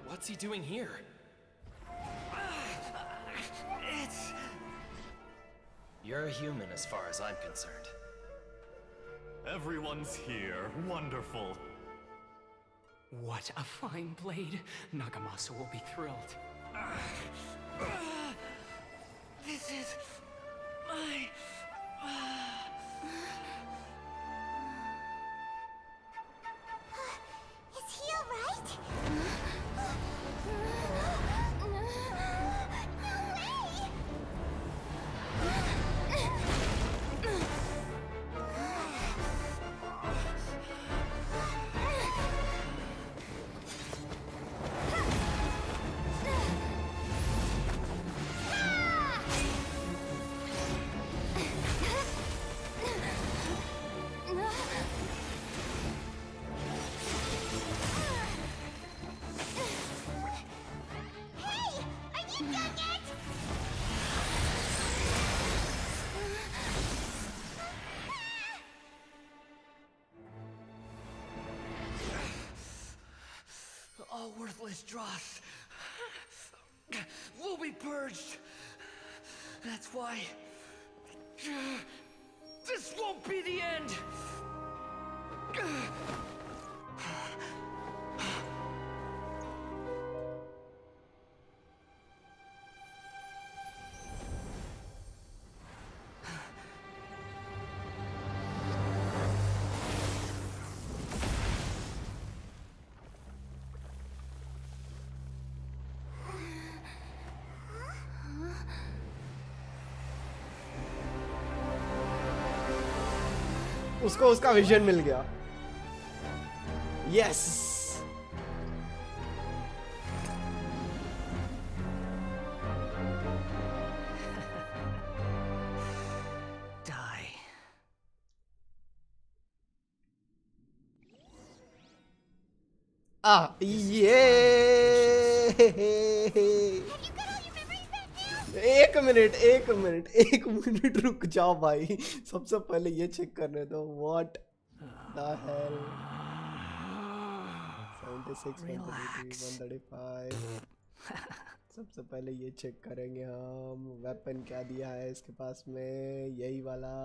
What's he doing here? You're a human as far as I'm concerned.
Everyone's here. Wonderful.
What a fine blade. Nagamasa will be thrilled.
This is my...
Is he alright?
All worthless dross will be purged. That's why this won't be the end.
उसको उसका vision मिल गया. Yes.
Die.
ये एक minute रुक जाओ भाई, सबसे पहले ये चेक करने दो। What the hell? 76, 133, 135। सबसे पहले ये चेक करेंगे हम। वेपन क्या दिया है इसके पास में, यही वाला।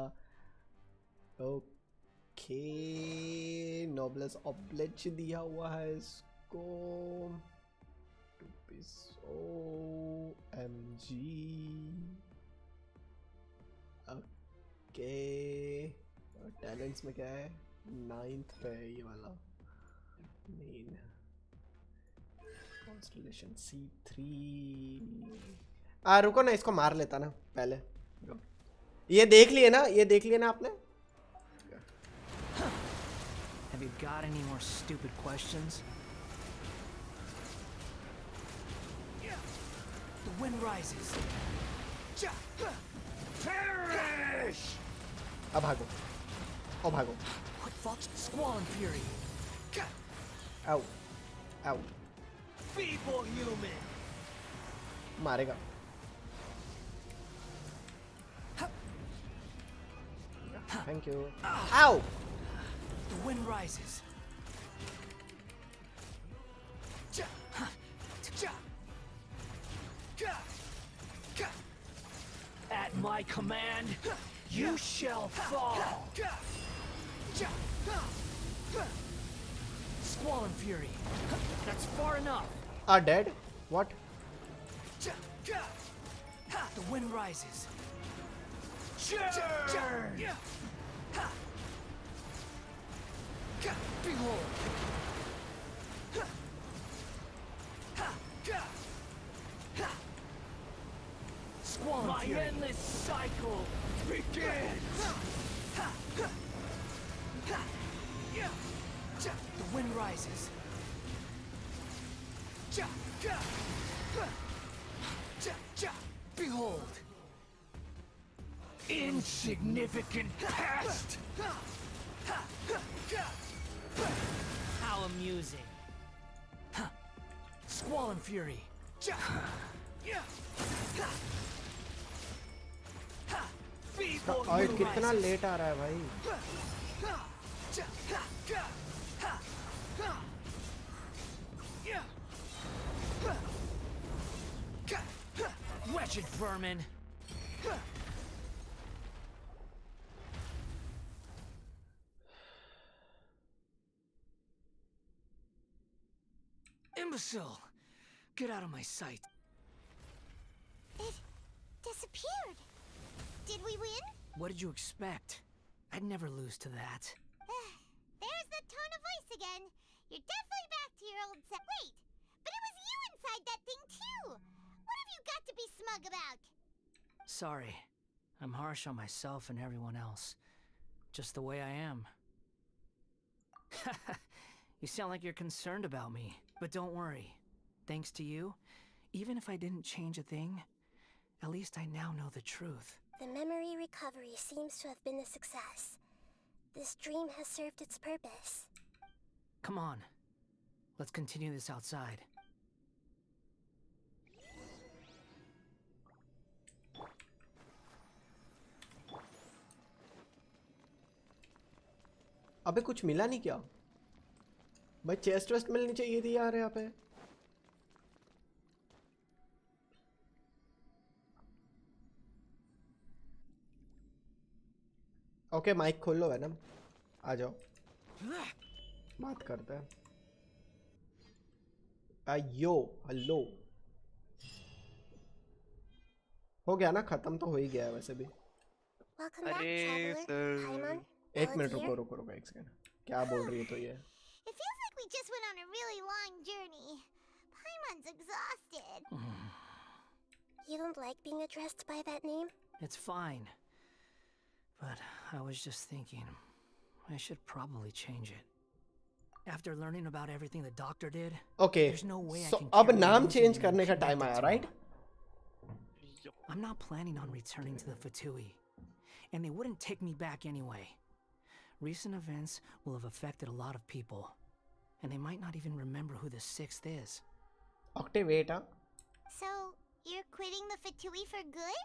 ओके, नोब्लेस ऑब्लिच दिया हुआ है इसको। OMG। ओके, टैलेंट्स में क्या है? 9th पे है ये वाला मेन। Constellation C3। रुको ना, इसको मार लेता ना पहले। ये देख लिए ना, ये देख लिए ना आपने?
Have you got any more stupid questions? The wind rises. Perish!
अब भागो, अब भागो।
Quick fox, squall and fury.
Ow, ow.
Feeble human.
मारेगा। Thank you. Ow!
The wind rises. At my command, you shall fall. Squall and fury. That's far enough.
Are dead? What?
The wind rises. Churn! Behold! Squall and fury. My endless cycle begins! The wind rises. Behold! Insignificant pest! How amusing. Squall and fury.
और कितना late आ रहा है भाई?
Wretched vermin. Imbecile! Get out of my sight.
It disappeared. Did we win?
What did you expect? I'd never lose to that.
There's the tone of voice again. You're definitely back to your old self. Wait, but it was you inside that thing too. What have you got to be smug about?
Sorry. I'm harsh on myself and everyone else. Just the way I am. You sound like you're concerned about me. But don't worry. Thanks to you, even if I didn't change a thing, at least I now know the truth.
The memory recovery seems to have been a success. This dream has served its purpose.
Come on. Let's continue this outside.
अबे कुछ मिला नहीं क्या? भाई chest waste मिलनी चाहिए थी यार यहाँ पे। ओके, माइक खोल लो वेनम, आ जाओ, बात करते हैं। आयो, हेलो। हो गया ना, खत्म तो हो ही गया है वैसे भी।
अरे सर,
एक मिनट रुको रुको रुको, एक सेकंड। क्या बोल रही है तो ये?
It feels like we just went on a really long journey. Paimon's exhausted.
You don't like being addressed by that name?
It's fine. But I was just thinking, I should probably change it. After learning about everything the doctor did,
okay,
there's no way
so
I can
अब नाम change करने का time आया, right?
I'm not planning on returning to the Fatui, and they wouldn't take me back anyway. Recent events will have affected a lot of people. and they might not even remember who the 6th is.
Octave, wait, huh?
So, you're quitting the Fatui for good?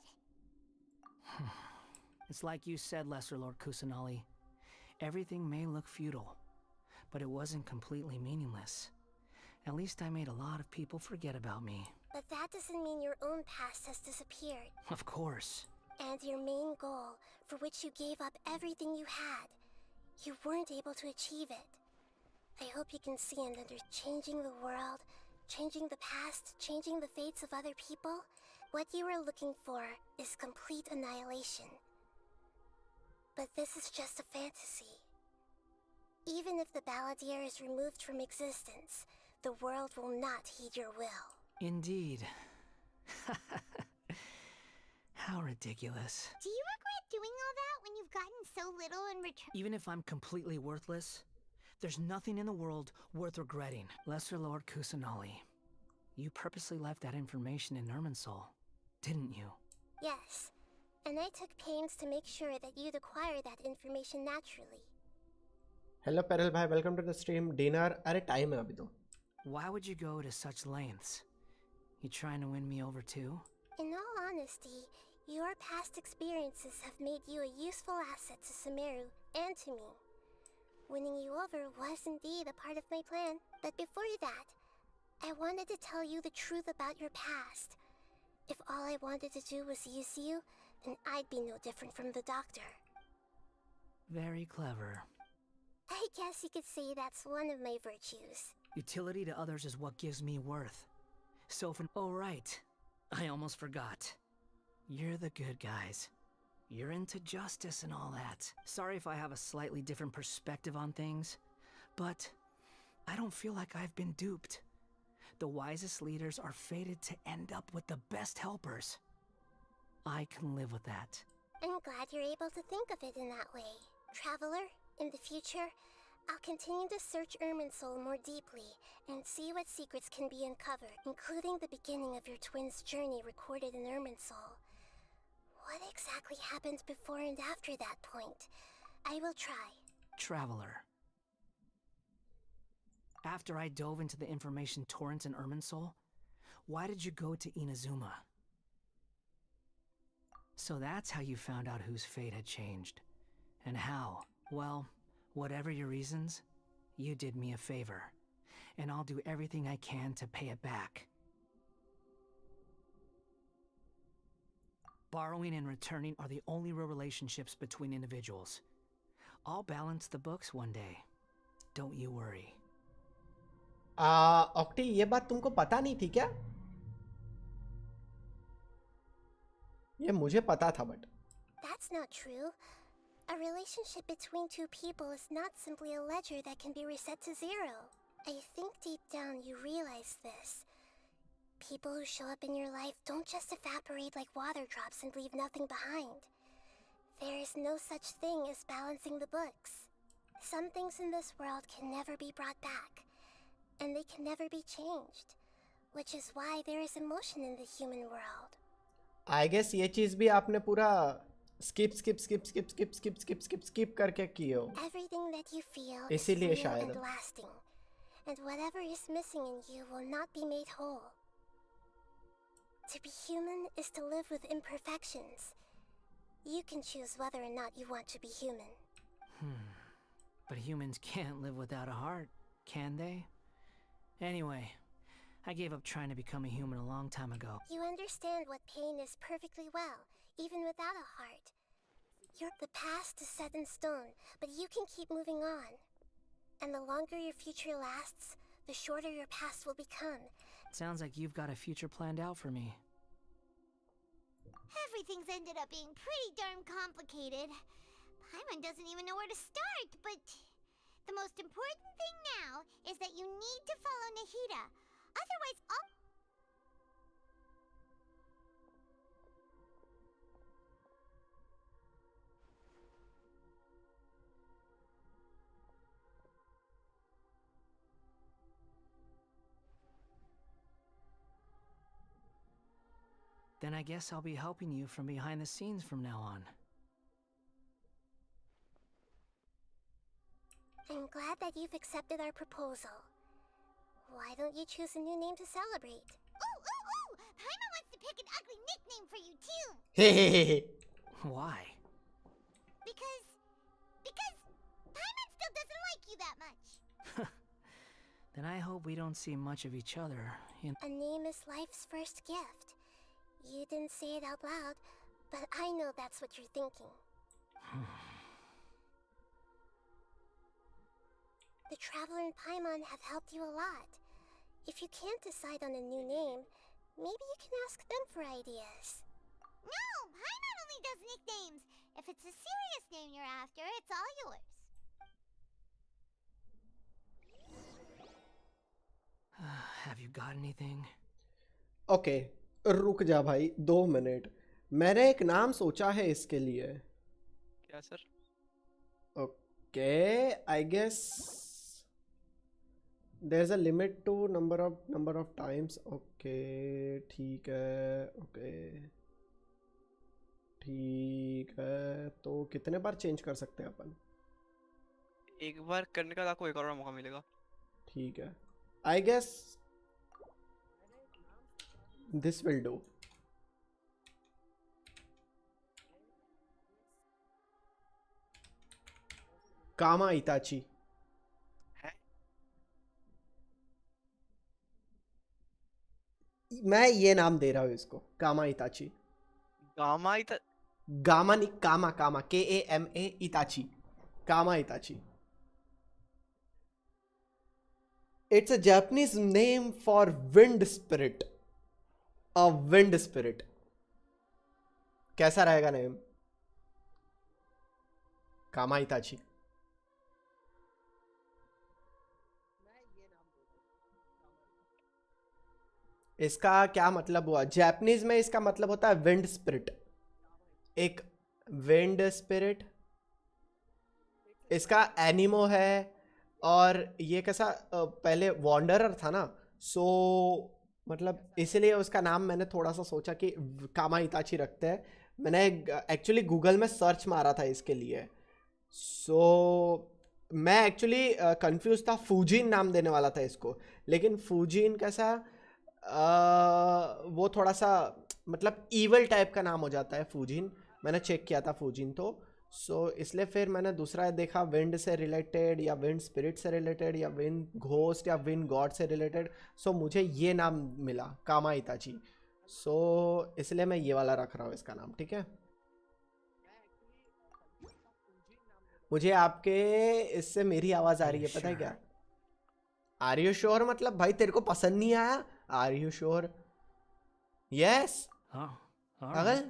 It's like you said, Lesser Lord Kusanali. Everything may look futile, but it wasn't completely meaningless. At least I made a lot of people forget about me.
But that doesn't mean your own past has disappeared.
Of course.
And your main goal, for which you gave up everything you had, you weren't able to achieve it. I hope you can see and under changing the world, changing the past, changing the fates of other people, what you were looking for is complete annihilation. But this is just a fantasy. Even if the Balladeer is removed from existence, the world will not heed your will.
Indeed. How ridiculous.
Do you regret doing all that when you've gotten so little in return?
Even if I'm completely worthless, there's nothing in the world worth regretting. Lesser Lord Kusanali, you purposely left that information in Irminsul, didn't you?
Yes, and I took pains to make sure that you'd acquire that information naturally.
Hello Peril bhai, welcome to the stream. Dinner, अरे time है अभी तो.
Why would you go to such lengths? You trying to win me over too?
In all honesty, your past experiences have made you a useful asset to Sumeru and to me. Winning you over was indeed a part of my plan, but before that, I wanted to tell you the truth about your past. If all I wanted to do was use you, then I'd be no different from the doctor.
Very clever.
I guess you could say that's one of my virtues.
Utility to others is what gives me worth. So for— oh right, I almost forgot. You're the good guys. You're into justice and all that. Sorry if I have a slightly different perspective on things, but I don't feel like I've been duped. The wisest leaders are fated to end up with the best helpers. I can live with that.
I'm glad you're able to think of it in that way. Traveler, in the future, I'll continue to search Irminsul more deeply and see what secrets can be uncovered, including the beginning of your twins' journey recorded in Irminsul. What exactly happened before and after that point? I will try.
Traveler. After I dove into the information torrent in Irminsul, why did you go to Inazuma? So that's how you found out whose fate had changed. And how? Well, whatever your reasons, you did me a favor. And I'll do everything I can to pay it back. Borrowing and returning are the only real relationships between individuals. I'll balance the books one day. Don't you worry.
ऑक्टी ये बात तुमको पता नहीं थी क्या? ये मुझे पता था but.
That's not true. A relationship between two people is not simply a ledger that can be reset to zero. I think deep down you realize this. People who show up in your life don't just evaporate like water drops and leave nothing behind. There is no such thing as balancing the books. Some things in this world can never be brought back, and they can never be changed, which is why there is emotion in the human world.
I guess ये चीज भी आपने पूरा skip करके की हो.
Everything that you feel is
इसीलिए
real
शायद.
and lasting, and whatever is missing in you will not be made whole. To be human is to live with imperfections. You can choose whether or not you want to be human.
But humans can't live without a heart, can they? Anyway, I gave up trying to become a human a long time ago.
You understand what pain is perfectly well, even without a heart. The past is set in stone, but you can keep moving on. And the longer your future lasts, the shorter your past will become.
Sounds like you've got a future planned out for me.
Everything's ended up being pretty darn complicated. Paimon doesn't even know where to start, but the most important thing now is that you need to follow Nahida. Otherwise,
Then I guess I'll be helping you from behind the scenes from now on.
I'm glad that you've accepted our proposal. Why don't you choose a new name to celebrate?
Ooh! Paimon wants to pick an ugly nickname for you too!
Hehehe.
Why?
Because Paimon still doesn't like you that much.
Then I hope we don't see much of each other in—
A name is life's first gift. You didn't say it out loud, but I know that's what you're thinking. The Traveler and Paimon have helped you a lot. If you can't decide on a new name, maybe you can ask them for ideas.
No! Paimon only does nicknames! If it's a serious name you're after, it's all yours.
Have you got anything?
Okay रुक जा भाई 2 minute. मैंने एक नाम सोचा है इसके लिए.
क्या sir?
Okay I guess there is a limit to number of times. Okay ठीक है. ओके ठीक है. तो कितने बार चेंज कर सकते हैं अपन?
एक बार करने का आपको एक और मौका मिलेगा.
ठीक है. I guess this will do. कामा इताची. मैं ये नाम दे रहा हूँ इसको. कामा इताची.
गामा
गामा नहीं, कामा. KAMA इताची. Comma इताची. It's a Japanese name for wind spirit. A wind spirit. कैसा रहेगा नेम? कामा इताची. इसका क्या मतलब हुआ? जापानीज में इसका मतलब होता है विंड स्पिरिट. एक विंड स्पिरिट. इसका एनिमो है. और ये कैसा पहले वॉन्डरर था ना, सो मतलब इसलिए उसका नाम मैंने थोड़ा सा सोचा कि कामा इताची रखते हैं. मैंने एक्चुअली गूगल में सर्च मारा था इसके लिए. सो मैं एक्चुअली कंफ्यूज था. फूजिन नाम देने वाला था इसको, लेकिन फूजिन कैसा वो थोड़ा सा मतलब ईवल टाइप का नाम हो जाता है फूजिन. मैंने चेक किया था फूजिन तो. सो इसलिए फिर मैंने दूसरा देखा विंड से रिलेटेड या विंड स्पिरिट से रिलेटेड या विंड घोस्ट या विंड गॉड से रिलेटेड. सो मुझे ये नाम मिला कामा इताची. सो इसलिए मैं ये वाला रख रहा हूँ इसका नाम. ठीक है. मुझे आपके इससे मेरी आवाज आ रही है, पता है क्या? Are you sure? मतलब भाई तेरे को पसंद नहीं आया? Are you sure? यस. अगर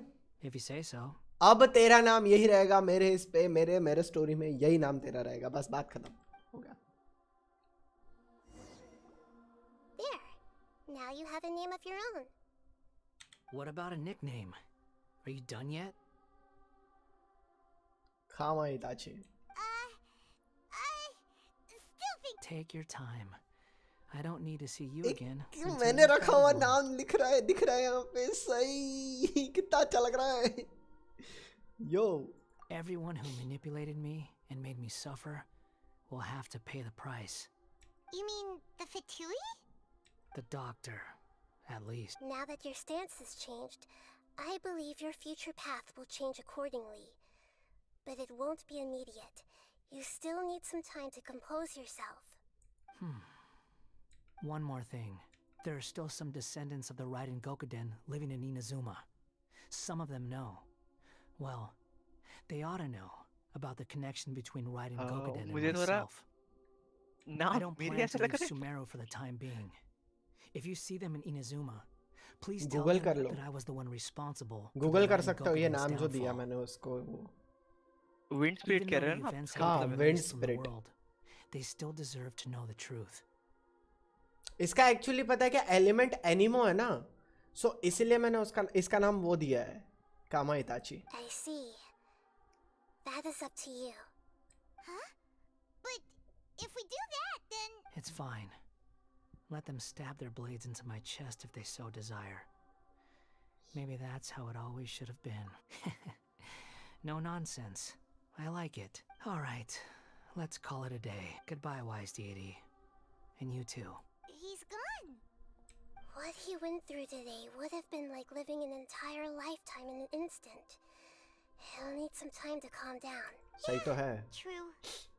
If you say so.
अब तेरा नाम यही रहेगा मेरे इस पे, मेरे स्टोरी में यही नाम तेरा रहेगा. बस बात खत्म हो गया.
There. Now you have a name of your own.
What about a nickname? Are you done yet?
Kama Itachi.
Take your time. I don't need to see you again.
मैंने रखा हुआ नाम दिख रहा है यहाँ पे. सही. कितना अच्छा लग रहा है. Yo.
Everyone who manipulated me and made me suffer will have to pay the price.
You mean the Fatui?
The doctor, at least.
Now that your stance has changed, I believe your future path will change accordingly. But it won't be immediate. You still need some time to compose yourself.
One more thing. There are still some descendants of the Raiden Gokuden living in Inazuma. Some of them know. Well, they ought to know about the connection between Raiden Gokuden and myself. I don't plan to leave Sumeru for the time being. If you see them in Inazuma, please tell them that I was the one responsible.
Google कर सकते हो ये नाम जो दिया मैंने उसको.
Wind spirit कह रहे हैं ना?
हाँ, wind spirit.
They still deserve to know the truth.
इसका एक्चुअली पता है क्या? एलिमेंट एनिमो है ना, सो इसलिए मैंने इसका नाम वो दिया है, कामा इताची.
I see. That is up to you.
Huh? But if we do that, then...
It's fine. Let them stab their blades into my chest if they so desire. Maybe that's how it always should have been. No nonsense. I like it. All right. Let's call it a day. Goodbye, wise deity. And you too.
He's gone.
What he went through today would have been like living an entire lifetime in an instant. He'll need some time to calm down.
सही तो है.
True.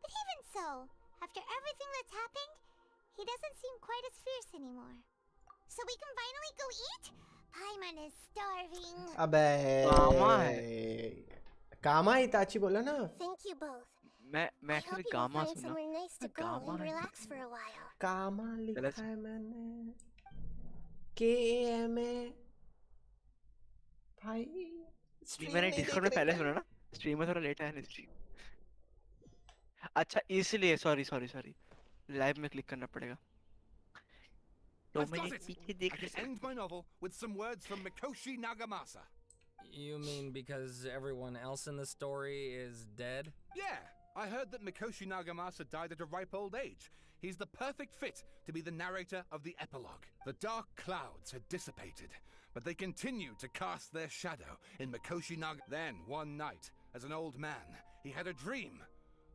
But even so, after everything that's happened, he doesn't seem quite as fierce anymore. So we can finally go eat? Paimon is starving.
अबे कामा इताची बोला ना.
Thank you both.
मैं
I hope
actually
you can
gamma
find
सुना.
somewhere nice to go
gamma
and
है.
relax for a while.
कामा लिखा है मैंने. KAMA. भाई.
मैंने डिस्कॉर्ड में पहले सुना ना. स्ट्रीम में थोड़ा लेट आया ना स्ट्रीम. अच्छा इसलिए सॉरी. लाइव में क्लिक करना पड़ेगा.
I've got it! I can end my novel with some words from Mikoshi Nagamasa.
You mean because everyone else in the story is dead?
Yeah, I heard that Mikoshi Nagamasa died at a ripe old age. He's the perfect fit to be the narrator of the epilogue. The dark clouds had dissipated, but they continued to cast their shadow in Mikoshi Naga. Then, one night, as an old man, he had a dream.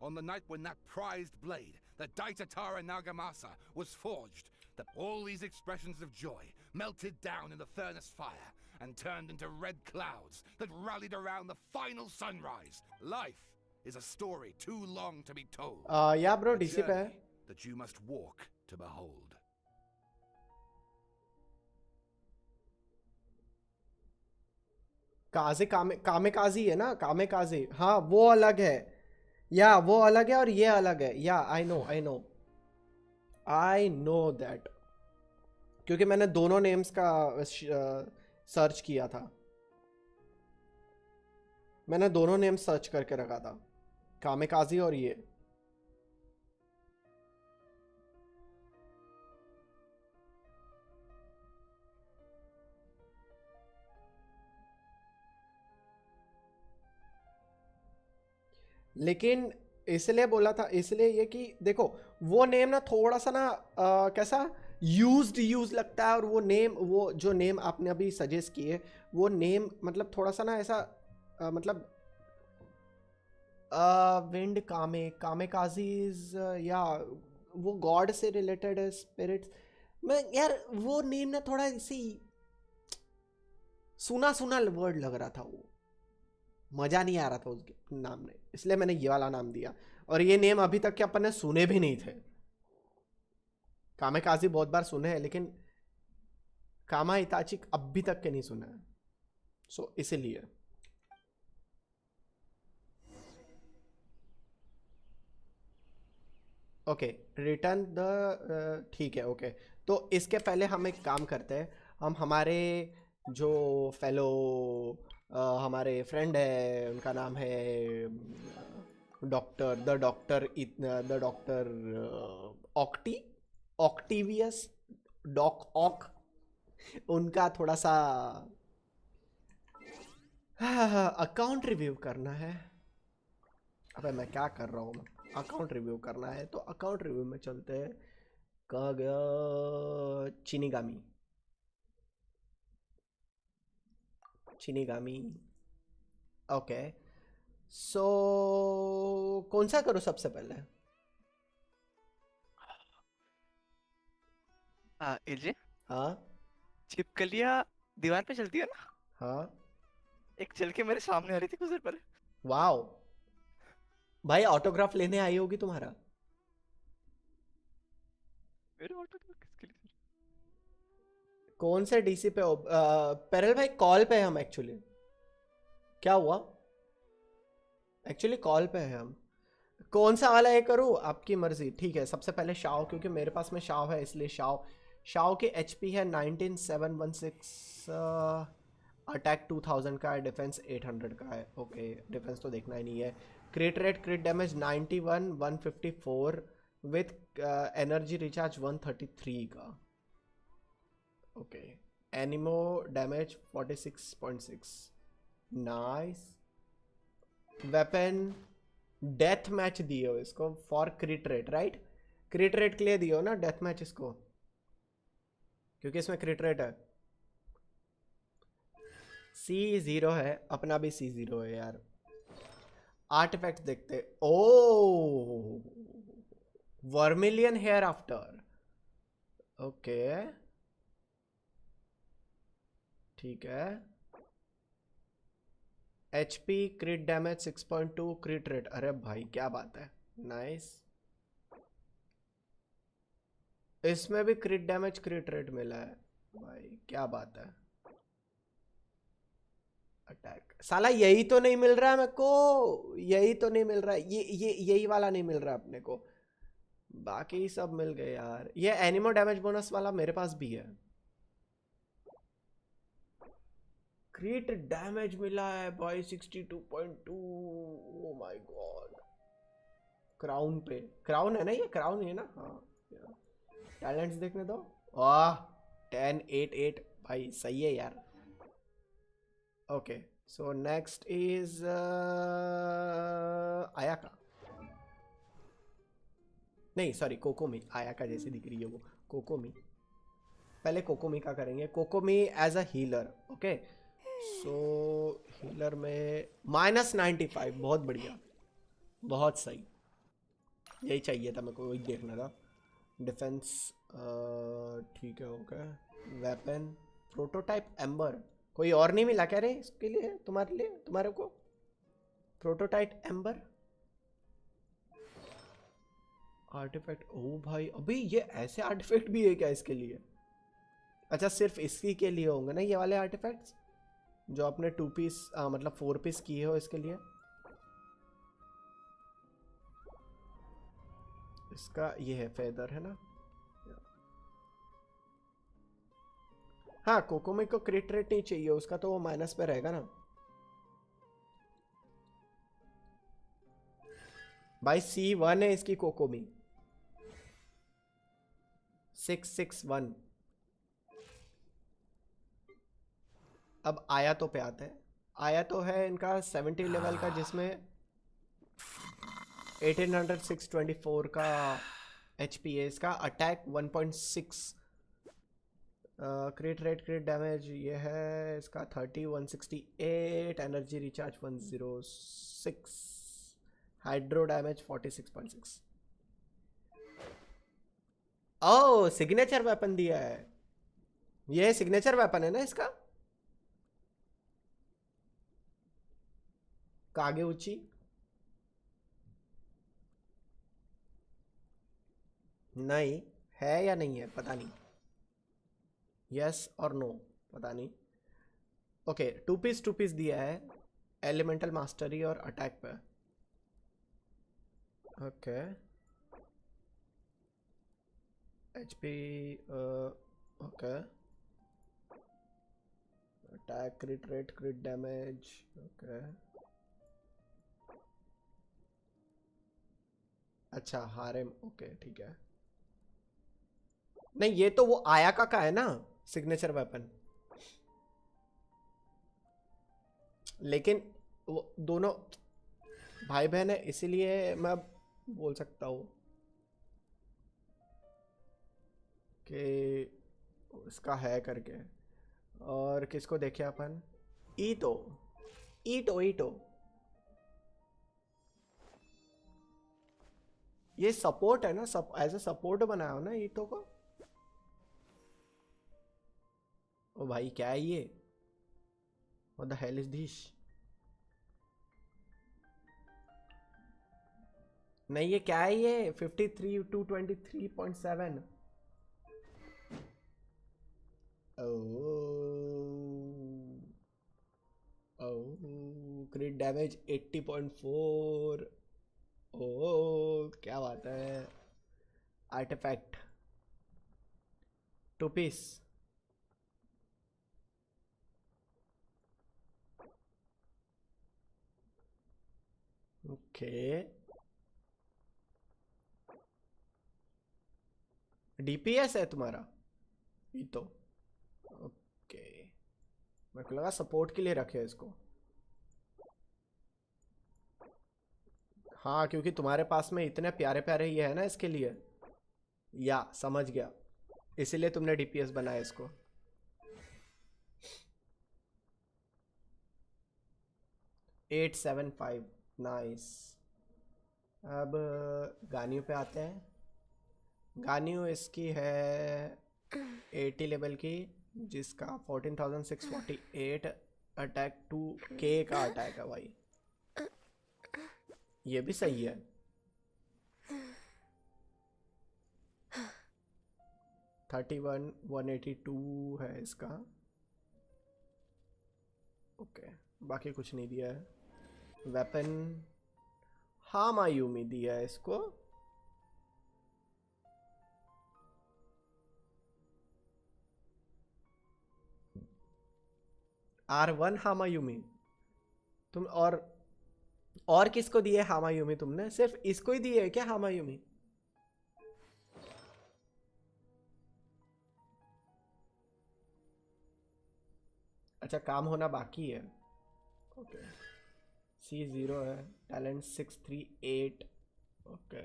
On the night when that prized blade, the Daitatara Nagamasa, was forged, that all these expressions of joy melted down in the furnace fire and turned into red clouds that rallied around the final sunrise. Life is a story too long to be told.
Yeah, bro,
A
DC पे है.
journey that you must walk to behold.
कामे काजी है ना. कामे काजी. हाँ वो अलग है. या वो अलग है और ये अलग है. या आई नो दैट. क्योंकि मैंने दोनों नेम्स का सर्च किया था. मैंने दोनों नेम्स सर्च करके रखा था. कामेकाजी और ये. लेकिन इसलिए बोला था, इसलिए ये कि देखो वो नेम ना थोड़ा सा ना कैसा यूज लगता है. और वो नेम, वो जो नेम आपने अभी सजेस्ट किए, वो नेम मतलब थोड़ा सा ना ऐसा मतलब विंड कामे काजीज या वो गॉड से रिलेटेड है, स्पिरिट्स. मैं यार वो नेम ना थोड़ा ऐसे सुना वर्ड लग रहा था. वो मजा नहीं आ रहा था उसके नाम में, इसलिए मैंने ये वाला नाम दिया. और ये नेम अभी तक के अपन ने सुने भी नहीं थे. कामेकाजी बहुत बार सुने हैं, लेकिन कामा इताची अभी तक के नहीं सुना है. सो इसीलिए ओके रिटर्न द. ठीक है ओके. तो इसके पहले हम एक काम करते हैं. हम हमारे जो फेलो हमारे फ्रेंड है, उनका नाम है द डॉक्टर ऑक्टिवियस ऑक. उनका थोड़ा सा अकाउंट रिव्यू करना है. अबे मैं क्या कर रहा हूँ. अकाउंट रिव्यू करना है तो अकाउंट रिव्यू में चलते हैं. कहाँ गया चिनीगामी. ओके सो कौन सा करो सबसे पहले.
एजे.
हाँ
छिपकलियाँ दीवार पे चलती है ना.
हाँ
एक चल के मेरे सामने आ रही थी कुछ देर पहले.
वाओ भाई ऑटोग्राफ लेने आई होगी तुम्हारा.
मेरे ऑटोग्राफ किसके लिए?
कौन से डीसी पे हो पेरल भाई. कॉल पे है हम एक्चुअली. क्या हुआ? एक्चुअली कॉल पे है हम. कौन सा वाला है करूँ? आपकी मर्जी. ठीक है सबसे पहले शाओ, क्योंकि मेरे पास में शाओ है इसलिए शाओ के एचपी है 19716, अटैक 2000 का है, डिफेंस 800 का है. ओके डिफेंस तो देखना ही नहीं है. Crit rate crit damage 91 154 with energy recharge 133 का. Okay Anemo damage 46.6. Nice. Weapon death match दिए हो इसको for crit rate right. Crit rate के लिए दिए हो ना डेथ मैच इसको, क्योंकि इसमें क्रिट रेट है. C0 है, अपना भी C0 है यार. आर्टिफैक्ट देखते। ओ वर्मिलियन हेयर आफ्टर, ओके ठीक है। HP क्रिट डैमेज 6.2 क्रिट रेट, अरे भाई क्या बात है, नाइस। इसमें भी क्रिट डैमेज क्रिट रेट मिला है भाई, क्या बात है। अटैक साला यही तो नहीं मिल रहा है मेरे को, यही तो नहीं मिल रहा है, ये यही वाला नहीं मिल रहा अपने को, बाकी सब मिल गए यार। ये एनिमो डैमेज बोनस वाला मेरे पास भी है। क्रिट डैमेज मिला है भाई 62.2, ओ माय गॉड। क्राउन पे, क्राउन है ना, ये क्राउन है ना, हाँ। टैलेंट्स देखने दो, वाह 10 8 8 भाई सही है यार। ओके सो नेक्स्ट इज आयाका, नहीं सॉरी कोकोमी, आयाका जैसी दिख रही है वो, कोकोमी। पहले कोकोमी का करेंगे, Kokomi as a healer, okay. So healer में -95, बहुत बढ़िया, बहुत सही, यही चाहिए था मेरे को, वही देखना था। डिफेंस ठीक है, ओके। वेपन प्रोटोटाइप एम्बर, कोई और नहीं मिला क्या रे इसके लिए, तुम्हारे लिए, तुम्हारे को प्रोटोटाइप एम्बर। आर्टिफैक्ट, ओ भाई अभी ये ऐसे आर्टिफैक्ट भी है क्या इसके लिए? अच्छा सिर्फ इसी के लिए होंगे ना ये वाले आर्टिफैक्ट्स, जो आपने 2 पीस मतलब 4 पीस किए हो इसके लिए। इसका ये है फेदर है ना, हाँ। कोकोमी को क्रिट रेट नहीं चाहिए उसका, तो वो माइनस पे रहेगा ना भाई। C1 है इसकी कोकोमी, 661। अब आयातों पे आते हैं। आयातो है इनका 70 लेवल का, जिसमें 1800 624 का HP है इसका। अटैक 1.6, क्रिट रेट क्रिट डैमेज ये है इसका 30 168, एनर्जी रिचार्ज 106, हाइड्रो डैमेज 46.6। ओह सिग्नेचर वेपन दिया है, ये सिग्नेचर वेपन है ना इसका, कागे उची। नहीं है या नहीं है पता नहीं, यस और नो पता नहीं। ओके 2 पीस दिया है, एलिमेंटल मास्टरी और अटैक पे, okay. HP okay, attack क्रिट rate crit damage, okay. अच्छा हारेम, ओके ठीक है। नहीं ये तो वो आयाका का है ना सिग्नेचर वेपन, लेकिन वो दोनों भाई बहन है इसीलिए मैं बोल सकता हूँ कि इसका है करके। और किसको देखे अपन, ईटो ईटो ईटो, ये सपोर्ट है ना, एज ए सपोर्ट बनाया हो ना ईटो को। ओ भाई क्या है ये, what the hell is this. नहीं ये क्या है ये 53 to 23.7। क्रिट डैमेज 80.4, ओ क्या बात है। Artefact 2 piece, okay. DPS है तुम्हारा ये तो, ओके। मेरे को लगा सपोर्ट के लिए रखे इसको, हाँ क्योंकि तुम्हारे पास में इतने प्यारे प्यारे ये है ना इसके लिए, या समझ गया, इसीलिए तुमने DPS बनाया इसको। $875 नाइस। अब गानियों पे आते हैं। गानियों इसकी है 80 लेवल की, जिसका 14,648 अटैक 2K का अटैक है भाई। ये भी सही है। थर्टी 182 है इसका। ओके, बाकी कुछ नहीं दिया है। वेपन हाँ मायूमी दिया है इसको। R1 हामायूमी तुम, और किसको दिए हामायूमी तुमने? सिर्फ इसको ही दिए है क्या हामायूमी? अच्छा, काम होना बाकी है। ओके, C0 है, टैलेंट 638। ओके,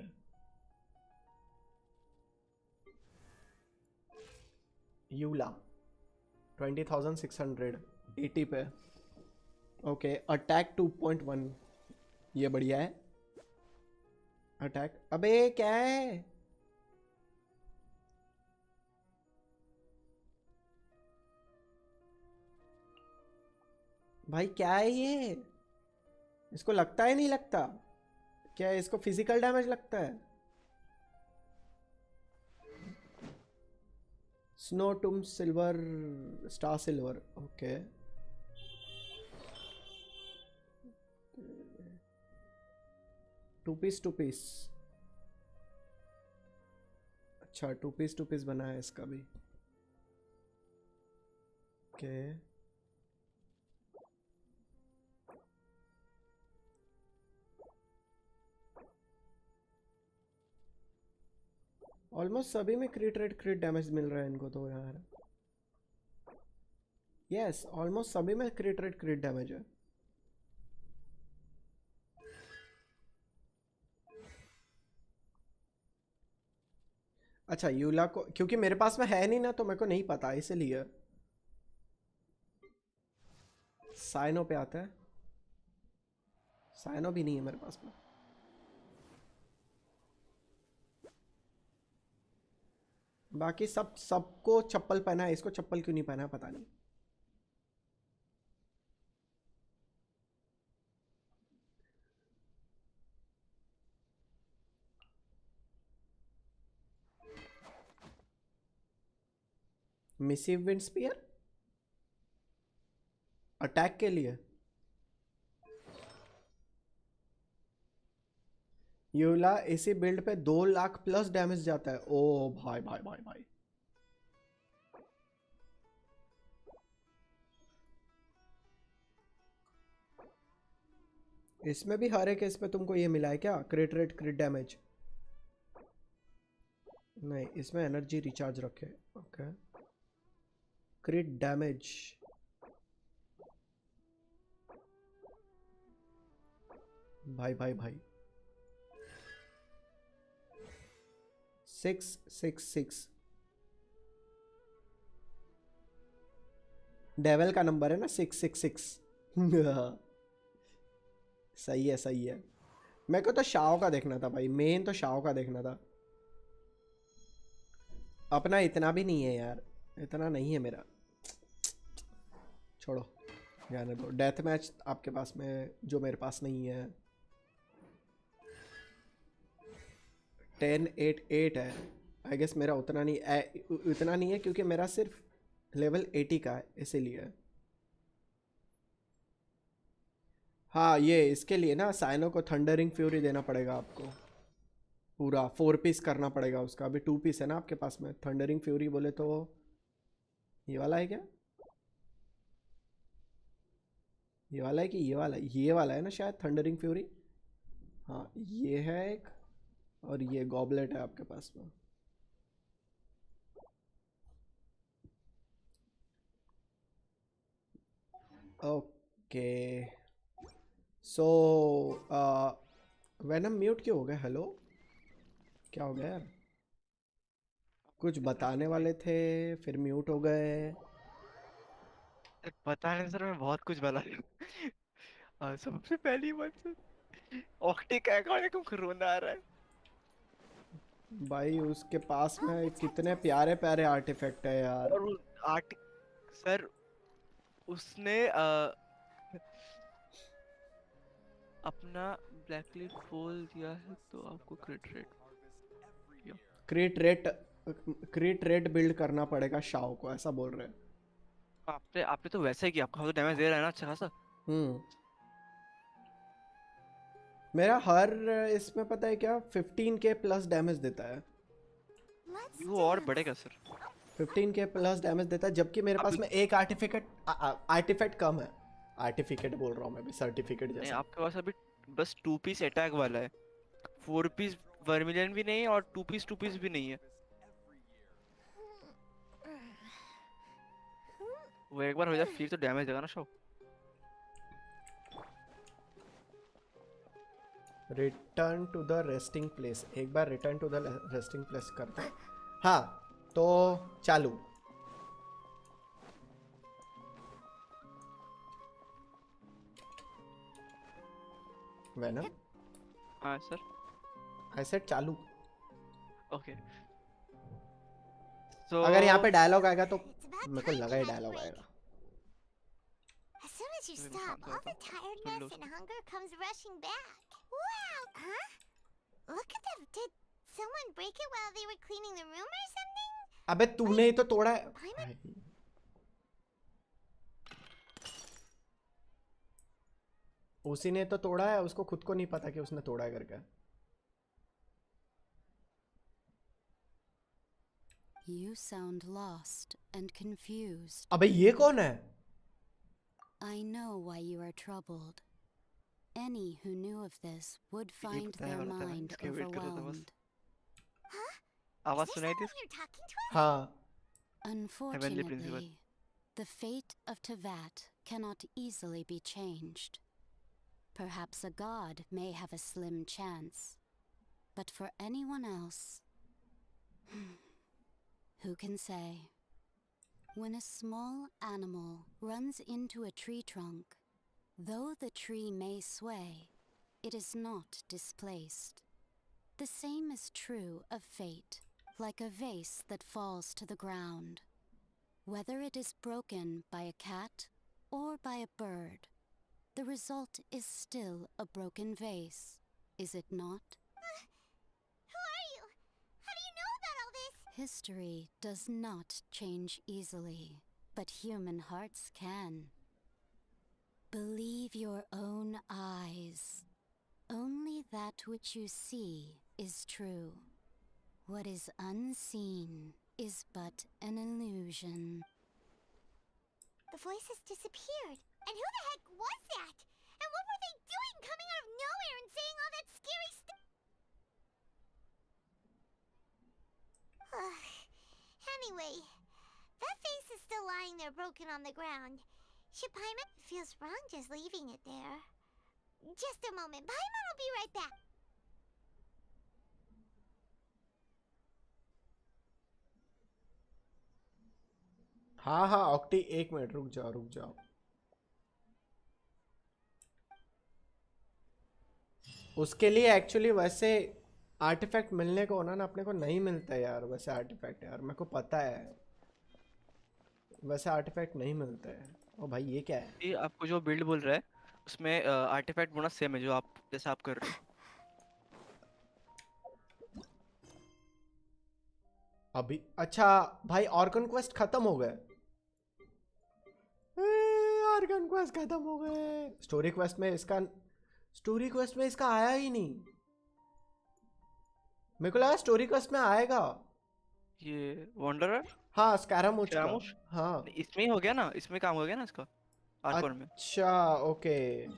यूला 20,600 80 पे। ओके, अटैक 2.1, ये बढ़िया है। अटैक, अबे क्या है भाई, क्या है ये? इसको लगता है नहीं लगता क्या? इसको फिजिकल डैमेज लगता है? Snow tomb silver, star silver. Okay, two piece. अच्छा, टू पीस बना है इसका भी। ओके, ऑलमोस्ट सभी में क्रिट डैमेज मिल रहा है इनको तो यार। यस, ऑलमोस्ट सभी में क्रिट डैमेज है। अच्छा, यूला को क्योंकि मेरे पास में है नहीं ना, तो मेरे को नहीं पता इसलिए। साइनो पे आता है। साइनो भी नहीं है मेरे पास में। बाकी सबको चप्पल पहना है, इसको चप्पल क्यों नहीं पहना है पता नहीं। मिसिव विंड स्पीयर अटैक के लिए। यूला इसी बिल्ड पे 2 लाख प्लस डैमेज जाता है। ओ भाई भाई भाई भाई, इसमें भी हर एक केस पे तुमको ये मिला है क्या? क्रिट डैमेज नहीं, इसमें एनर्जी रिचार्ज रखे। ओके, क्रिट डैमेज भाई भाई भाई 666 डेविल का नंबर है ना 666। सही है सही है। मेरे को तो शाओ का देखना था भाई, मेन तो शाओ का देखना था। अपना इतना भी नहीं है यार, इतना नहीं है मेरा। छोड़ो, जाने दो। डेथ मैच आपके पास में जो मेरे पास नहीं है। 1088 है। आई गेस मेरा उतना नहीं है क्योंकि मेरा सिर्फ लेवल 80 का है इसीलिए। हाँ, ये इसके लिए ना साइनो को थंडरिंग फ्यूरी देना पड़ेगा आपको। पूरा 4 पीस करना पड़ेगा उसका। अभी 2 पीस है ना आपके पास में। थंडरिंग फ्यूरी बोले तो ये वाला है क्या? ये वाला है कि ये वाला? ये वाला है ना शायद, थंडरिंग फ्यूरी। हाँ, ये है एक, और ये गॉबलेट है आपके पास में। ओके, सो वेनम म्यूट क्यों हो गए? हेलो, क्या हो गया यार? कुछ बताने वाले थे फिर म्यूट हो गए।
बताने सर मैं बहुत कुछ बता सबसे पहली बात ऑक्टी का अकाउंट को रोना आ रहा है
भाई उसके पास में कितने प्यारे प्यारे आर्टिफैक्ट है यार।
और वो आर्ट सर उसने अपना ब्लैकलिस्ट खोल दिया है तो आपको
क्रिट रेट बिल्ड करना पड़ेगा शाओ को, ऐसा बोल रहे हैं।
आपने आपने तो वैसे ही किया, आपका तो डैमेज दे रहा है ना अच्छा खासा।
मेरा हर इसमें पता है क्या 15k प्लस डैमेज देता है।
वो और बढ़ेगा सर।
15k प्लस डैमेज देता है, जबकि मेरे पास में एक आर्टिफैक्ट कम है। आर्टिफिकेट बोल रहा हूँ मैं भी, सर्टिफिकेट जैसा।
आपके पास अभी बस 2 पीस अटैक वाला है, 4 पीस वर्मिलियन भी नहीं है और 2 पीस भी नहीं है। वो एक बार हो जाए फिर तो डैमेज देगा ना शो।
Return to the resting place, एक बार return to the resting place करते हैं। हाँ तो चालू। वेनम?
हाँ सर।
I said चालू।
ओके। So
अगर यहाँ पे डायलॉग आएगा तो मेरे को लगा ही डायलॉग आएगा।
As soon as you stop, all the tiredness and hunger comes rushing back. Wow! Huh? Look at them. Did someone break it while they were cleaning the room or something?
अबे तूने ही तो तोड़ा है। उसी ने तो तोड़ा है, उसको खुद को नहीं पता कि उसने तोड़ा है करके।
You sound lost and confused.
अबे ये कौन है?
I know why you are troubled. Any who knew of this would find their mind overwhelmed.
आवाज सुनाई थी?
हाँ।
Unfortunately, the fate of Tevat cannot easily be changed. Perhaps a god may have a slim chance, but for anyone else, who can say? When a small animal runs into a tree trunk, though the tree may sway, it is not displaced. The same is true of fate, like a vase that falls to the ground. Whether it is broken by a cat or by a bird, the result is still a broken vase, is it not?
Who are you? How do you know about all this?
History does not change easily, but human hearts can. Believe your own eyes. Only that which you see is true. What is unseen is but an illusion.
The voice has disappeared. And who the heck was that? And what were they doing coming out of nowhere and saying all that scary stuff? Anyway, that face is still lying there broken on the ground. Should Paimon feels wrong just leaving it there? Just a moment. Paimon will be right back.
हाँ हाँ ऑक्टी, एक minute रुक जाओ। उसके लिए actually वैसे artefact मिलने को होना ना, अपने को नहीं मिलता है यार वैसे आर्टिफैक्ट। यार मेरे को पता है वैसे आर्टिफैक्ट नहीं मिलता है। ओ भाई ये क्या है?
ये आपको जो बिल्ड बोल रहा है उसमें आर्टिफैक्ट बोनस सेम है जो आप जैसा आप कर रहे हो।
अभी अच्छा भाई ऑर्गन क्वेस्ट खत्म हो गए। ऑर्गन क्वेस्ट खत्म हो गए। स्टोरी क्वेस्ट में इसका आया ही नहीं। मेरे को लगा स्टोरी क्वेस्ट में आएगा।
ये वंडरर?
हाँ स्कैरामुश का। हाँ
इसमें ही हो गया ना, इसमें काम हो गया ना इसका आर्कन में।
अच्छा ओके,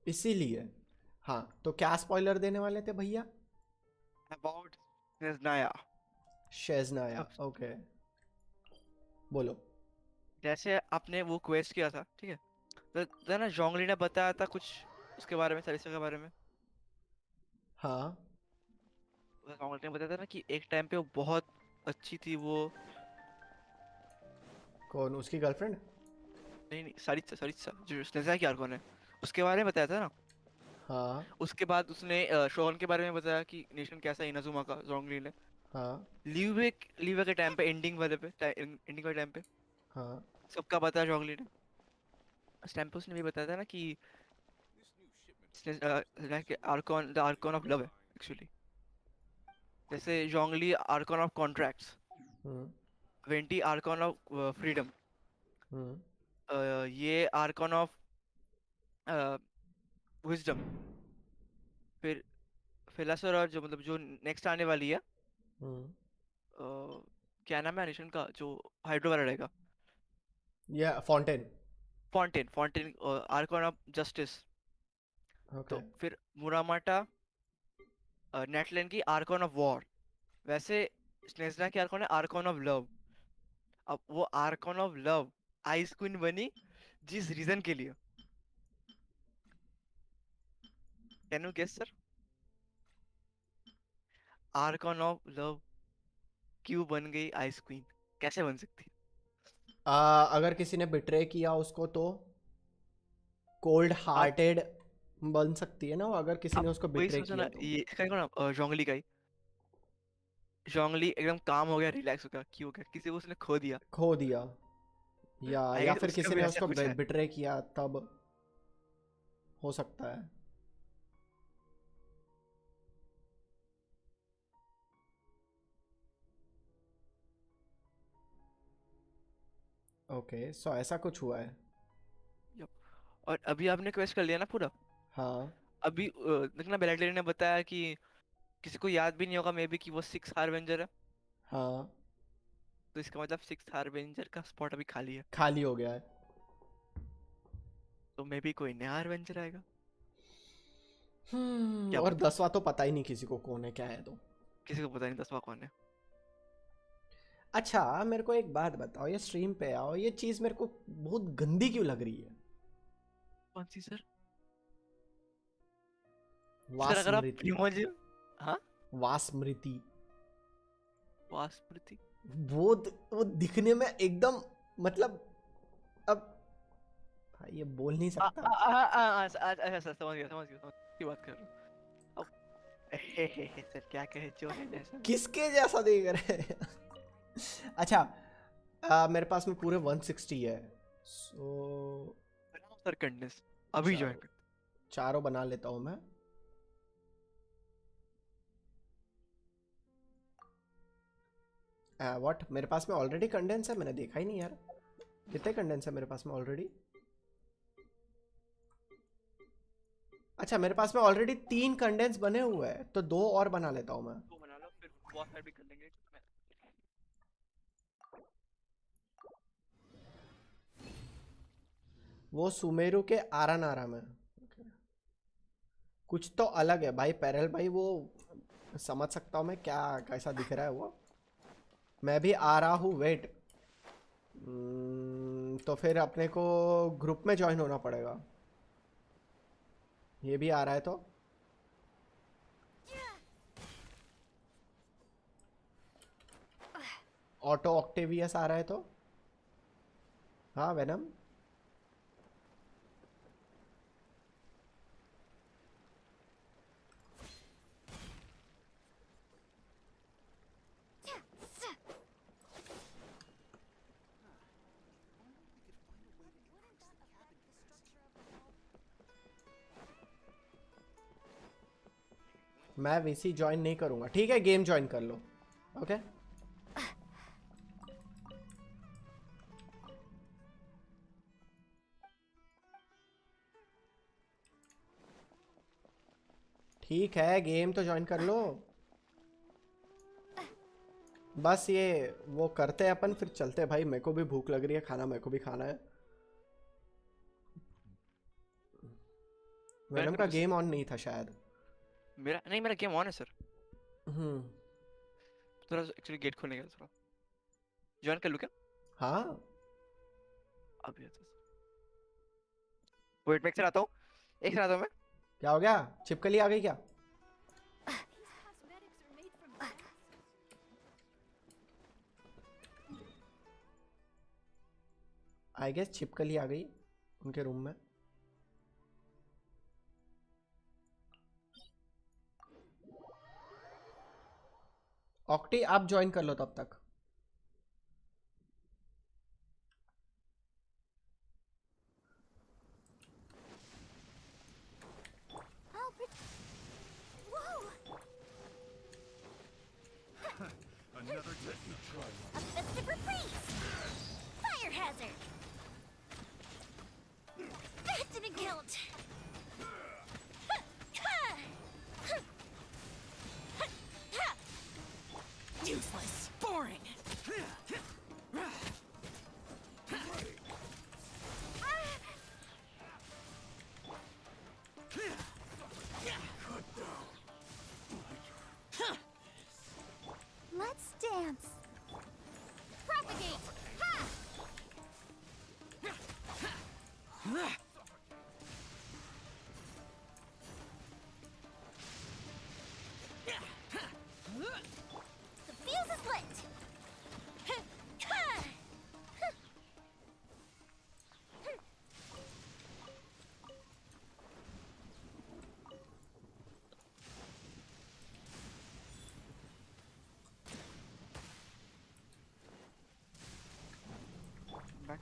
इसीलिए। हाँ तो क्या स्पॉइलर देने वाले थे भैया?
अबाउट
शेज़नाया। ओके बोलो।
जैसे आपने वो क्वेस्ट किया था, ठीक है, तो ना जोंगली ने बताया था कुछ उसके बारे में, सरिसा के बारे में।
हाँ
जोंगली ने बताया था ना कि एक टाइम पे वो बहुत अच्छी थी। वो
कौन, उसकी गर्लफ्रेंड?
नहीं सरिसा जो स्नेजा की आर्कन है, उसके बारे में बताया था ना।
हाँ
उसके बाद उसने शोहन के बारे में बताया कि नेशन कैसा है इनाजुमा का जोंगली ने।
हाँ
लीवे के टाइम पे एंडिंग वाले टाइम पे
हाँ
सबका बताया जोंगली ने। उस टाइम पे उसने भी बताया था ना कि Archon the Archon of love है एक्चुअली। जैसे Zhongli Archon of contracts, Venti Archon of freedom, ये आर्कॉन ऑफ विजडम। फिर फिलासफर जो मतलब जो नेक्स्ट आने वाली है क्या नाम है एनिशन का जो हाइड्रो वाला रहेगा?
या
फॉन्टेन आर्कॉन ऑफ जस्टिस। तो फिर मुरामाटा नेटलैंड की आर्कॉन ऑफ वॉर। वैसे स्नेज़ना की आर्कॉन है आर्कॉन ऑफ लव। अब वो Archon of love ice queen बनी जिस रीजन के लिए। Can you guess sir? Archon of love क्यों बन गई आइस क्वीन? कैसे बन सकती?
अगर किसी ने बिट्रे किया उसको तो कोल्ड हार्टेड बन सकती है ना वो, अगर किसी ने उसको बिट्रे किया तो।
ये इसका कौन जोंगली का ही। जोंगली एकदम काम हो गया, रिलैक्स हो गया, क्यों हो गया? किसी को उसने खो दिया या फिर किसी ने उसको बिट्रे किया तब हो सकता है। ओके सो ऐसा कुछ हुआ है। और अभी आपने क्वेस्ट कर लिया ना पूरा?
हाँ
अभी देखना बेलेटरी ने बताया कि किसी को याद भी नहीं होगा मे बी कि वो 6 हार्वेंजर है।
हाँ
तो इसका मतलब 6 हार्वेंजर का स्पॉट अभी
खाली हो गया है।
तो मे बी कोई नया हार्वेंजर आएगा।
और 10वां तो पता ही नहीं किसी को कौन है क्या है, तो
किसी को पता नहीं 10वां कौन है।
अच्छा मेरे को एक बात बताओ, ये स्ट्रीम पे आओ, ये चीज मेरे को बहुत गंदी क्यों लग रही है?
कौन सी सर?
वास्मृति। हाँ वास्मृति वो दिखने में एकदम मतलब अब भाई ये बोल नहीं सकता।
अच्छा समझ गया की बात कर रहा हूँ। सर क्या कहे जो है जैसा
किसके जैसा देख रहे हैं? अच्छा मेरे पास में पूरे 160 है सो
सर कंडेंस अभी ज्वाइन कर।
चारों बना लेता हूँ मैं। व्हाट मेरे पास में ऑलरेडी कंडेंस है? मैंने देखा ही नहीं यार, कितने कंडेंस है मेरे पास में ऑलरेडी? अच्छा मेरे पास में ऑलरेडी 3 कंडेंस बने हुए हैं, तो 2 और बना लेता हूँ मैं।
तो बना लो फिर बॉस फाइट भी कर लेंगे।
वो सुमेरु के आरा में कुछ तो अलग है भाई। पैरल भाई वो समझ सकता हूँ मैं क्या कैसा दिख रहा है वो। मैं भी आ रहा हूँ वेट। तो फिर अपने को ग्रुप में ज्वाइन होना पड़ेगा। ये भी आ रहा है तो ऑटो ऑक्टेवियस आ रहा है तो हाँ वेनम मैं वीसी ज्वाइन नहीं करूंगा। ठीक है गेम ज्वाइन कर लो। ओके ठीक है गेम तो ज्वाइन कर लो। बस ये वो करते हैं अपन फिर चलते हैं भाई। मेरे को भी भूख लग रही है, खाना मेरे को भी खाना है। वेनम का गेम ऑन नहीं था शायद।
मेरा गेम ऑन है सर। थोड़ा एक्चुअली गेट खोलने गया थोड़ा। ज्वाइन कर लूं क्या?
हाँ
अभी आता वेट मैं आता हूँ एक सेकंड आता हूँ मैं।
क्या हो गया? छिपकली आ गई क्या? आई गेस छिपकली आ गई उनके रूम में। ऑक्टी आप ज्वाइन कर लो तब तक।
Another a festive reprise! Fire hazard! That didn't count! Useless! Boring! Let's dance. Propagate. Ha! The fuse is lit.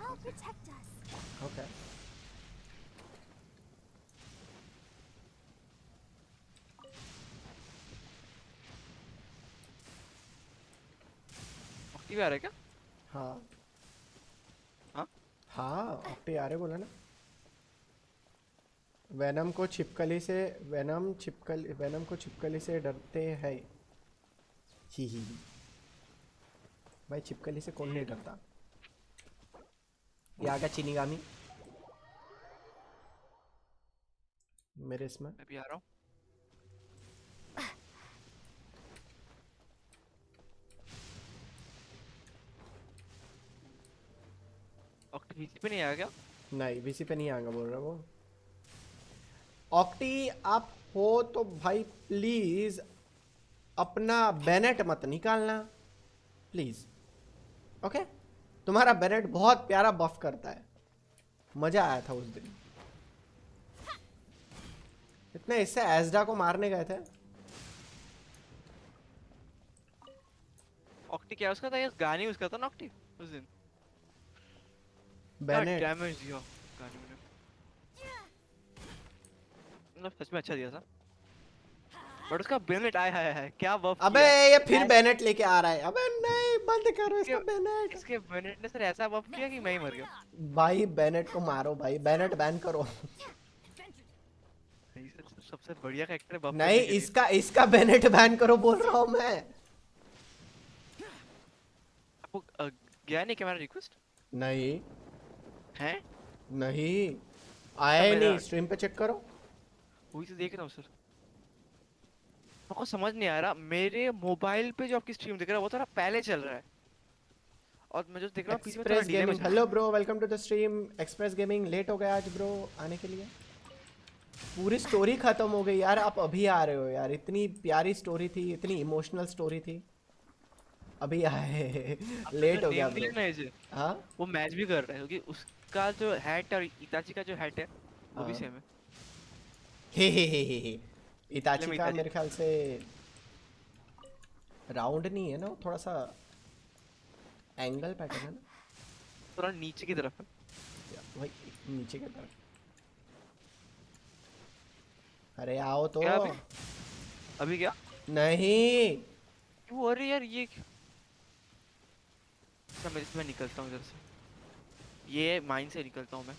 I'll protect us.
Okay.
ऑक्टी भी आ रहा है क्या?
हाँ
हाँ
हाँ ऑक्टी आ रहे बोला ना। वेनम को छिपकली से डरते हैं। ही भाई छिपकली से कौन नहीं डरता। ये आ गया चिनिगामी मेरे इसमें।
मैं भी आ रहा हूँ। ऑक्टी वीसी पे नहीं आया क्या?
नहीं वीसी पे नहीं आएगा बोल रहा वो। ऑक्टी आप हो तो भाई प्लीज अपना बेनेट मत निकालना प्लीज। ओके तुम्हारा बेनेट बहुत प्यारा बफ करता है, मजा आया था उस दिन। इतने इससे एजडा को मारने गए थे।
ऑक्टी क्या उसका था? ये गाने उसका था ना ऑक्टी उस दिन।
बेनेट
डैमेज दिया गाने में, मतलब सच में अच्छा दिया था। बट उसका बेनेट आया है क्या बफ।
अबे ये फिर बेनेट लेके आ रहा है। अबे नहीं बंद करो इसका बेनेट।
इसके बेनेट ने सर ऐसा बफ किया कि मैं ही मर गया।
भाई बेनेट को मारो भाई, बेनेट बैन करो।
सबसे बढ़िया कैरेक्टर बफ
नहीं इसका बेनेट बैन करो बोल रहा हूँ मैं।
आपको गया नहीं क्या मेरा रिक्वेस्ट?
नहीं
है
नहीं आया नहीं। स्ट्रीम पे चेक करो।
वही तो देख रहा हूँ सर। आपको समझ नहीं आ रहा, मेरे मोबाइल पे जो आपकी स्ट्रीम दिख रहा है वो थोड़ा पहले चल रहा है और मैं जो देख रहा हूँ पीछे में थोड़ा डिले में।
Hello bro welcome to the stream. Express gaming late हो गया आज ब्रो आने के लिए। पूरी स्टोरी खत्म हो गई यार, आप अभी आ रहे हो यार। इतनी प्यारी स्टोरी थी, इतनी इमोशनल स्टोरी थी, अभी आए लेट हो गया ब्रो। हाँ
वो मैच भी कर रहा है क्योंकि उसका जो हैट और इताची का जो हैट है वो भी सेम है।
हे इताची का मेरे ख्याल से राउंड नहीं है ना, थोड़ा सा एंगल पैटर्न है ना,
थोड़ा नीचे की तरफ है
भाई, नीचे की तरफ। अरे आओ तो।
क्या अभी क्या?
नहीं
वो अरे यार ये मैं इसमें निकलता हूँ इधर से, ये माइन से निकलता हूँ मैं।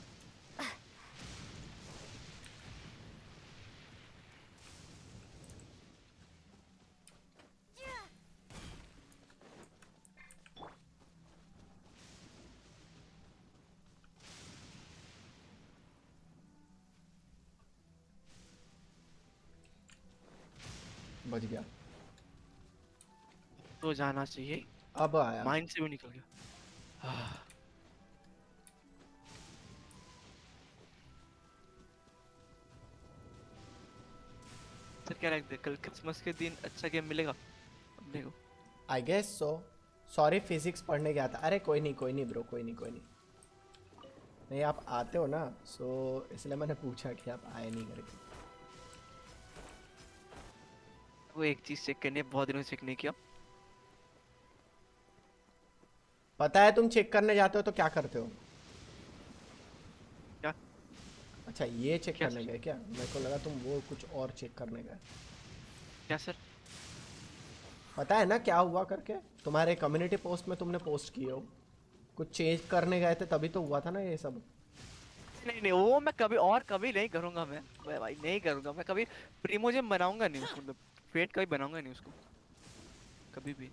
बच गया
तो जाना चाहिए।
अब आया
माइन से भी निकल गया। सर क्या लगता है कल क्रिसमस के दिन अच्छा गेम मिलेगा अपने को?
I guess so. Sorry physics पढ़ने गया था। अरे कोई नहीं ब्रो, कोई नहीं। नहीं आप आते हो ना, सो इसलिए मैंने पूछा कि आप आए नहीं करके।
वो एक चीज चेक करनी है, बहुत दिनों से चेक नहीं किया।
पता है तुम चेक करने जाते हो तो क्या करते हो?
क्या?
अच्छा ये चेक करने गए क्या? मेरे को लगा तुम वो कुछ और चेक करने गए।
क्या सर?
पता है ना क्या हुआ करके? तुम्हारे कम्युनिटी पोस्ट में तुमने पोस्ट किए हो, कुछ चेंज करने गए थे तभी तो हुआ था ना ये सब।
नहीं नहीं, वो मैं कभी नहीं करूंगा। मैं भाई नहीं करूंगा। मैं कभी प्रीमोजेम बनाऊंगा नहीं उसको, मतलब फेट कभी बनाऊंगा नहीं उसको, कभी भी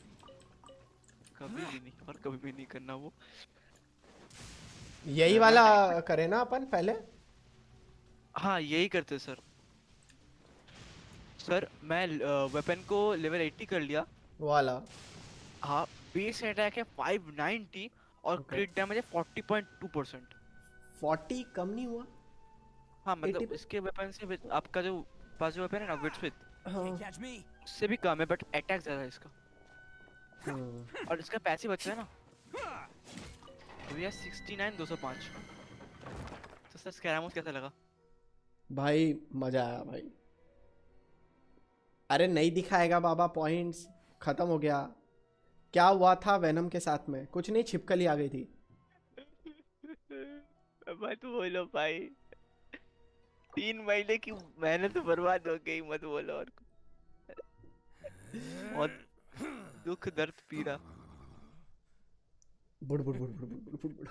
नहीं, और कभी भी नहीं करना वो।
यही वाला करे ना अपन पहले।
हाँ यही करते सर। सर मैं वेपन को लेवल 80 कर लिया
वाला।
हाँ, बेस अटैक है 590 और क्रिट डैमेज है 40.2%।
40 कम नहीं हुआ?
हाँ मतलब इसके वेपन से आपका जो पास जो वेपन है ना विड्सविथ, उससे भी कम है, बट अटैक ज्यादा है इसका। और इसका पैसिव अच्छा है ना, तो ये 69,205। तो सर स्कैरामोस कैसा लगा?
भाई मजा आया भाई। अरे नहीं दिखाएगा बाबा, पॉइंट्स खत्म हो गया। क्या हुआ था वेनम के साथ में? कुछ नहीं, छिपकली आ गई थी।
भाई तो बोलो भाई, 3 महीने की मेहनत तो बर्बाद हो गई, मत बोलो। और दुख दर्द पीड़ा।
बुड़ बुड़ बुड़ बुड़ बुड़ बुड़ बुड़।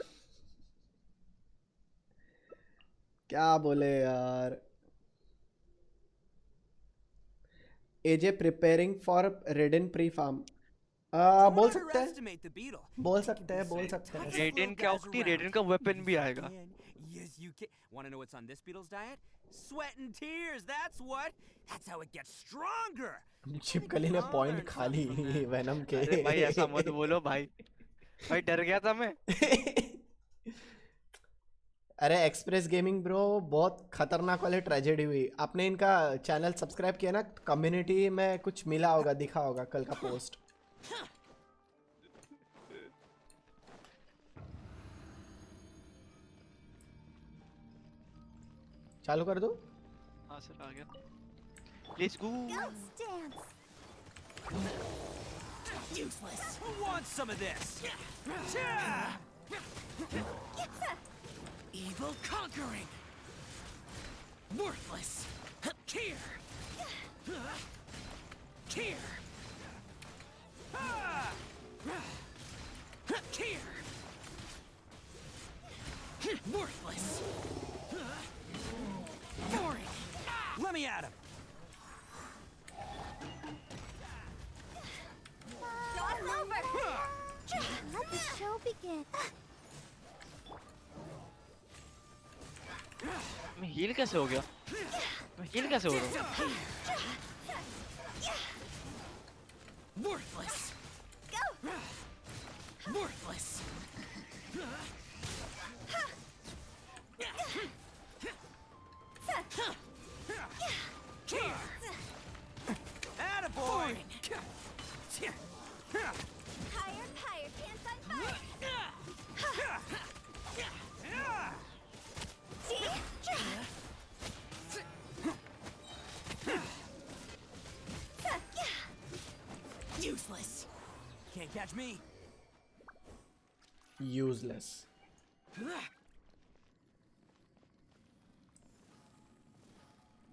क्या बोले यार। AJ preparing for Raiden pre farm. बोल सकते हैं।
रेडिन क्या होती है? रेडिन का वेपन भी आएगा।
Yes, you can. Want to know what's on this beetle's diet? Sweat and tears, that's what. That's how it gets stronger.
छिपकली ने पॉइंट खा ली वेनम के।
अरे भाई ऐसा मत बोलो भाई, भाई डर गया था मैं।
अरे एक्सप्रेस गेमिंग ब्रो, बहुत खतरनाक वाली ट्रेजेडी हुई। आपने इनका चैनल सब्सक्राइब किया ना? कम्युनिटी में कुछ मिला होगा, दिखा होगा कल का पोस्ट। चालू कर दो।
हाँ सर आ गया। Let's go.
Useless. Who wants some of this? Evil conquering. Worthless. Here. Here. Here. Worthless. Boring. Let me at him.
It's over. Let the show begin.
मैं हील कैसे हो गया? मैं हील कैसे हो रहा हूँ?
Worthless. Worthless. Attaboy!
Higher, higher, pants on fire.
Useless. Can't catch me.
Useless.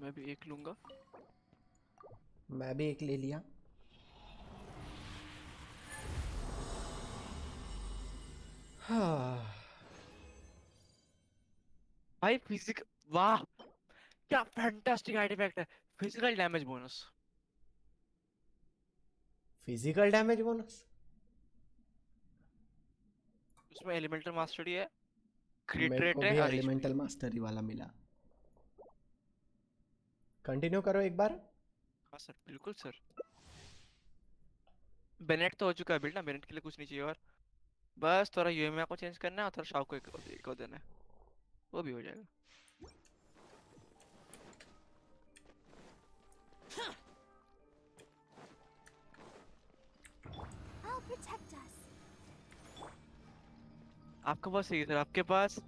मैं भी एक लूंगा।
मैं भी एक ले लिया।
भाई फिजिक, वाह क्या फैंटास्टिक आर्टिफैक्ट है। Physical damage bonus.
Physical damage bonus
उसमें एलिमेंटल मास्टरी है, क्रिट
मेरे
रेट
को
है
भी
और
एलिमेंटल मास्टरी वाला मिला। कंटिन्यू करो एक बार।
हाँ सर बिल्कुल सर। बेनेट तो हो चुका है बिल्ड ना, बेनेट के लिए कुछ नहीं चाहिए और बस थोड़ा यूएमए को चेंज करना है और थोड़ा शाव को एक और देना है, वो भी हो जाएगा।
I'll protect us.
आपका पास सही है सर, आपके पास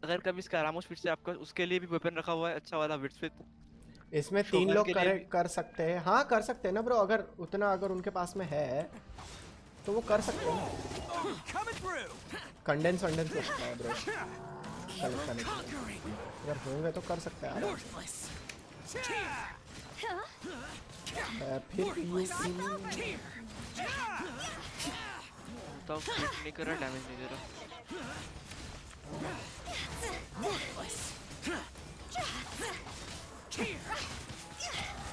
अगर कभी इसका आरामोस फिर से आपका उसके लिए भी वेपन रखा हुआ है अच्छा वाला विड्सविथ।
इसमें 3 लोग कर सकते हैं। हाँ कर सकते हैं ना ब्रो, अगर उतना अगर उनके पास में है तो वो कर सकते हैं ना, कंडेंस वंडेंस लगता है ब्रो कलेक्ट करने के लिए, अगर होंगे तो कर सकते हैं यार। फिर
तो नहीं कर रहा, डैमेज नहीं दे रहा।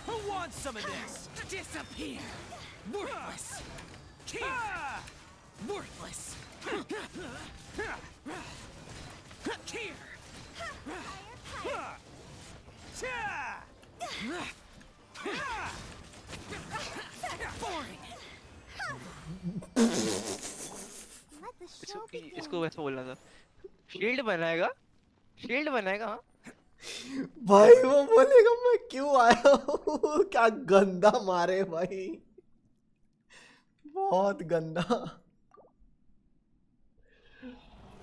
Who wants some of this? Disappear! Worthless! Here! Worthless! Here! Boring!
इसको वैसा बोलना था, शील्ड बनाएगा, शील्ड बनाएगा। हाँ
भाई वो बोलेगा मैं क्यों आया हूँ, क्या गंदा मारे भाई, बहुत गंदा।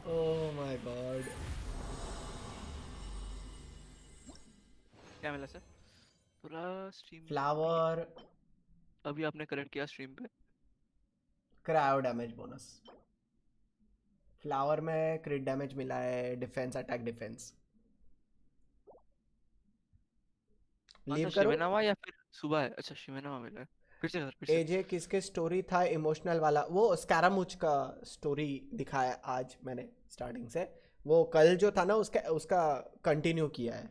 Oh my God.
क्या मिला सर? पूरा स्ट्रीम
फ्लावर
अभी आपने कलेक्ट किया स्ट्रीम पे।
क्रायो डैमेज बोनस, फ्लावर में क्रिट डैमेज मिला है, डिफेंस अटैक डिफेंस। लीव करो
शिमेनावा या फिर सुबह है? अच्छा शिमेनावा मिला है, फिर से
एजे किसके स्टोरी था इमोशनल वाला? वो स्कैरामुच का स्टोरी दिखाया आज मैंने स्टार्टिंग से, वो कल जो था ना उसका कंटिन्यू किया है,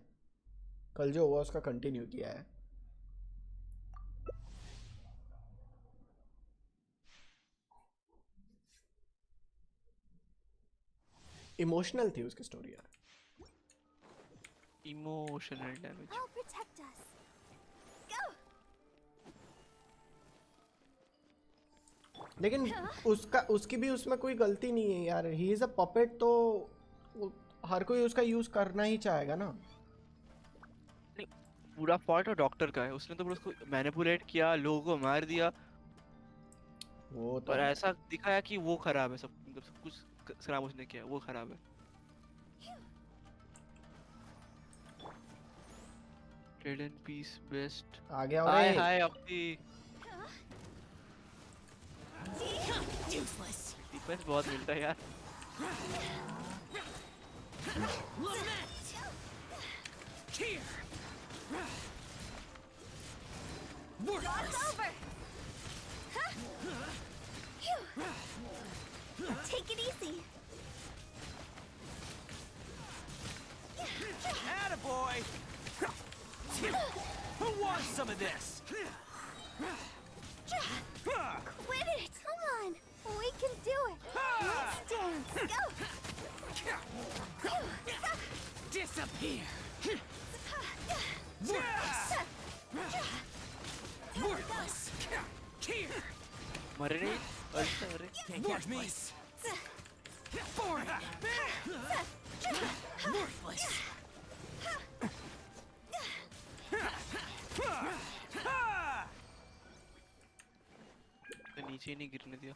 कल जो हुआ उसका कंटिन्यू किया है। इमोशनल थी उसकी स्टोरी यार,
इमोशनल डैमेज।
लेकिन उसकी भी उसमें कोई गलती नहीं है यार, ही इज अ पपेट, तो हर कोई उसका यूज करना ही चाहेगा ना।
पूरा फॉल्ट डॉक्टर का है, उसने तो उसको मैनिपुलेट किया, लोगों को मार दिया,
वो तो
और ऐसा दिखाया कि वो खराब है, सब कुछ खराब उसने किया, वो खराब है। ट्रेड एंड पीस बेस्ट
आ गया।
हाय हाय अपनी डिफेंस बहुत मिलता है यार।
Take it easy.
Attaboy! Who wants some of this?
Quit it! Come on! We can do it! Let's dance! Go!
Disappear! Worthless! Here!
मरे नहीं? अच्छा मरे।
Can't catch me! Boring! Worthless!
नीचे नहीं गिरने दिया।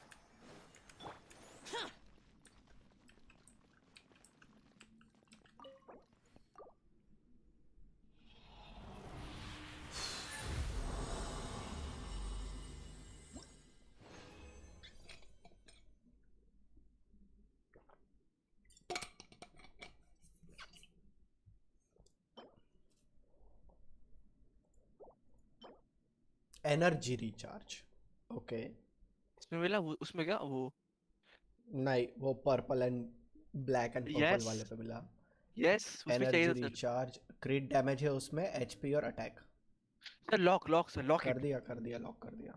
Energy recharge, okay.
इसमें मिला उसमें क्या वो?
नहीं, वो purple and black and purple वाले पे मिला।
यस, उसमें चाहिए
एनर्जी रिचार्ज, क्रिट डैमेज है उसमें, एचपी और अटैक।
सर लॉक
कर दिया लॉक कर दिया।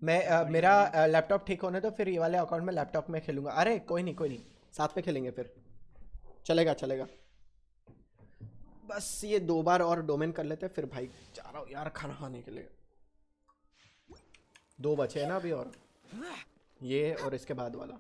मैं मेरा लैपटॉप ठीक होने तो फिर ये वाले अकाउंट में लैपटॉप में खेलूंगा। अरे कोई नहीं साथ में खेलेंगे फिर, चलेगा। बस ये 2 बार और डोमेन कर लेते फिर भाई जा रहा हूँ यार खाना खाने के लिए। 2 बचे हैं ना अभी, और ये और इसके बाद वाला।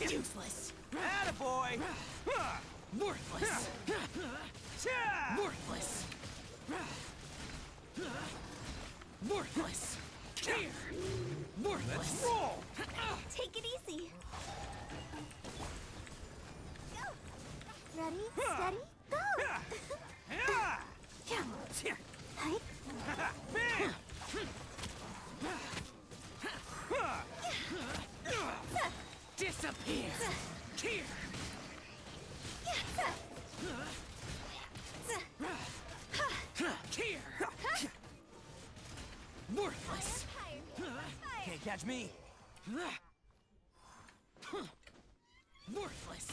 Useless. Attaboy!
Worthless! Worthless! Worthless! Here! Worthless!
Let's roll!
Take it easy. Go. Ready, steady, go.
Disappear! Here! Here! Worthless!
Can't catch me!
Worthless!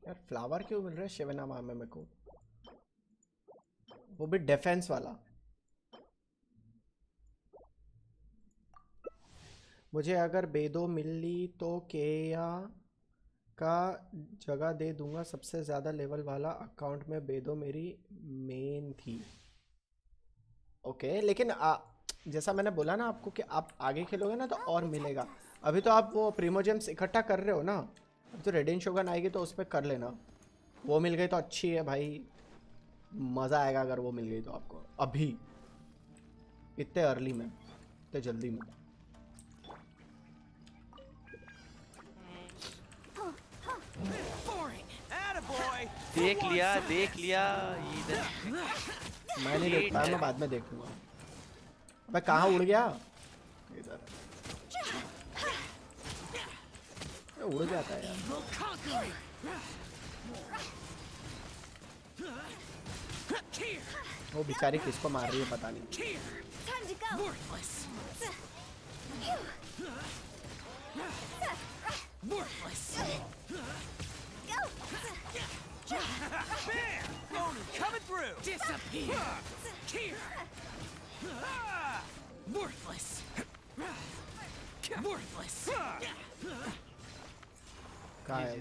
यार फ्लावर क्यों मिल रहा है शिवनामा में मेरे को, वो भी डिफेंस वाला। मुझे अगर बेदो मिली तो केया का जगह दे दूंगा, सबसे ज़्यादा लेवल वाला अकाउंट में बेदो मेरी मेन थी। ओके लेकिन जैसा मैंने बोला ना आपको कि आप आगे खेलोगे ना तो और मिलेगा। अभी तो आप वो प्रीमोजेम्स इकट्ठा कर रहे हो ना, अब तो रेडियन शोगन आएगी तो उस पर कर लेना। वो मिल गई तो अच्छी है भाई, मज़ा आएगा अगर वो मिल गई तो आपको अभी इतने अर्ली में, इतने जल्दी में।
देख लिया इधर।
मैं नहीं देख पाया, मैं बाद में देखूंगा। अबे कहाँ उड़ गया? इधर उड़ जाता है यार। वो बेचारी किसको मार रही है पता नहीं।
Coming through!
Disappear! Here! Worthless! Worthless!
कहाँ है?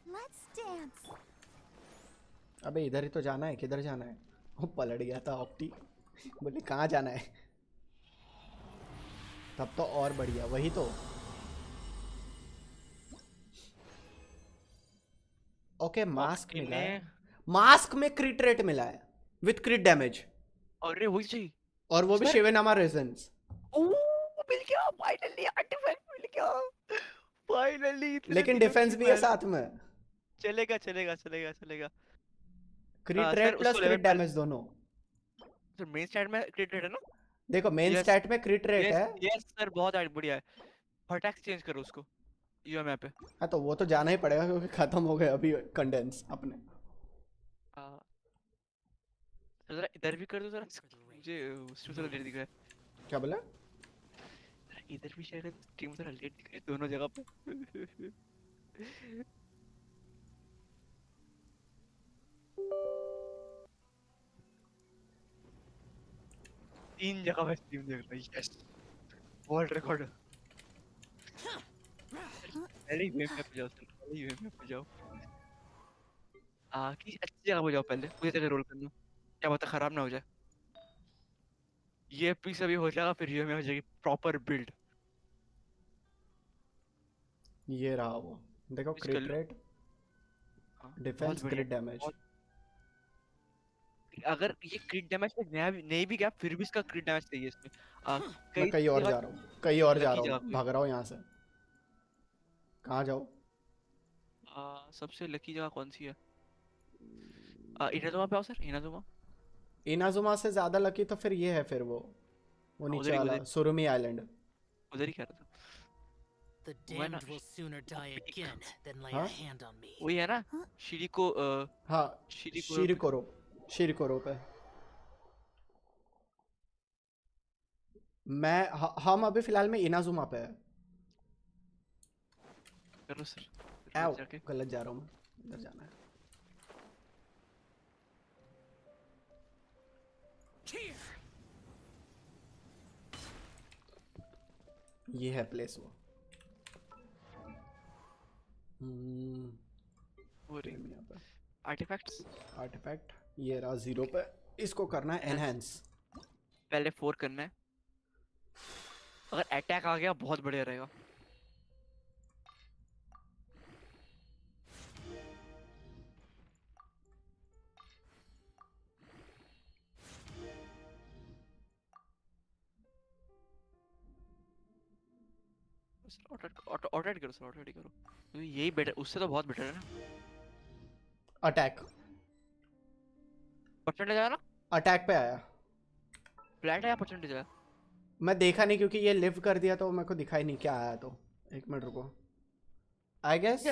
Let's dance.
अबे इधर ही तो जाना है, किधर जाना है? वो पलट गया था ऑप्टी, बोले कहाँ जाना है? तब तो और बढ़िया, वही तो। ओके मास्क मिला है, मास्क में क्रिट रेट मिला है विथ क्रिट डैमेज।
अरे वही चाहिए।
और वो भी शिवेनामा रेजेंस।
मिल गया फाइनली, आर्टिफैक्ट मिल गया फाइनली।
लेकिन डिफेंस भी है साथ में।
चलेगा।
क्रिट रेट प्लस क्रिट डैमेज दोनों।
सर मेन स्टैट में क्रिट रेट है ना?
देखो मेन स्टैट में क्रिट रेट है।
यस सर बहुत बढ़िया है। फटाक से चेंज करो उसको यूएमए पे।
हाँ तो वो तो जाना ही पड़ेगा क्योंकि खत्म हो गए अभी कंडेंस अपने।
जरा इधर भी कर दो जरा, मुझे स्ट्रीम थोड़ा लेट दिख रहा है।
क्या बोला?
इधर भी शायद स्ट्रीम थोड़ा लेट दिख रहा है दोनों जगह पे। तीन जगह पे स्ट्रीम देख रहा है। Yes world record. पहले यूएमए पे जाओ, पहले यूएमए पे जाओ। कि अच्छी जगह पे जाओ पहले, मुझे जगह रोल करना, क्या पता खराब ना हो जाए। ये पीस अभी हो जाएगा फिर यूएमए हो जाएगी प्रॉपर बिल्ड।
ये रहा वो, देखो क्रिट रेट, डिफेंस, क्रिट डैमेज।
अगर ये क्रिट डैमेज पे नहीं भी गया फिर भी इसका क्रिट डैमेज चाहिए इसमें।
मैं कहीं और जा रहा हूँ, भाग रहा हूँ यहाँ से। कहाँ जाओ?
सबसे लकी जगह कौन सी है? इनाजुमा पे आओ सर। इनाजुमा
से ज्यादा लकी तो फिर ये है, फिर वो नीचे वाला सुरुमी आइलैंड।
उधर ही कह रहा था।
The damned will sooner die again than lay a hand on me.
वही है ना? शिरिको
हाँ शिरिकोरो पे। हम अभी फिलहाल में इनाजुमा पे है।
करो सर।
गलत जा रहा हूँ मैं, इधर जाना है। ये है प्लेस वो। आर्टिफैक्ट ये रहा 0 पे। इसको करना है एनहांस।
पहले 4 करना है। अगर अटैक आ गया बहुत बढ़िया रहेगा। ऑटोडेट करो सर, ऑटोडेट करो। यही बेटर, उससे तो बहुत बेटर है ना।
अटैक
परसेंटेज आया ना?
अटैक पे आया।
फ्लैट आया परसेंटेज आया?
मैं देखा नहीं क्योंकि ये लिव कर दिया तो मेरे को दिखाई नहीं क्या आया। तो एक मिनट रुको। आई गेस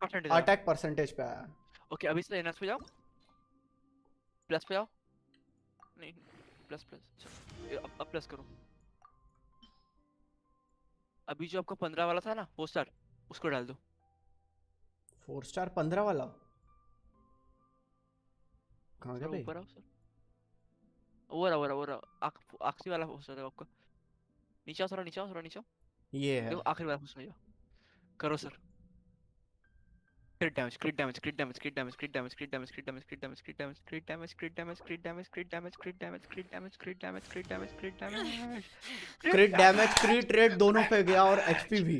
अटैक परसेंटेज पे आया।
ओके अभी से एनएस पे जाओ, प्लस पे जाओ। नहीं प्लस अब प्लस करो। अभी जो आपका 15 वाला था ना 4 स्टार, उसको डाल दो।
4 स्टार 15 वाला कहाँ गया भाई?
ऊपर आओ सर, वो आखिरी वाला 4 स्टार आपका। नीचे आओ थोड़ा, नीचे आओ थोड़ा, नीचे आओ।
ये है
देखो आखिरी वाला 4 स्टार करो sir. Crit damage, crit damage, crit damage, crit damage, crit damage, crit damage, crit damage, crit damage, crit damage, crit damage, crit damage, crit damage, crit damage, crit damage, crit damage, crit damage, crit damage, crit damage,
क्रिट damage क्रिट rate दोनों पे गया और HP भी।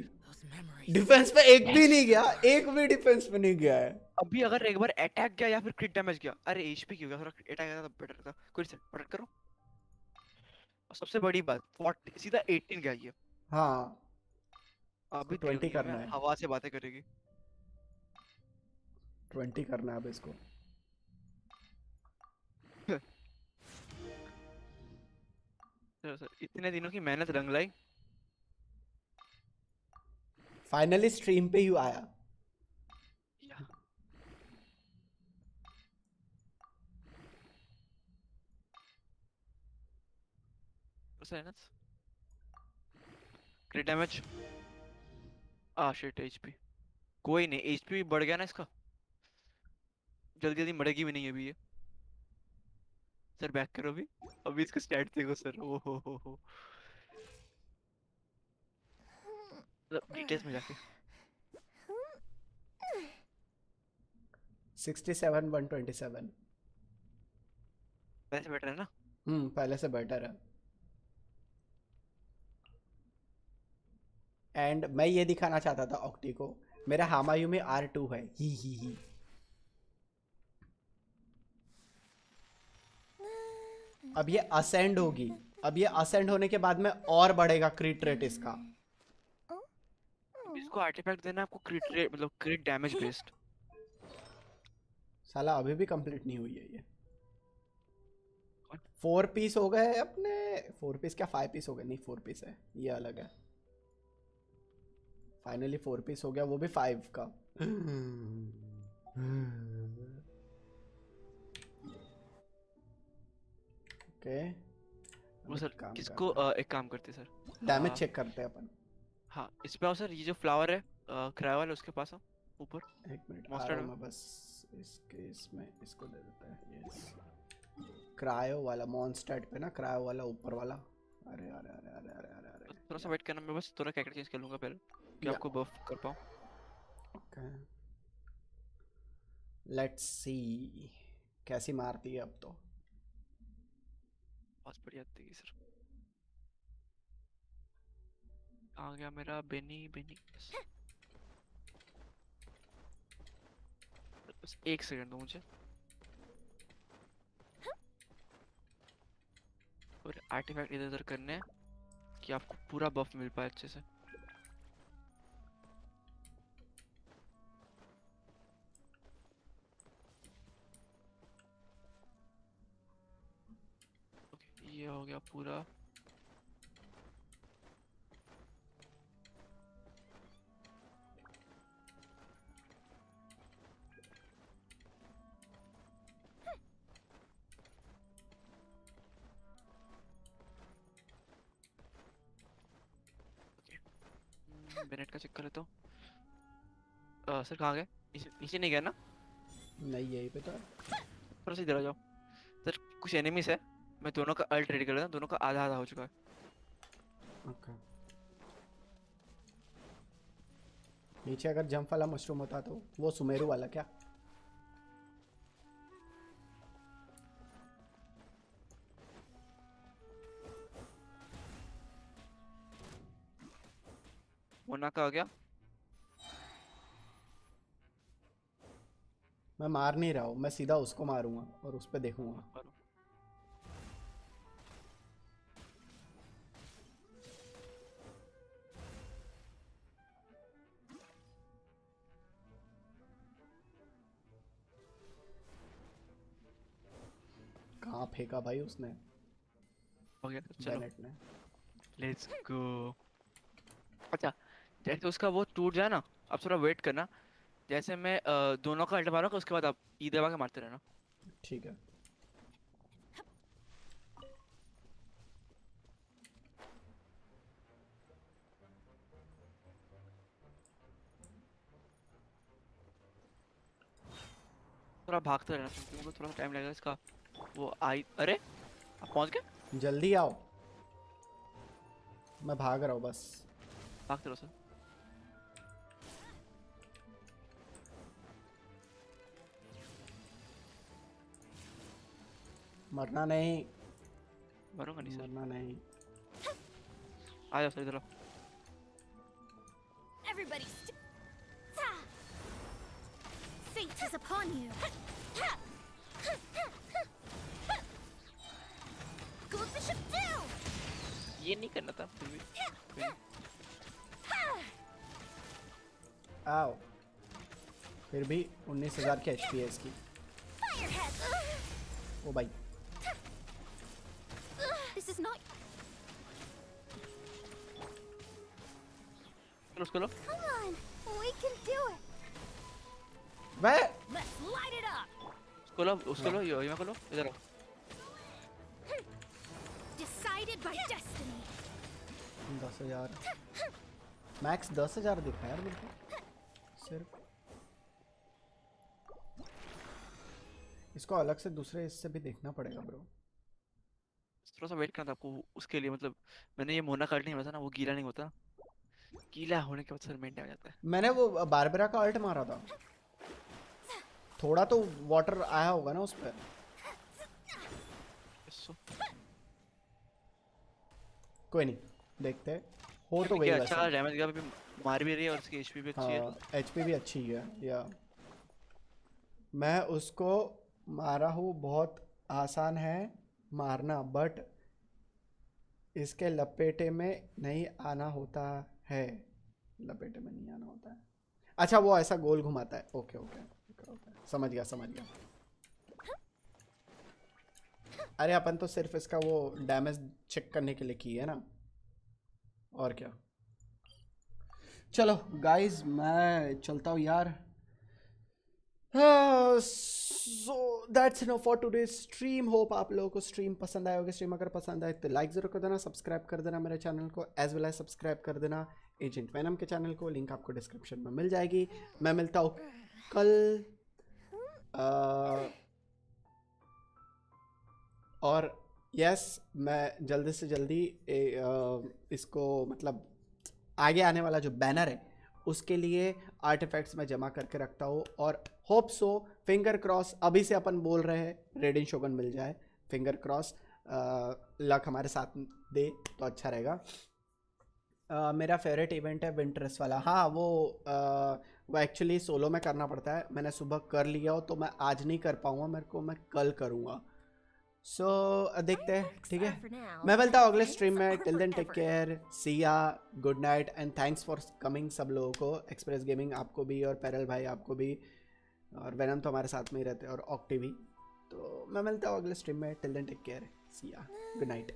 Defence पे एक भी नहीं गया, एक भी डिफेंस पे नहीं गया है।
अभी अगर एक बार अटैक गया या फिर क्रिट डैमेज गया, अरे एचपी क्यों गया, थोड़ा अटैक गया तो बेटर था। कोई से अटैक करो। और सबसे बड़ी बात 40 सीधा 18 गया ये।
हाँ
अभी
20 करना है।
हवा से बातें करेगी।
20 करना है अब इसको।
सर इतने दिनों की मेहनत रंग लाई।
फाइनली स्ट्रीम पे ही आया। क्रिट डैमेज। Shit HP. कोई नहीं, एचपी भी बढ़ गया ना इसका। जल्दी जल्दी मरेगी भी नहीं अभी ये। सर बैक करो अभी इसका स्टैट देखो सर। ओ हो। डिटेल्स में जाके 67 127
वैसे बेटर है ना?
पहले से बेटर है। एंड मैं ये दिखाना चाहता था ऑक्टी को, मेरा हामायू में R2 है। ही अब ये असेंड होगी। अब ये असेंड होने के बाद में और बढ़ेगा क्रिट रेट इसका।
इसको आर्टिफैक्ट देना आपको क्रिट रेट, मतलब क्रिट डैमेज बेस्ड।
साला अभी भी कंप्लीट नहीं हुई है ये। 4 पीस हो गए अपने। 4 पीस क्या 5 पीस हो गए? नहीं 4 पीस है, ये अलग है। फाइनली 4 पीस हो गया, वो भी 5 का। ओके
वो सर किसको एक काम करते सर,
डैमेज चेक करते हैं अपन।
हाँ इस पे आओ सर, ये जो फ्लावर है क्रायो वाला उसके पास आओ ऊपर।
एक मिनट आ रहा हूं मैं बस। इसके इसमें इसको दे देते हैं। यस क्रायो वाला मॉन्स्टर पे ना, क्रायो वाला ऊपर वाला। अरे अरे अरे अरे अरे अरे अरे
थोड़ा सा वेट करना, मैं बस थोड़ा कैरेक्टर चेंज कर लूंगा पहले कि आपको बफ कर पाऊं।
ओके लेट्स सी कैसी मारती है अब तो।
बहुत बढ़िया आती सर। आ गया मेरा बेनी। बस 1 सेकंड दो मुझे। और आर्टिफैक्ट इधर उधर करने हैं कि आपको पूरा बफ मिल पाए अच्छे से। ये हो गया पूरा। मिनट का चेक कर लेता हूँ। सर कहाँ गए? नीचे नहीं गया ना?
नहीं यहीं पे तो।
थोड़ा सा इधर आ जाओ सर। कुछ एनिमीज है, मैं दोनों का अल्ट रेडी कर लेता हूं। दोनों का आधा आधा हो चुका है।
ओके नीचे अगर जंप वाला मशरूम होता तो वो सुमेरु वाला क्या?
मोना का आ गया।
मैं मार नहीं रहा हूँ, मैं सीधा उसको मारूंगा और उस पे देखूंगा। कहाँ फेंका भाई उसने?
हो गया, चलो
बेनेट ने।
Let's go. अच्छा जैसे उसका वो टूट जाए ना, अब थोड़ा वेट करना। जैसे मैं दोनों का अल्ट मारूंगा उसके बाद आप ई दबा के मारते रहना।
ठीक है।
थोड़ा भागते रहना क्योंकि थोड़ा टाइम लगेगा इसका। वो आई, अरे आप पहुंच गए?
जल्दी आओ। मैं भाग रहा हूँ बस।
भागते रहो सर।
मरना नहीं।
मरूंगा नहीं सर।
मरना नहीं।
आ जाओ सर इधर।
Everybody fate is upon you. Go bishop down.
ये नहीं करना था फिर भी।
आओ। फिर भी 19,000 की HP है इसकी। ओ भाई।
This is not.
उसको लो।
Come on, we can do it.
Way.
Let's light it up.
उसको लो ये को लो इधर आओ।
Decided by destiny.
10,000 मैक्स 10,000 दिखा यार मेरे को सिर्फ। इसको अलग से दूसरे इससे भी देखना पड़ेगा ब्रो।
थोड़ा सा वेट करना था आपको उसके लिए। मतलब मैंने ये मोना कार्ड नहीं होता ना, वो गीला नहीं होता। गीला होने के बाद सर मेंटेन हो जाता है।
मैंने वो बारबेरा का अल्ट मारा था, थोड़ा तो वाटर आया होगा ना उस पर। कोई नहीं, देखते हो तो वही।
अच्छा डैमेज का भी मार भी रही है और उसकी एचपी भी अच्छी है।
एचपी भी अच्छी है या। मैं उसको मारा हूँ, बहुत आसान है मारना, बट इसके लपेटे में नहीं आना होता है। लपेटे में नहीं आना होता है। अच्छा वो ऐसा गोल घुमाता है। ओके ओके समझ गया समझ गया। अरे अपन तो सिर्फ इसका वो डैमेज चेक करने के लिए की है ना, और क्या। चलो गाइस मैं चलता हूँ यार। So that's enough for today stream. Hope आप लोगों को स्ट्रीम पसंद आया होगा। स्ट्रीम अगर पसंद आए तो लाइक जरूर कर देना, सब्सक्राइब कर देना मेरे चैनल को, एज वेल एज सब्सक्राइब कर देना एजेंट वैनम के चैनल को। लिंक आपको डिस्क्रिप्शन में मिल जाएगी। मैं मिलता हूँ कल। और यस मैं जल्दी से जल्दी इसको मतलब आगे आने वाला जो बैनर है उसके लिए आर्टिफैक्ट्स में जमा करके रखता हूँ। और होप सो, फिंगर क्रॉस, अभी से अपन बोल रहे हैं रेडिन शोगन मिल जाए। फिंगर क्रॉस, लक हमारे साथ दे तो अच्छा रहेगा। मेरा फेवरेट इवेंट है विंटर्स वाला। हाँ वो एक्चुअली सोलो में करना पड़ता है। मैंने सुबह कर लिया हो तो मैं आज नहीं कर पाऊँगा, मेरे को मैं कल करूँगा। सो देखते हैं, ठीक है। मैं मिलता हूँ अगले स्ट्रीम में। टिल देन टेक केयर, सी या, good night and thanks for coming सब लोगों को। एक्सप्रेस गेमिंग आपको भी, और पैरल भाई आपको भी, और वेनम तो हमारे साथ में ही रहते हैं, और ऑक्टी भी। तो मैं मिलता हूँ अगले स्ट्रीम में। टिल देन टेक केयर, सी या, गुड नाइट।